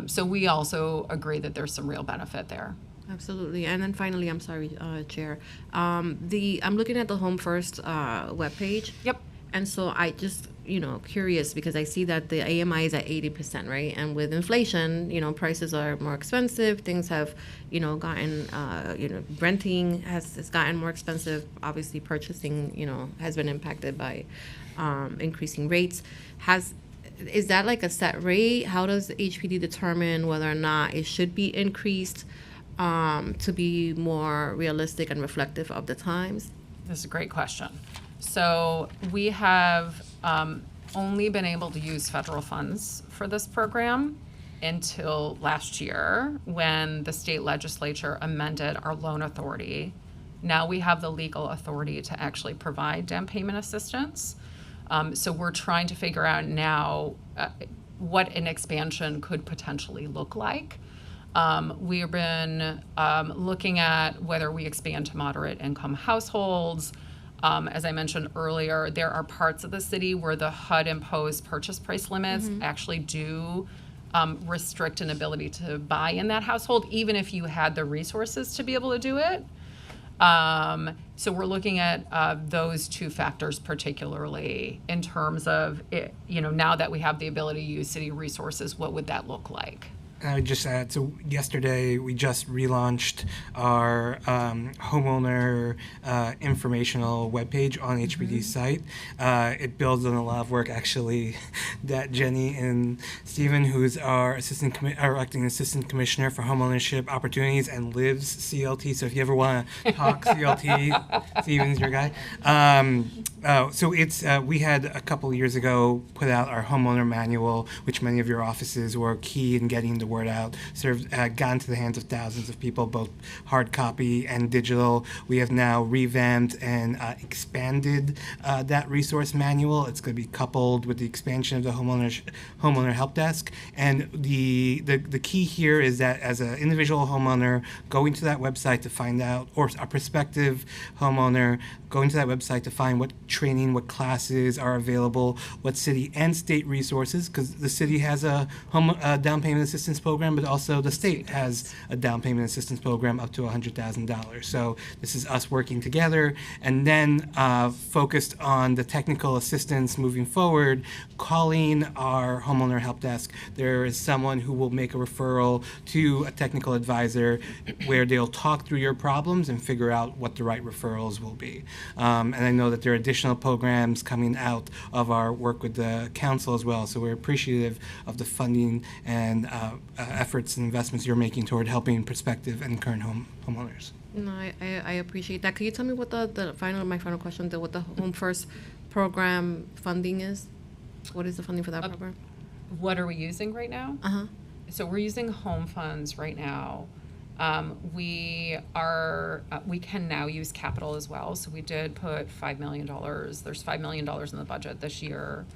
So we also agree that there's some real benefit there. Absolutely. And then finally, I'm sorry, Chair, I'm looking at the Home First webpage. Yep. And so I just, curious, because I see that the AMI is at 80%, right? And with inflation, prices are more expensive. Things have, gotten, renting has gotten more expensive. Obviously, purchasing, has been impacted by increasing rates. Is that like a set rate? How does HPD determine whether or not it should be increased to be more realistic and reflective of the times? This is a great question. So we have only been able to use federal funds for this program until last year, when the state legislature amended our loan authority. Now we have the legal authority to actually provide down payment assistance. So we're trying to figure out now what an expansion could potentially look like. We've been looking at whether we expand to moderate income households. As I mentioned earlier, there are parts of the city where the HUD imposed purchase price limits actually do restrict an ability to buy in that household, even if you had the resources to be able to do it. So we're looking at those two factors particularly in terms of, now that we have the ability to use city resources, what would that look like? I would just add, so yesterday we just relaunched our homeowner informational webpage on HPD's site. It builds on a lot of work actually that Jenny and Stephen, who's our our acting assistant commissioner for homeownership opportunities and lives CLT. So if you ever want to talk CLT, Stephen's your guy. So it's we had a couple of years ago put out our homeowner manual, which many of your offices were key in getting the word out, gone to the hands of thousands of people, both hard copy and digital. We have now revamped and expanded that resource manual. It's going to be coupled with the expansion of the homeowner help desk. And the key here is that as an individual homeowner going to that website to find out, or a prospective homeowner going to that website to find what training, what classes are available, what city and state resources, because the city has a down payment assistance program, but also the state has a down payment assistance program up to $100,000. So this is us working together, and then focused on the technical assistance moving forward, calling our homeowner help desk. There is someone who will make a referral to a technical advisor where they'll talk through your problems and figure out what the right referrals will be. And I know that there are additional programs coming out of our work with the council as well. So we're appreciative of the funding and efforts and investments you're making toward helping prospective and current homeowners. No, I appreciate that. Could you tell me what my final question, what the Home First program funding is? What is the funding for that program? What are we using right now? Uh-huh. So we're using home funds right now. We can now use capital as well. So we did put $5 million. There's $5 million in the budget this year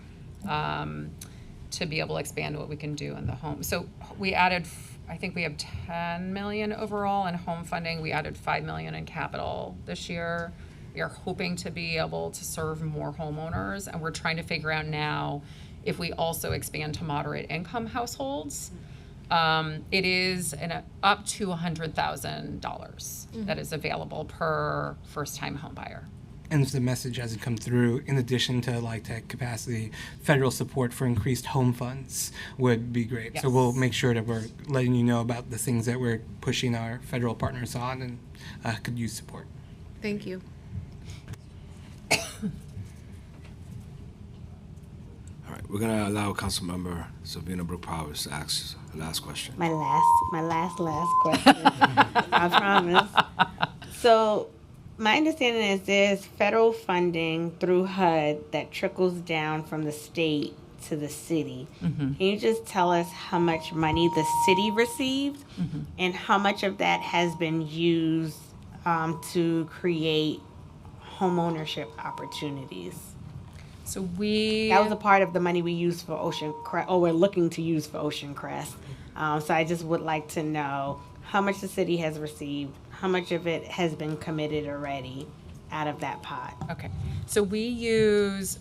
to be able to expand what we can do in the home. So we added, I think we have 10 million overall in home funding. We added 5 million in capital this year. We are hoping to be able to serve more homeowners, and we're trying to figure out now if we also expand to moderate income households. It is up to $100,000 that is available per first-time home buyer. And if the message hasn't come through, in addition to LIHTC capacity, federal support for increased home funds would be great. Yes. So we'll make sure that we're letting you know about the things that we're pushing our federal partners on and could use support. Thank you. All right, we're gonna allow Councilmember Sabina Brooke Powers to ask the last question. My last question. I promise. So, my understanding is there's federal funding through HUD that trickles down from the state to the city. Can you just tell us how much money the city received and how much of that has been used to create homeownership opportunities? So that was a part of the money we used for we're looking to use for Ocean Crest. So I just would like to know how much the city has received, how much of it has been committed already out of that pot. Okay, so we use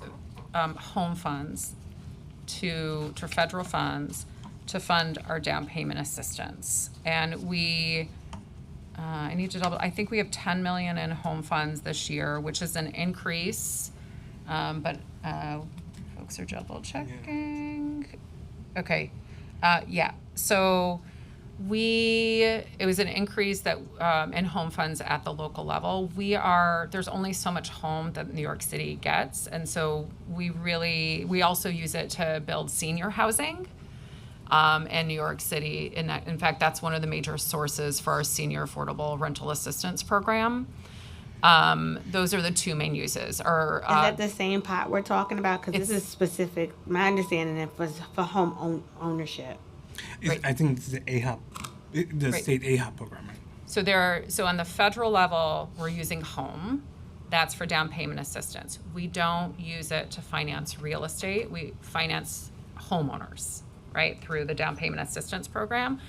home funds to federal funds to fund our down payment assistance, and I think we have 10 million in home funds this year, which is an increase, but folks are double checking. Okay, so it was an increase that in home funds at the local level. There's only so much home that New York City gets, and so we also use it to build senior housing in New York City. In fact, that's one of the major sources for our senior affordable rental assistance program. Those are the two main uses. Is that the same pot we're talking about? Because this is specific. My understanding it was for home ownership. Right. I think it's the AHOP, the state AHOP program. Right? So on the federal level, we're using home. That's for down payment assistance. We don't use it to finance real estate. We finance homeowners, right, through the down payment assistance program.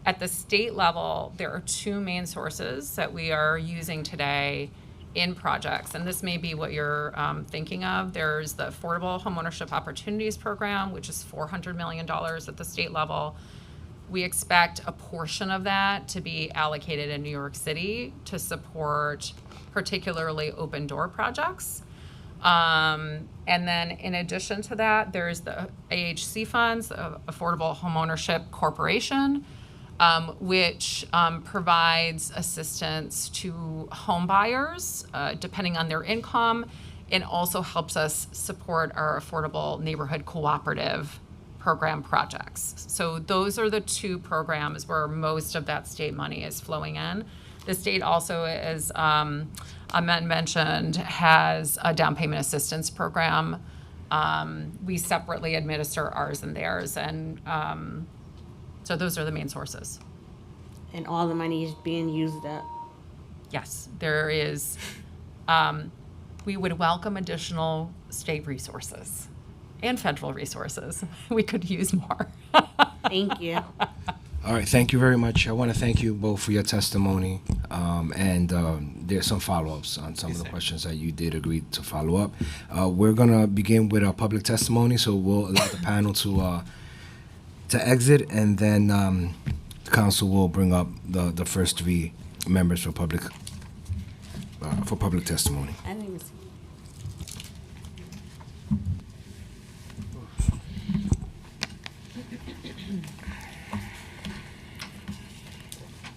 At the state level, there are two main sources that we are using today in projects, and this may be what you're thinking of. There's the Affordable Homeownership Opportunities Program, which is $400 million at the state level. We expect a portion of that to be allocated in New York City to support particularly open door projects. And then in addition to that, there's the AHC funds, the Affordable Homeownership Corporation, which provides assistance to home buyers depending on their income, and also helps us support our affordable neighborhood cooperative program projects. So those are the two programs where most of that state money is flowing in. The state also, as Ahmed mentioned, has a down payment assistance program. We separately administer ours and theirs, and so those are the main sources. And all the money is being used up. Yes, there is. We would welcome additional state resources and federal resources. We could use more. Thank you. All right, thank you very much. I want to thank you both for your testimony, and there's some follow-ups on some of the questions that you did agree to follow up. We're gonna begin with our public testimony, so we'll allow the panel to exit, and then the council will bring up the first three members for public testimony. I didn't even see.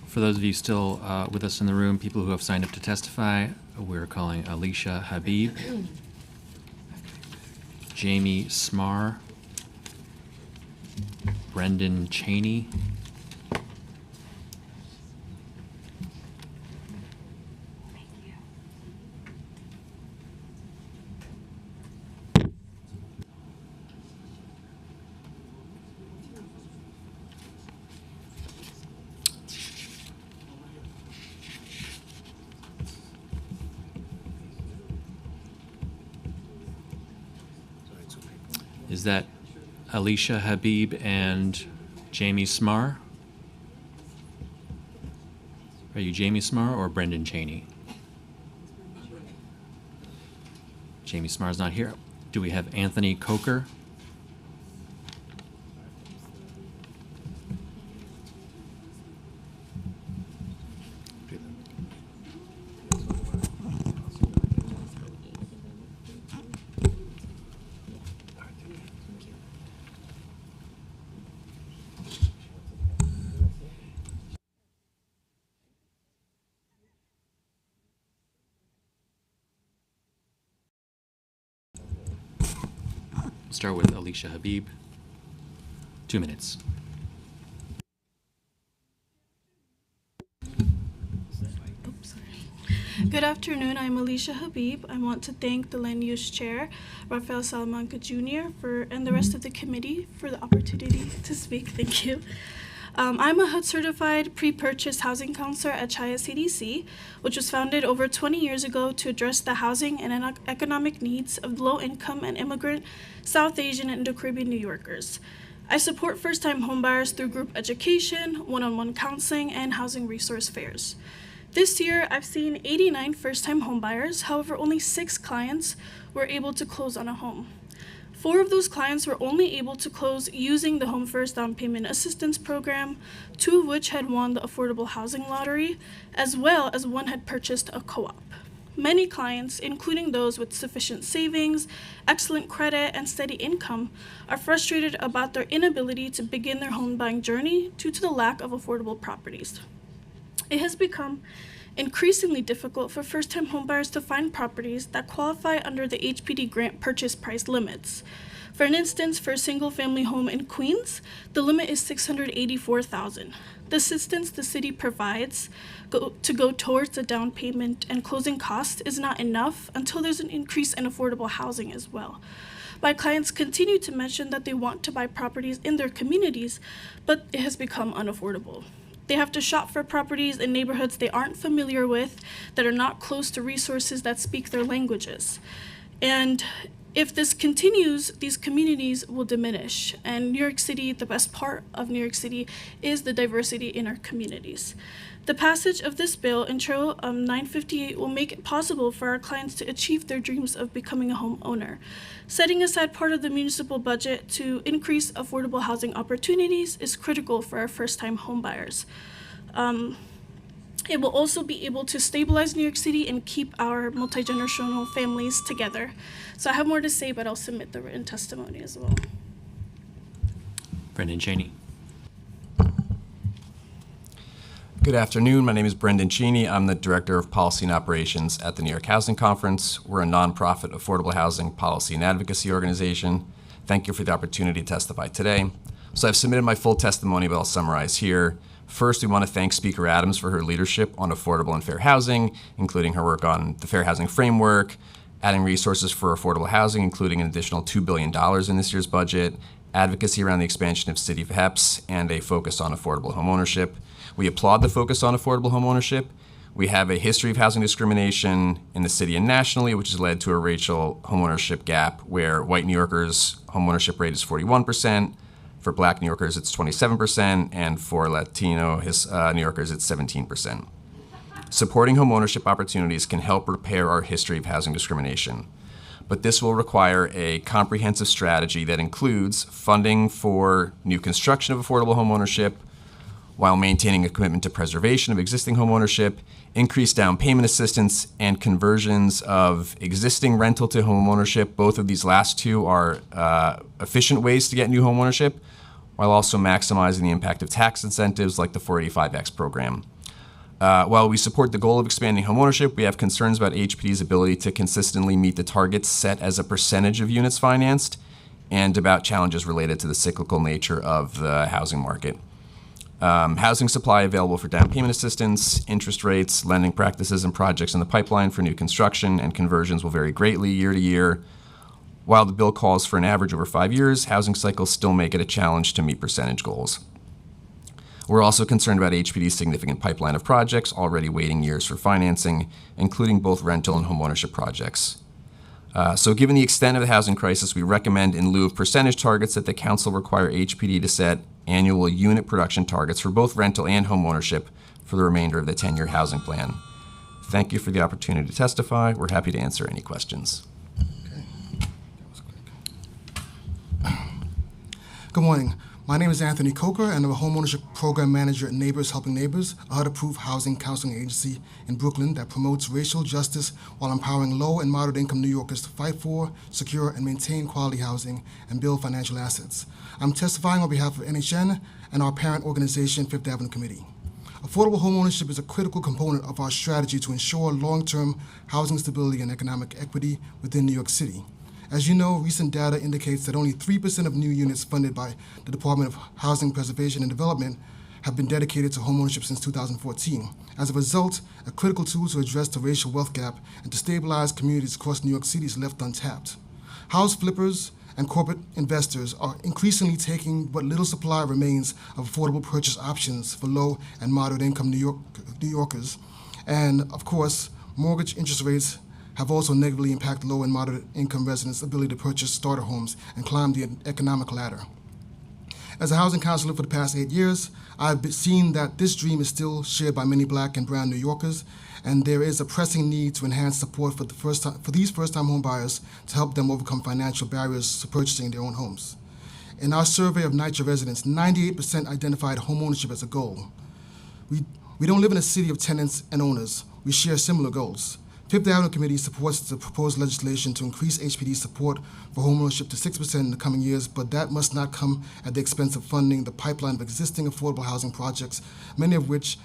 For those of you still with us in the room, people who have signed up to testify, we're calling Alicia Habib, Jamie Smar, Brendan Cheney, Is that Alicia Habib and Jamie Smar? Are you Jamie Smar or Brendan Cheney? Jamie Smar's not here. Do we have Anthony Coker? Start with Alicia Habib. 2 minutes. Good afternoon. I'm Alicia Habib. I want to thank the Land Use Chair, Rafael Salamanca Jr., and the rest of the committee for the opportunity to speak. Thank you. I'm a HUD-certified pre-purchase housing counselor at Chaya CDC, which was founded over 20 years ago to address the housing and economic needs of low-income and immigrant South Asian and Indo-Caribbean New Yorkers. I support first-time homebuyers through group education, one-on-one counseling, and housing resource fairs. This year, I've seen 89 first-time homebuyers. However, only 6 clients were able to close on a home. 4 of those clients were only able to close using the Home First Down Payment Assistance Program, 2 of which had won the Affordable Housing Lottery, as well as 1 had purchased a co-op. Many clients, including those with sufficient savings, excellent credit, and steady income, are frustrated about their inability to begin their home buying journey due to the lack of affordable properties. It has become increasingly difficult for first-time homebuyers to find properties that qualify under the HPD grant purchase price limits. For an instance, for a single-family home in Queens, the limit is $684,000. The assistance the city provides to go towards the down payment and closing costs is not enough until there's an increase in affordable housing as well. My clients continue to mention that they want to buy properties in their communities, but it has become unaffordable. They have to shop for properties in neighborhoods they aren't familiar with, that are not close to resources that speak their languages. And if this continues, these communities will diminish. And New York City, the best part of New York City is the diversity in our communities. The passage of this bill, Intro 958, will make it possible for our clients to achieve their dreams of becoming a homeowner. Setting aside part of the municipal budget to increase affordable housing opportunities is critical for our first-time homebuyers. It will also be able to stabilize New York City and keep our multi-generational families together. So I have more to say, but I'll submit the written testimony as well. Brendan Cheney. Good afternoon. My name is Brendan Cheney. I'm the Director of Policy and Operations at the New York Housing Conference. We're a nonprofit affordable housing policy and advocacy organization. Thank you for the opportunity to testify today. So I've submitted my full testimony, but I'll summarize here. First, we want to thank Speaker Adams for her leadership on affordable and fair housing, including her work on the Fair Housing Framework, adding resources for affordable housing, including an additional $2 billion in this year's budget, advocacy around the expansion of city HEPs, and a focus on affordable homeownership. We applaud the focus on affordable homeownership. We have a history of housing discrimination in the city and nationally, which has led to a racial homeownership gap where white New Yorkers' homeownership rate is 41%, for Black New Yorkers it's 27%, and for Latino New Yorkers it's 17%. Supporting homeownership opportunities can help repair our history of housing discrimination, but this will require a comprehensive strategy that includes funding for new construction of affordable homeownership, while maintaining a commitment to preservation of existing homeownership, increased down payment assistance, and conversions of existing rental to homeownership. Both of these last two are efficient ways to get new homeownership, while also maximizing the impact of tax incentives like the 485X program. While we support the goal of expanding homeownership, we have concerns about HPD's ability to consistently meet the targets set as a percentage of units financed, and about challenges related to the cyclical nature of the housing market. Housing supply available for down payment assistance, interest rates, lending practices, and projects in the pipeline for new construction and conversions will vary greatly year to year. While the bill calls for an average over 5 years, housing cycles still make it a challenge to meet percentage goals. We're also concerned about HPD's significant pipeline of projects already waiting years for financing, including both rental and homeownership projects. So given the extent of the housing crisis, we recommend in lieu of percentage targets that the council require HPD to set annual unit production targets for both rental and homeownership for the remainder of the 10-year housing plan. Thank you for the opportunity to testify. We're happy to answer any questions. Good morning. My name is Anthony Coker, and I'm a homeownership program manager at Neighbors Helping Neighbors, a HUD-approved housing counseling agency in Brooklyn that promotes racial justice while empowering low and moderate income New Yorkers to fight for, secure, and maintain quality housing and build financial assets. I'm testifying on behalf of NHN and our parent organization, Fifth Avenue Committee. Affordable homeownership is a critical component of our strategy to ensure long-term housing stability and economic equity within New York City. As you know, recent data indicates that only 3% of new units funded by the Department of Housing Preservation and Development have been dedicated to homeownership since 2014. As a result, a critical tool to address the racial wealth gap and to stabilize communities across New York City is left untapped. House flippers and corporate investors are increasingly taking what little supply remains of affordable purchase options for low and moderate income New Yorkers. And of course, mortgage interest rates have also negatively impacted low and moderate income residents' ability to purchase starter homes and climb the economic ladder. As a housing counselor for the past 8 years, I've seen that this dream is still shared by many Black and brown New Yorkers, and there is a pressing need to enhance support for these first-time home buyers to help them overcome financial barriers to purchasing their own homes. In our survey of NYCHA residents, 98% identified homeownership as a goal. We don't live in a city of tenants and owners. We share similar goals. Fifth Avenue Committee supports the proposed legislation to increase HPD's support for homeownership to 6% in the coming years, but that must not come at the expense of funding the pipeline of existing affordable housing projects, many of which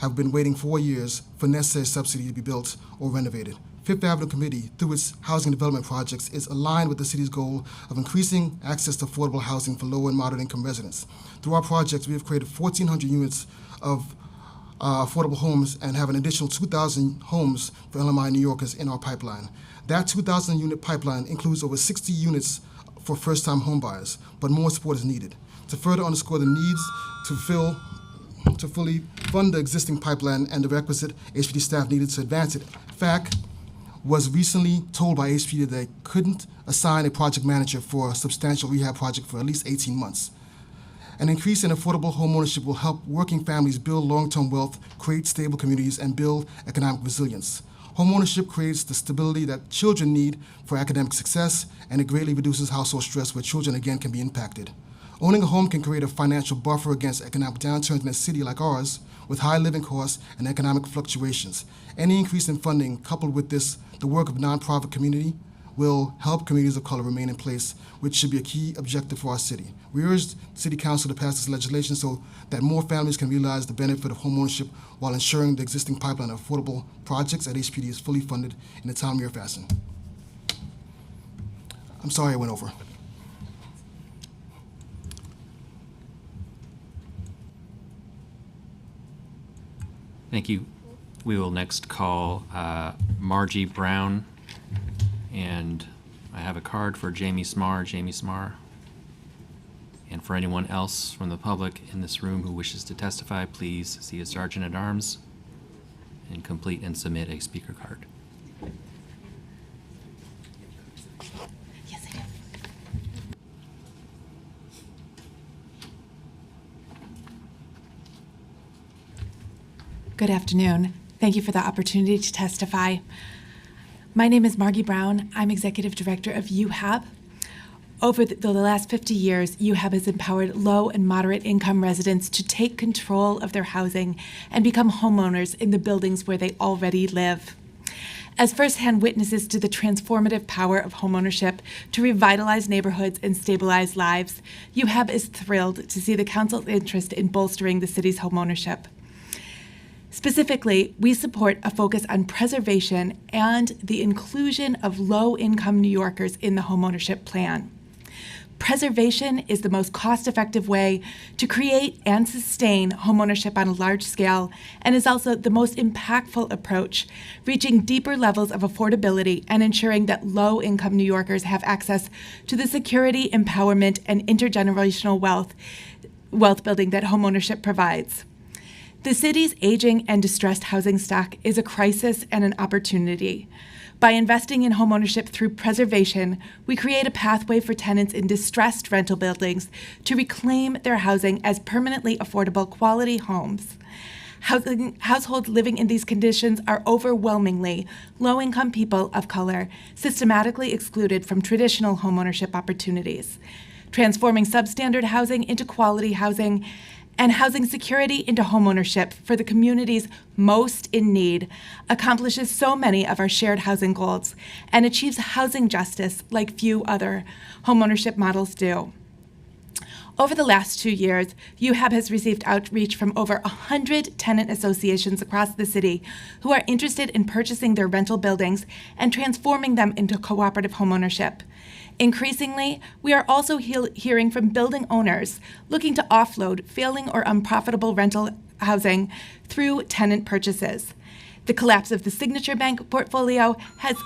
have been waiting 4 years for necessary subsidy to be built or renovated. Fifth Avenue Committee, through its housing development projects, is aligned with the city's goal of increasing access to affordable housing for low and moderate income residents. Through our projects, we have created 1,400 units of affordable homes and have an additional 2,000 homes for LMI New Yorkers in our pipeline. That 2,000 unit pipeline includes over 60 units for first-time homebuyers, but more support is needed. To further underscore the needs to fully fund the existing pipeline and the requisite HPD staff needed to advance it, FAC was recently told by HPD that they couldn't assign a project manager for a substantial rehab project for at least 18 months. An increase in affordable homeownership will help working families build long-term wealth, create stable communities, and build economic resilience. Homeownership creates the stability that children need for academic success, and it greatly reduces household stress where children again can be impacted. Owning a home can create a financial buffer against economic downturns in a city like ours, with high living costs and economic fluctuations. Any increase in funding, coupled with the work of nonprofit community, will help communities of color remain in place, which should be a key objective for our city. We urge City Council to pass this legislation so that more families can realize the benefit of homeownership while ensuring the existing pipeline of affordable projects at HPD is fully funded in a timely fashion. I'm sorry I went over. Thank you. We will next call Margie Brown, and I have a card for Jamie Smar. Jamie Smar. And for anyone else from the public in this room who wishes to testify, please see a sergeant at arms and complete and submit a speaker card. Yes, I do. Good afternoon. Thank you for the opportunity to testify. My name is Margie Brown. I'm Executive Director of UHAB. Over the last 50 years, UHAB has empowered low and moderate income residents to take control of their housing and become homeowners in the buildings where they already live. As firsthand witnesses to the transformative power of homeownership to revitalize neighborhoods and stabilize lives, UHAB is thrilled to see the Council's interest in bolstering the city's homeownership. Specifically, we support a focus on preservation and the inclusion of low-income New Yorkers in the homeownership plan. Preservation is the most cost-effective way to create and sustain homeownership on a large scale and is also the most impactful approach, reaching deeper levels of affordability and ensuring that low-income New Yorkers have access to the security, empowerment, and intergenerational wealth building that homeownership provides. The city's aging and distressed housing stock is a crisis and an opportunity. By investing in homeownership through preservation, we create a pathway for tenants in distressed rental buildings to reclaim their housing as permanently affordable quality homes. Households living in these conditions are overwhelmingly low-income people of color, systematically excluded from traditional homeownership opportunities. Transforming substandard housing into quality housing and housing security into homeownership for the communities most in need accomplishes so many of our shared housing goals and achieves housing justice like few other homeownership models do. Over the last 2 years, UHAB has received outreach from over 100 tenant associations across the city who are interested in purchasing their rental buildings and transforming them into cooperative homeownership. Increasingly, we are also hearing from building owners looking to offload failing or unprofitable rental housing through tenant purchases. The collapse of the Signature Bank portfolio has...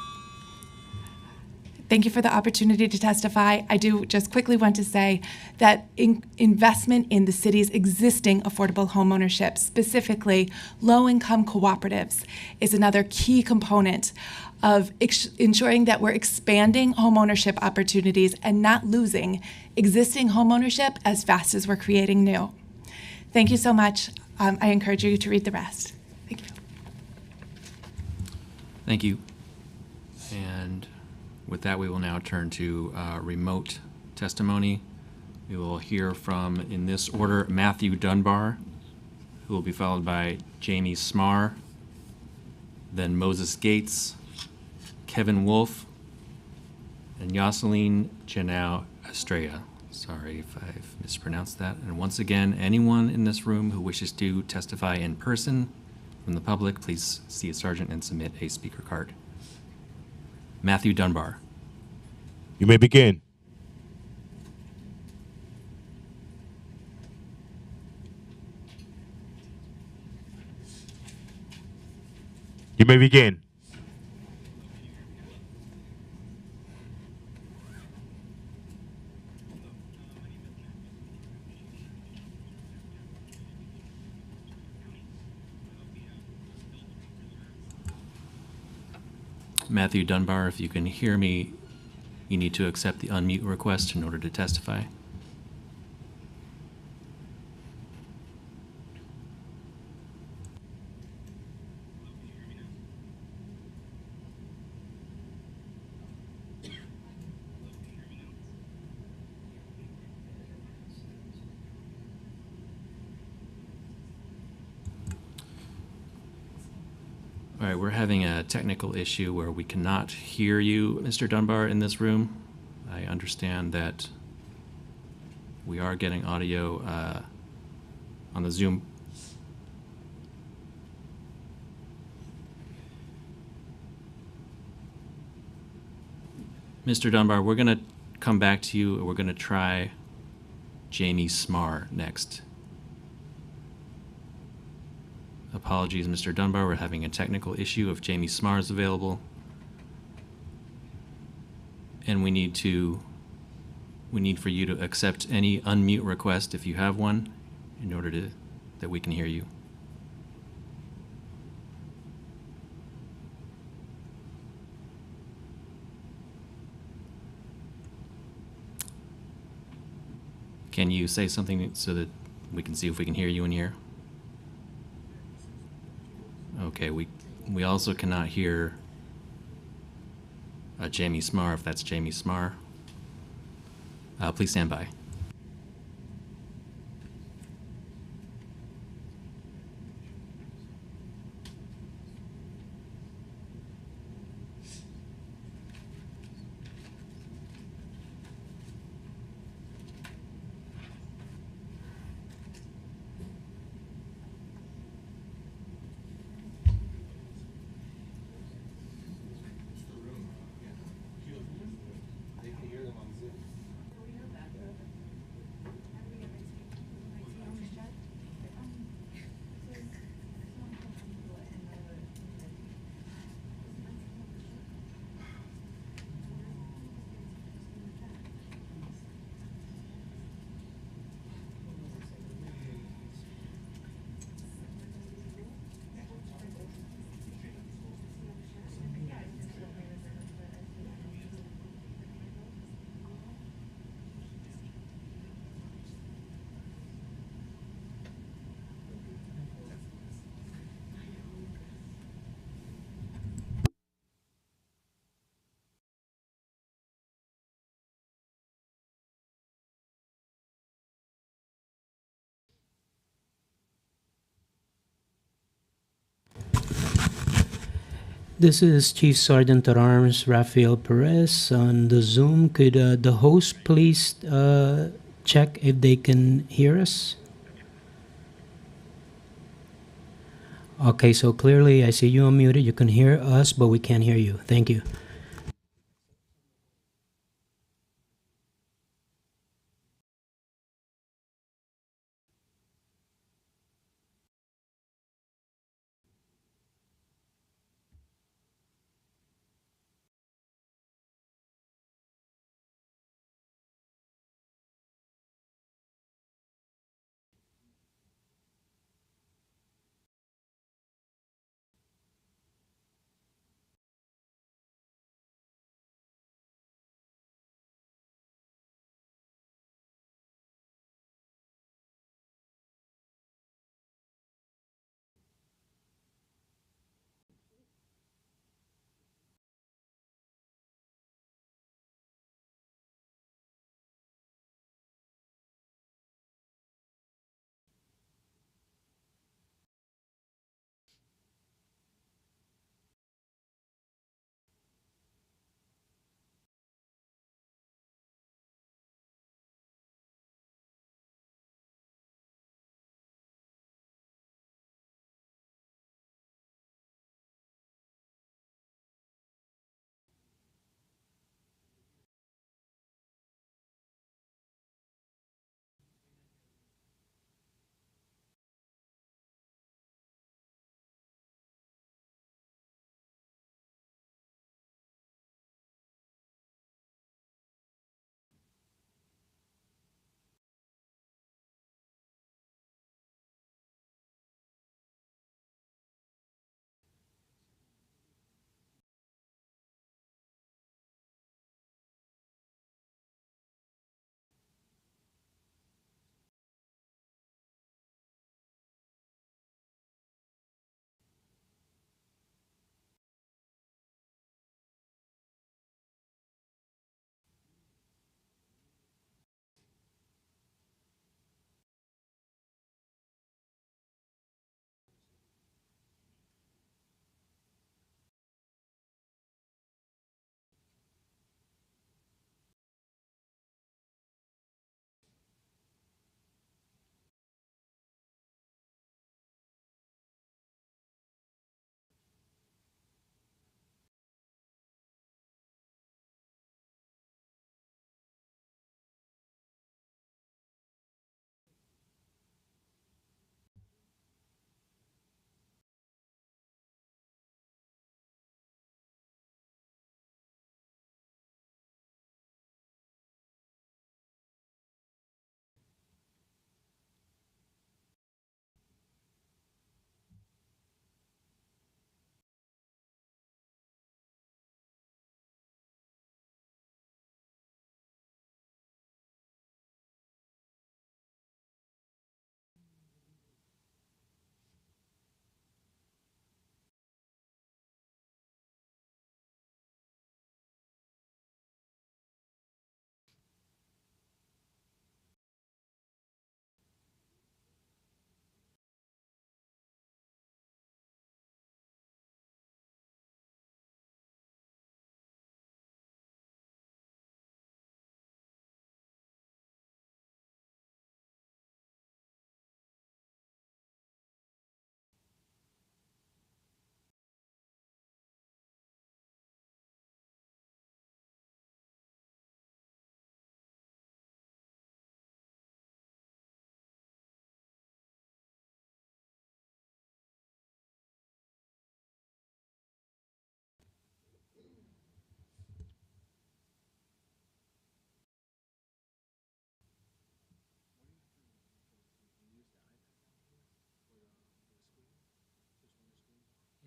Thank you for the opportunity to testify. I do just quickly want to say that investment in the city's existing affordable homeownership, specifically low-income cooperatives, is another key component of ensuring that we're expanding homeownership opportunities and not losing existing homeownership as fast as we're creating new. Thank you so much. I encourage you to read the rest. Thank you. Thank you. And with that, we will now turn to remote testimony. We will hear from, in this order, Matthew Dunbar, who will be followed by Jamie Smar, then Moses Gates, Kevin Wolf, and Yoseline Janau Estrella. Sorry if I've mispronounced that. And once again, anyone in this room who wishes to testify in person from the public, please see a sergeant and submit a speaker card. Matthew Dunbar. You may begin. You may begin. Matthew Dunbar, if you can hear me, you need to accept the unmute request in order to testify. All right, we're having a technical issue where we cannot hear you, Mr. Dunbar, in this room. I understand that we are getting audio on the Zoom. Mr. Dunbar, we're going to come back to you. We're going to try Jamie Smar next. Apologies, Mr. Dunbar. We're having a technical issue if Jamie Smar is available. And we need for you to accept any unmute request if you have one in order that we can hear you. Can you say something so that we can see if we can hear you in here? Okay, we also cannot hear Jamie Smar, if that's Jamie Smar. Please stand by. This is Chief Sergeant at Arms Rafael Perez on the Zoom. Could the host please check if they can hear us? Okay, so clearly I see you unmuted. You can hear us, but we can't hear you. Thank you.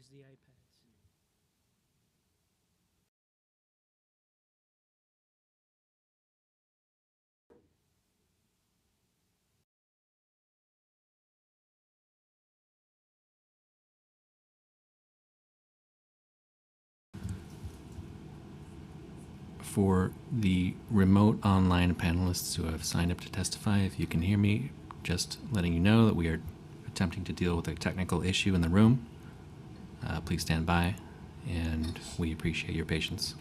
Where's the iPads? For the remote online panelists who have signed up to testify, if you can hear me, just letting you know that we are attempting to deal with a technical issue in the room. Please stand by, and we appreciate your patience.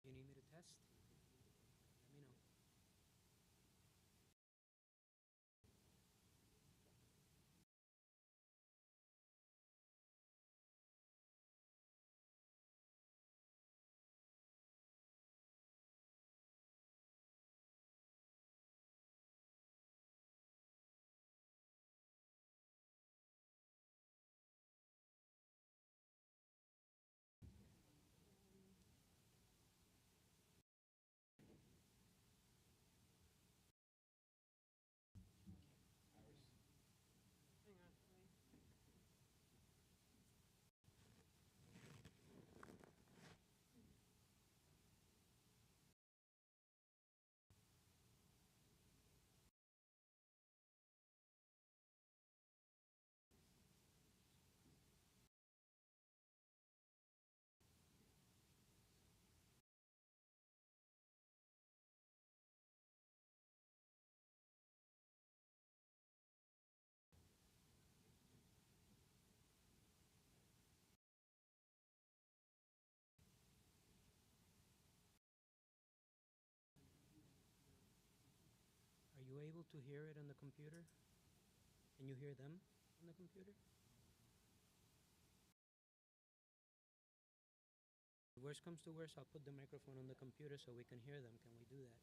You need me to test? Let me know. Are you able to hear it on the computer? Can you hear them on the computer? Worst comes to worst, I'll put the microphone on the computer so we can hear them. Can we do that?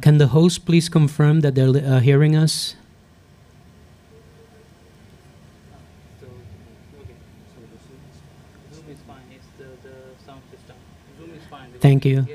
Can the host please confirm that they're hearing us? Thank you.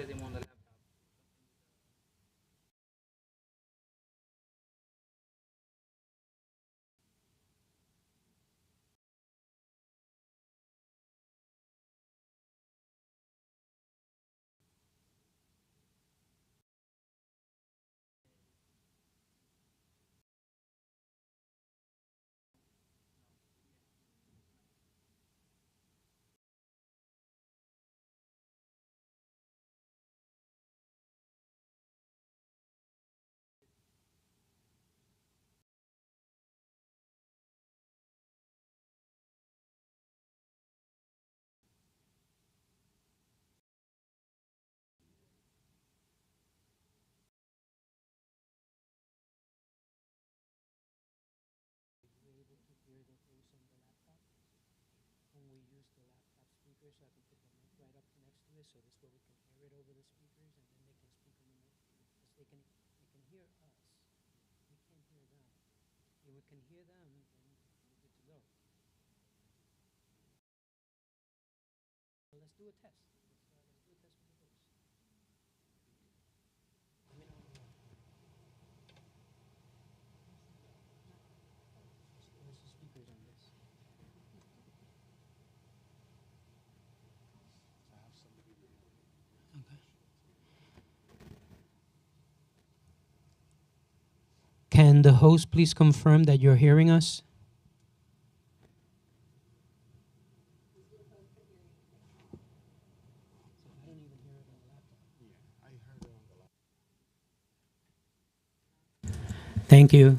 Can the host please confirm that you're hearing us? Thank you.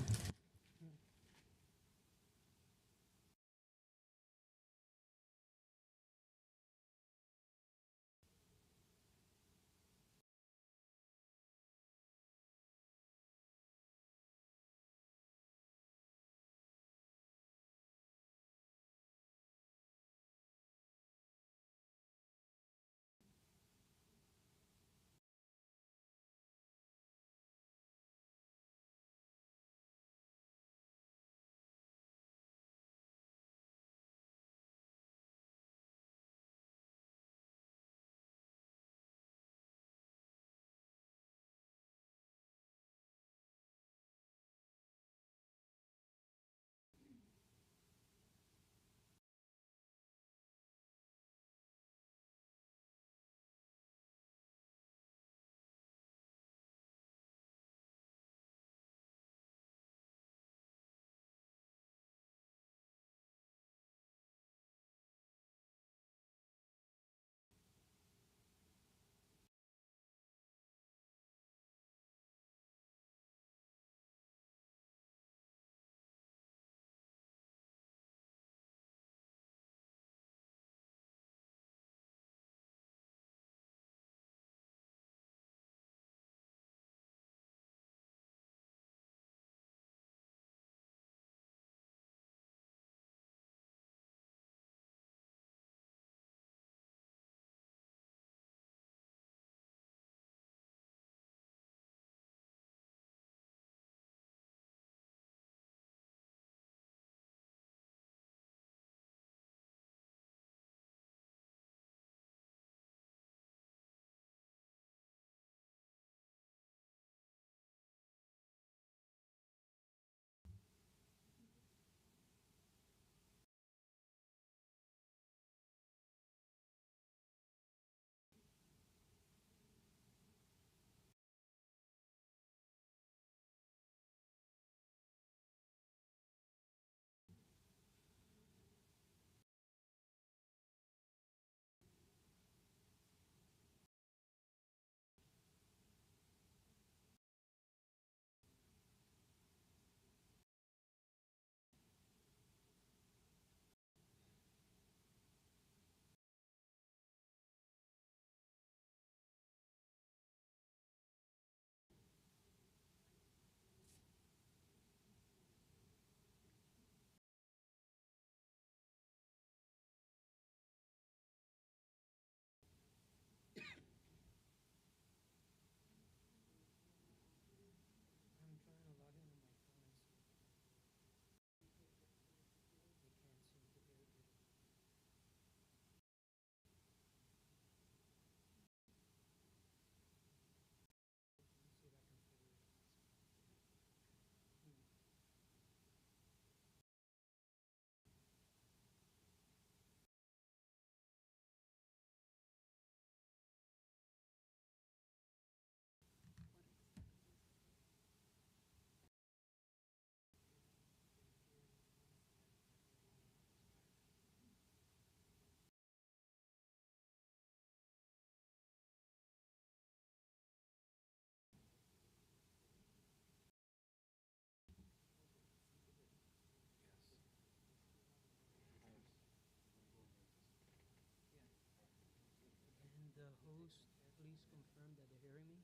host please confirm that they're hearing me?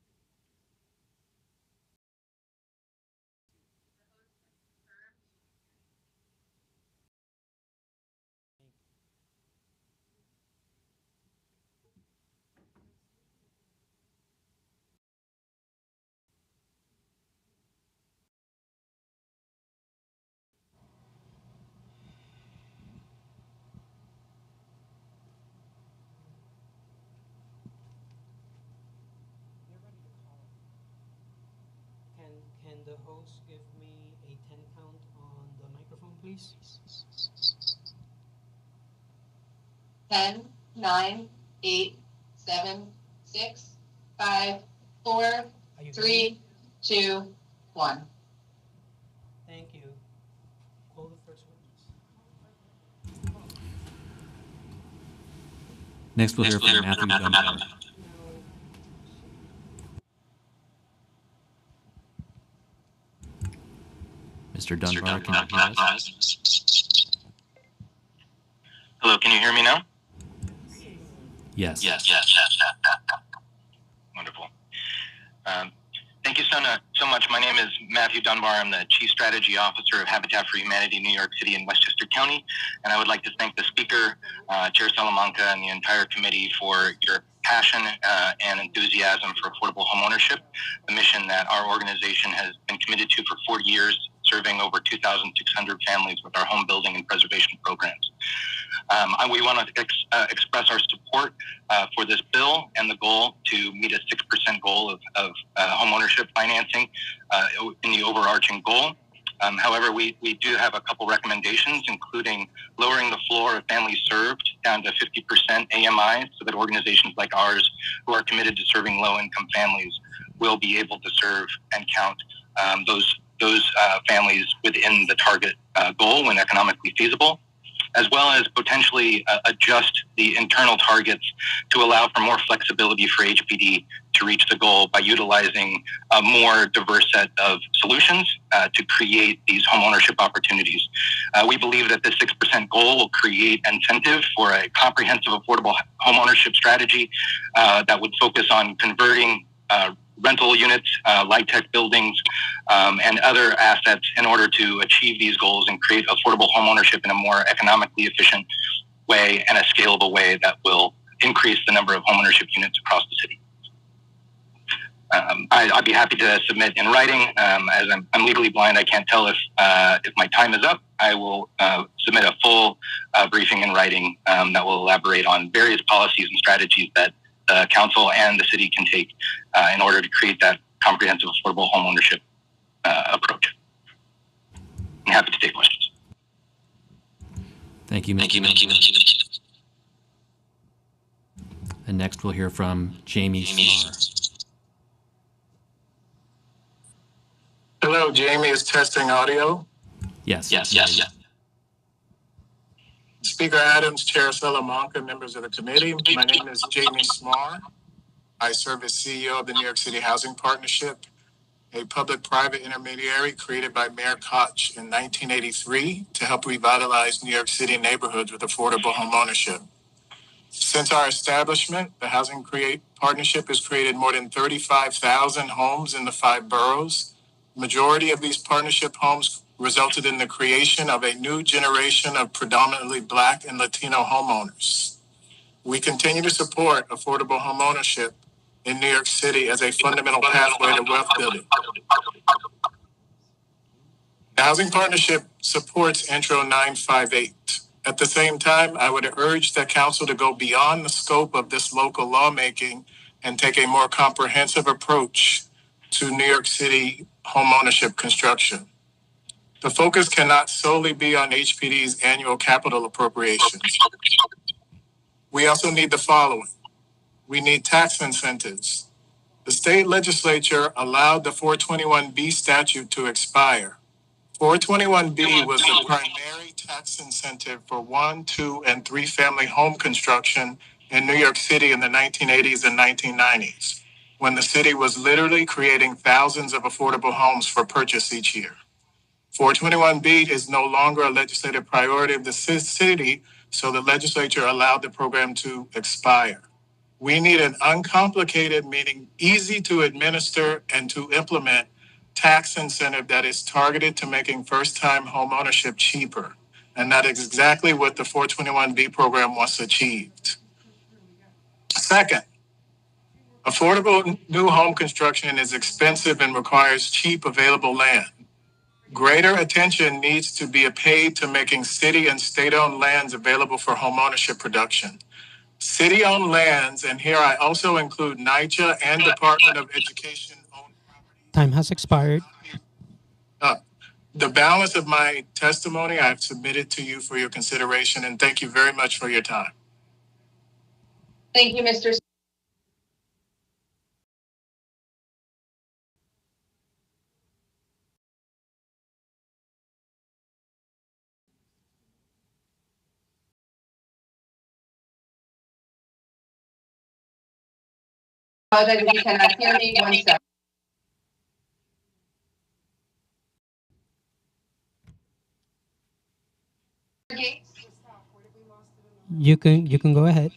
Can the host give me a 10 count on the microphone, please? 10, 9, 8, 7, 6, 5, 4, 3, 2, 1. Thank you. Call the first witness. Next, we'll hear from Matthew Dunbar. Mr. Dunbar, can you hear us? Hello, can you hear me now? Yes. Yes. Wonderful. Thank you so much. My name is Matthew Dunbar. I'm the Chief Strategy Officer of Habitat for Humanity, New York City and Westchester County. And I would like to thank the speaker, Chair Salamanca, and the entire committee for your passion and enthusiasm for affordable homeownership, the mission that our organization has been committed to for 40 years, serving over 2,600 families with our home building and preservation programs. We want to express our support for this bill and the goal to meet a 6% goal of homeownership financing in the overarching goal. However, we do have a couple recommendations, including lowering the floor of families served down to 50% AMI so that organizations like ours who are committed to serving low-income families will be able to serve and count those families within the target goal when economically feasible, as well as potentially adjust the internal targets to allow for more flexibility for HPD to reach the goal by utilizing a more diverse set of solutions to create these homeownership opportunities. We believe that this 6% goal will create incentive for a comprehensive affordable homeownership strategy that would focus on converting rental units, light-tech buildings, and other assets in order to achieve these goals and create affordable homeownership in a more economically efficient way and a scalable way that will increase the number of homeownership units across the city. I'd be happy to submit in writing. As I'm legally blind, I can't tell if my time is up. I will submit a full briefing in writing that will elaborate on various policies and strategies that the council and the city can take in order to create that comprehensive affordable homeownership approach. I'm happy to take questions. Thank you, Mr. And next we'll hear from Jamie Smar. Hello, Jamie is testing audio. Yes. Speaker Adams, Chair Salamanca, members of the committee. My name is Jamie Smar. I serve as CEO of the New York City Housing Partnership, a public-private intermediary created by Mayor Koch in 1983 to help revitalize New York City neighborhoods with affordable homeownership. Since our establishment, the Housing Partnership has created more than 35,000 homes in the 5 boroughs. Majority of these partnership homes resulted in the creation of a new generation of predominantly Black and Latino homeowners. We continue to support affordable homeownership in New York City as a fundamental pathway to wealth building. The Housing Partnership supports Intro 958. At the same time, I would urge the council to go beyond the scope of this local lawmaking and take a more comprehensive approach to New York City homeownership construction. The focus cannot solely be on HPD's annual capital appropriations. We also need the following. We need tax incentives. The state legislature allowed the 421B statute to expire. 421B was the primary tax incentive for 1, 2, and 3 family home construction in New York City in the 1980s and 1990s, when the city was literally creating thousands of affordable homes for purchase each year. 421B is no longer a legislative priority of the city, so the legislature allowed the program to expire. We need an uncomplicated, meaning easy to administer and to implement, tax incentive that is targeted to making first-time homeownership cheaper. And that is exactly what the 421B program wants achieved. Second, affordable new home construction is expensive and requires cheap available land. Greater attention needs to be paid to making city and state-owned lands available for homeownership production. City-owned lands, and here I also include NYCHA and Department of Education. Time has expired. The balance of my testimony I've submitted to you for your consideration, and thank you very much for your time. Thank you, Mr. Apologize if you cannot hear me. 1 second. You can go ahead.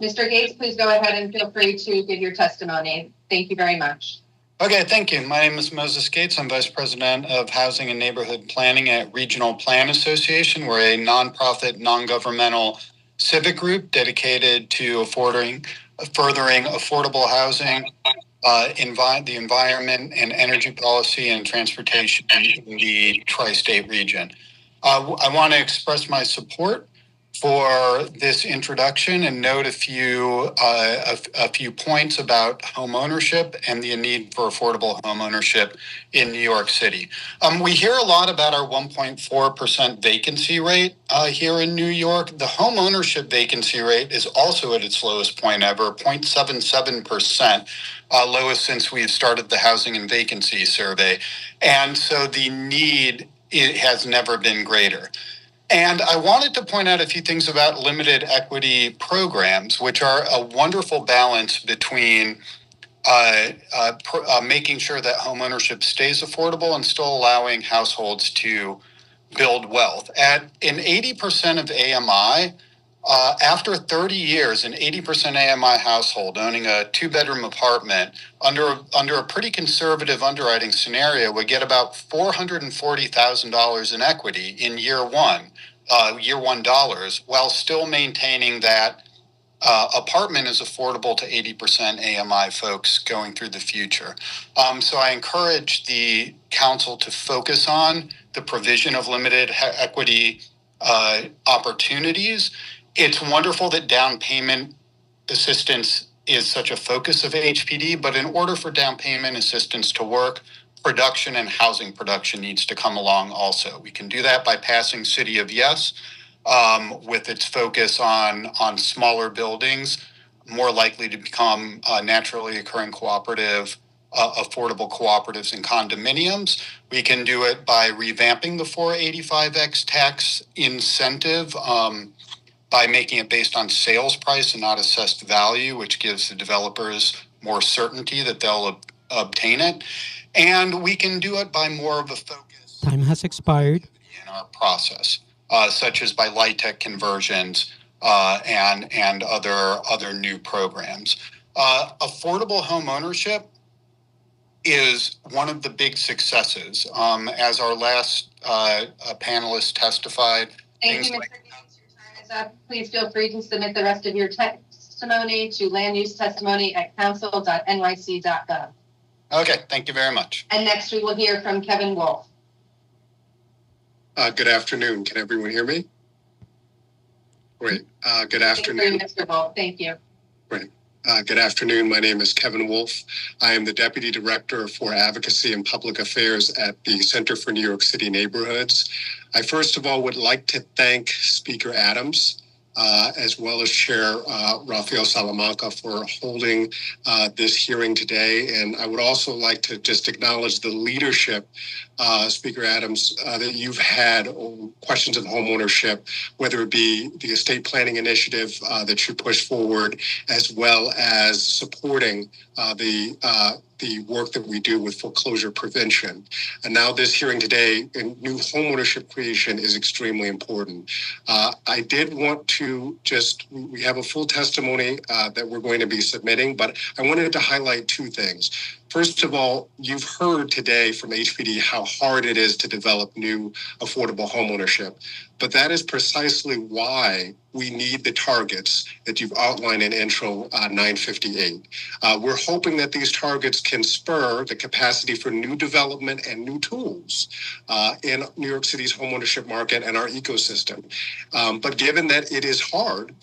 Mr. Gates, please go ahead and feel free to give your testimony. Thank you very much. Okay, thank you. My name is Moses Gates. I'm Vice President of Housing and Neighborhood Planning at Regional Plan Association. We're a nonprofit, non-governmental civic group dedicated to furthering affordable housing, the environment and energy policy and transportation in the tri-state region. I want to express my support for this introduction and note a few points about home ownership and the need for affordable home ownership in New York City. We hear a lot about our 1.4% vacancy rate here in New York. The home ownership vacancy rate is also at its lowest point ever, 0.77%, lowest since we've started the housing and vacancy survey. And so the need, it has never been greater. And I wanted to point out a few things about limited equity programs, which are a wonderful balance between making sure that homeownership stays affordable and still allowing households to build wealth. In 80% of AMI, after 30 years, an 80% AMI household owning a two-bedroom apartment under a pretty conservative underwriting scenario would get about $440,000 in equity in year one dollars, while still maintaining that apartment is affordable to 80% AMI folks going through the future. So I encourage the council to focus on the provision of limited equity opportunities. It's wonderful that down payment assistance is such a focus of HPD, but in order for down payment assistance to work, production and housing production needs to come along also. We can do that by passing City of Yes, with its focus on smaller buildings, more likely to become naturally occurring cooperative, affordable cooperatives and condominiums. We can do it by revamping the 485X tax incentive, by making it based on sales price and not assessed value, which gives the developers more certainty that they'll obtain it. And we can do it by more of a focus. Time has expired. In our process, such as by LIHTC conversions and other new programs. Affordable home ownership is one of the big successes. As our last panelist testified, Thank you, Mr. Gates. Your time is up. Please feel free to submit the rest of your testimony to landusetestimony@council.nyc.gov. Okay, thank you very much. And next we will hear from Kevin Wolf. Good afternoon. Can everyone hear me? Great. Good afternoon. Thank you, Mr. Wolf. Thank you. Great. Good afternoon. My name is Kevin Wolf. I am the Deputy Director for Advocacy and Public Affairs at the Center for New York City Neighborhoods. I first of all would like to thank Speaker Adams, as well as Chair Rafael Salamanca for holding this hearing today. And I would also like to just acknowledge the leadership, Speaker Adams, that you've had on questions of homeownership, whether it be the estate planning initiative that you pushed forward, as well as supporting the the work that we do with foreclosure prevention. And now this hearing today in new homeownership creation is extremely important. I did want to we have a full testimony that we're going to be submitting, but I wanted to highlight two things. First of all, you've heard today from HPD how hard it is to develop new affordable homeownership, but that is precisely why we need the targets that you've outlined in Intro 958. We're hoping that these targets can spur the capacity for new development and new tools in New York City's homeownership market and our ecosystem. But given that it is hard,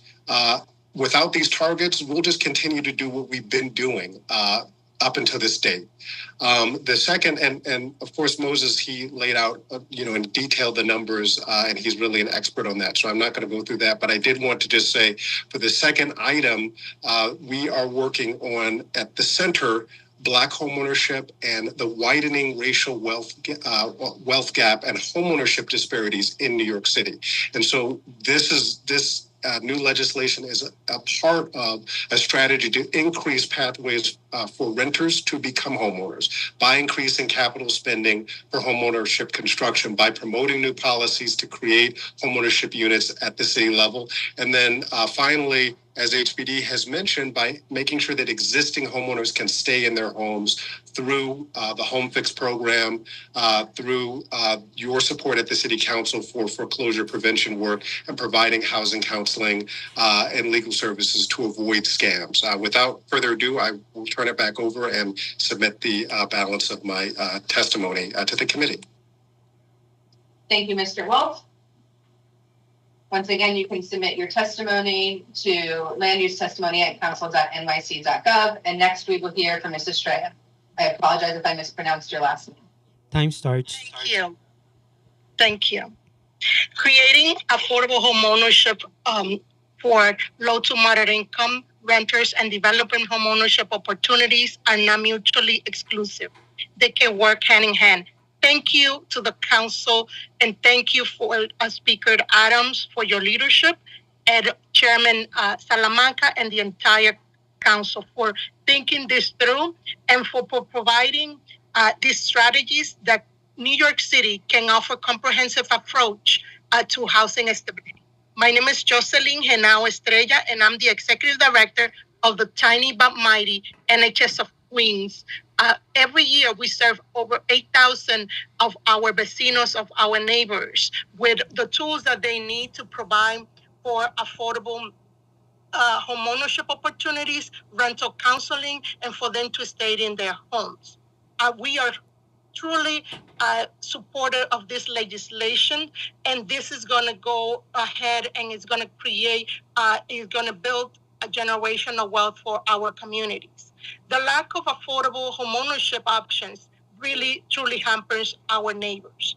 without these targets, we'll just continue to do what we've been doing up until this date. The second, and of course, Moses, he laid out, in detail the numbers, and he's really an expert on that. So I'm not going to go through that, but I did want to just say for the second item, we are working on at the center, Black homeownership and the widening racial wealth gap and homeownership disparities in New York City. And so this new legislation is a part of a strategy to increase pathways for renters to become homeowners by increasing capital spending for homeownership construction, by promoting new policies to create homeownership units at the city level. And then finally, as HPD has mentioned, by making sure that existing homeowners can stay in their homes through the Home Fix program, through your support at the City Council for foreclosure prevention work, and providing housing counseling and legal services to avoid scams. Without further ado, I will turn it back over and submit the balance of my testimony to the committee. Thank you, Mr. Wolf. Once again, you can submit your testimony to landusetestimony@council.nyc.gov. And next we will hear from Ms. Estrella. I apologize if I mispronounced your last name. Time starts. Thank you. Creating affordable homeownership for low to moderate income renters and developing homeownership opportunities are not mutually exclusive. They can work hand in hand. Thank you to the council, and thank you for Speaker Adams for your leadership, and Chairman Salamanca and the entire council for thinking this through and for providing these strategies that New York City can offer comprehensive approach to housing stability. My name is Jocelyn Henao Estrella, and I'm the Executive Director of the Tiny but Mighty NHS of Queens. Every year we serve over 8,000 of our vecinos, of our neighbors, with the tools that they need to provide for affordable homeownership opportunities, rental counseling, and for them to stay in their homes. We are truly supportive of this legislation, and this is going to go ahead and it's going to create, it's going to build a generational wealth for our communities. The lack of affordable homeownership options really truly hampers our neighbors.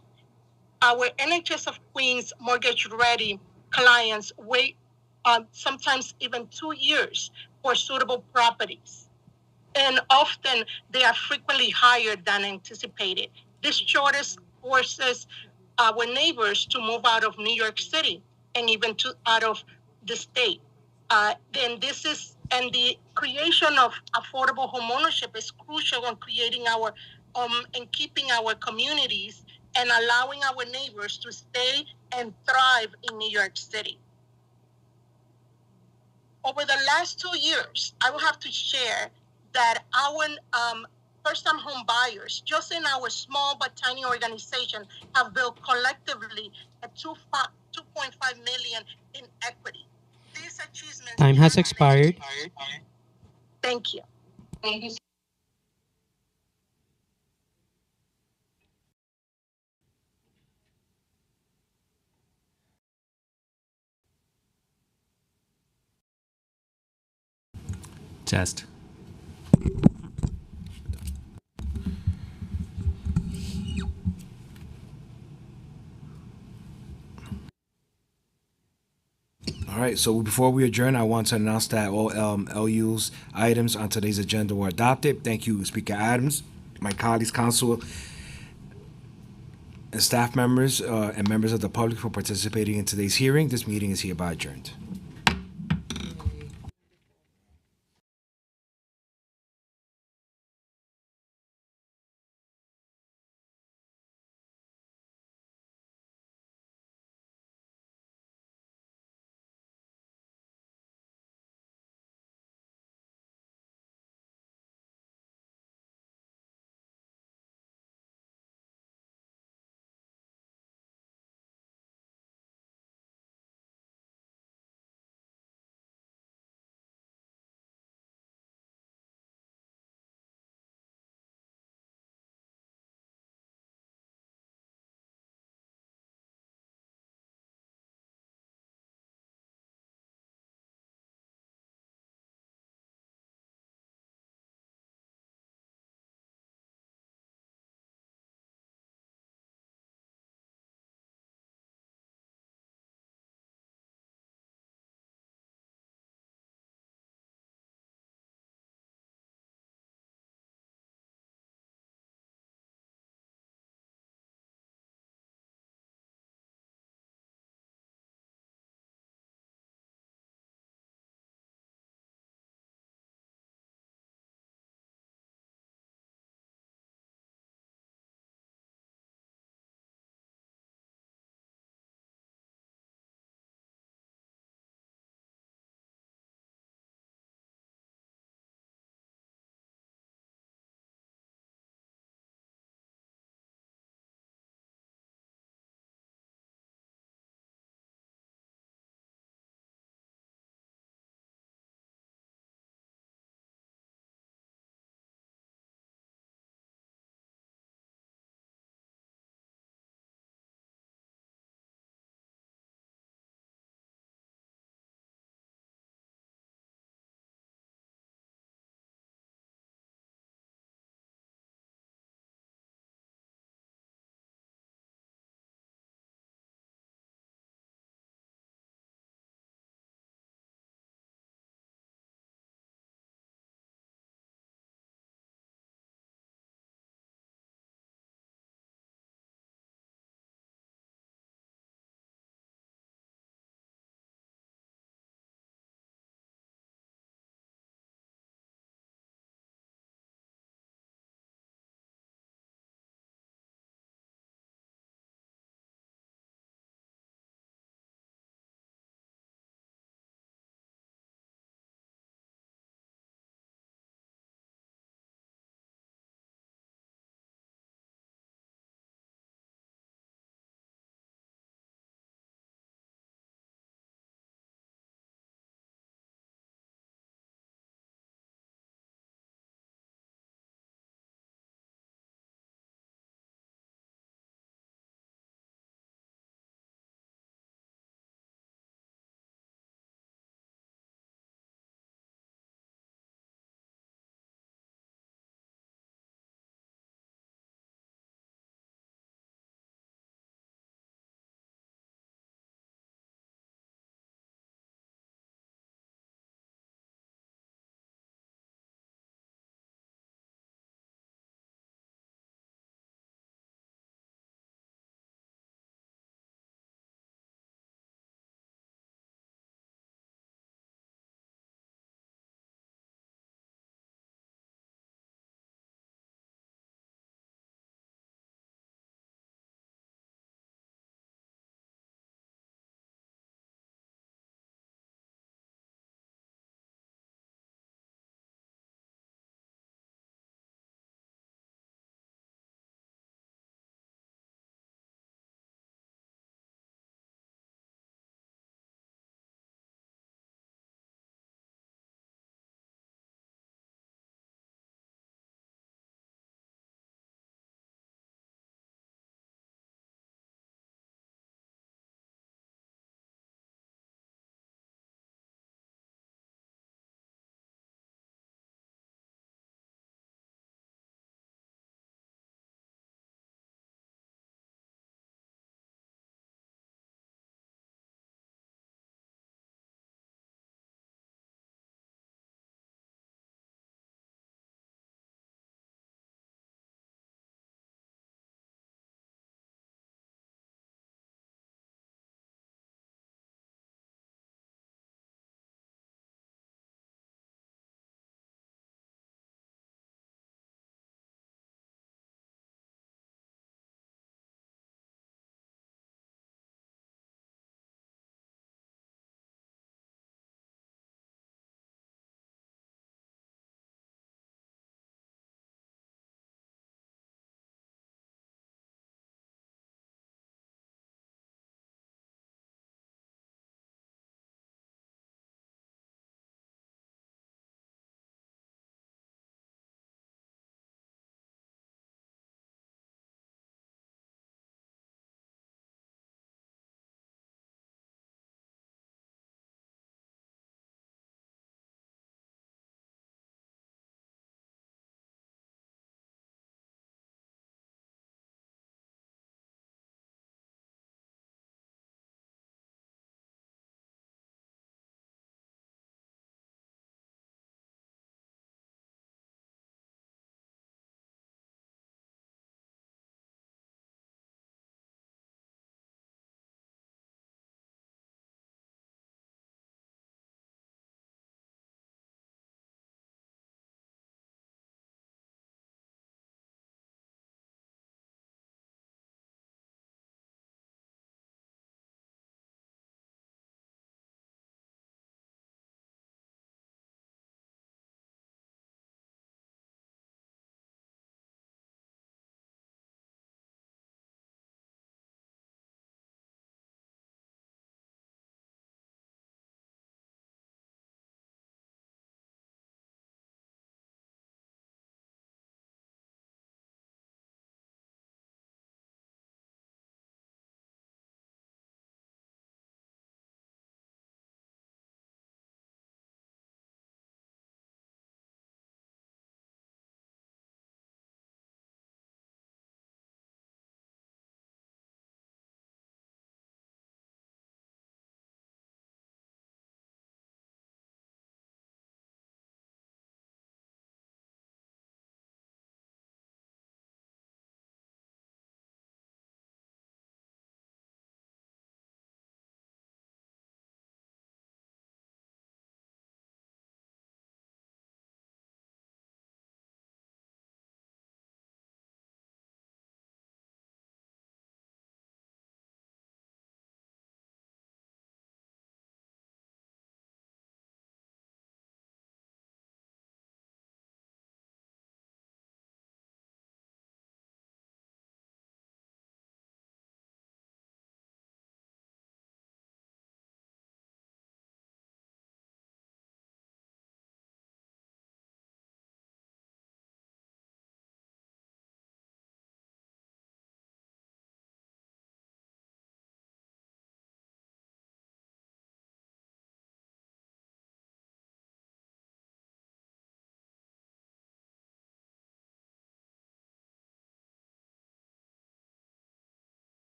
Our NHS of Queens mortgage-ready clients wait sometimes even 2 years for suitable properties. And often they are frequently higher than anticipated. This shortage forces our neighbors to move out of New York City and even out of the state. And the creation of affordable homeownership is crucial in creating our and keeping our communities and allowing our neighbors to stay and thrive in New York City. Over the last 2 years, I will have to share that our first-time home buyers, just in our small but tiny organization, have built collectively a $2.5 million in equity. These achievements. Time has expired. Thank you. Thank you. Test. All right, so before we adjourn, I want to announce that all LU's items on today's agenda were adopted. Thank you, Speaker Adams, my colleagues, council, and staff members, and members of the public for participating in today's hearing. This meeting is hereby adjourned.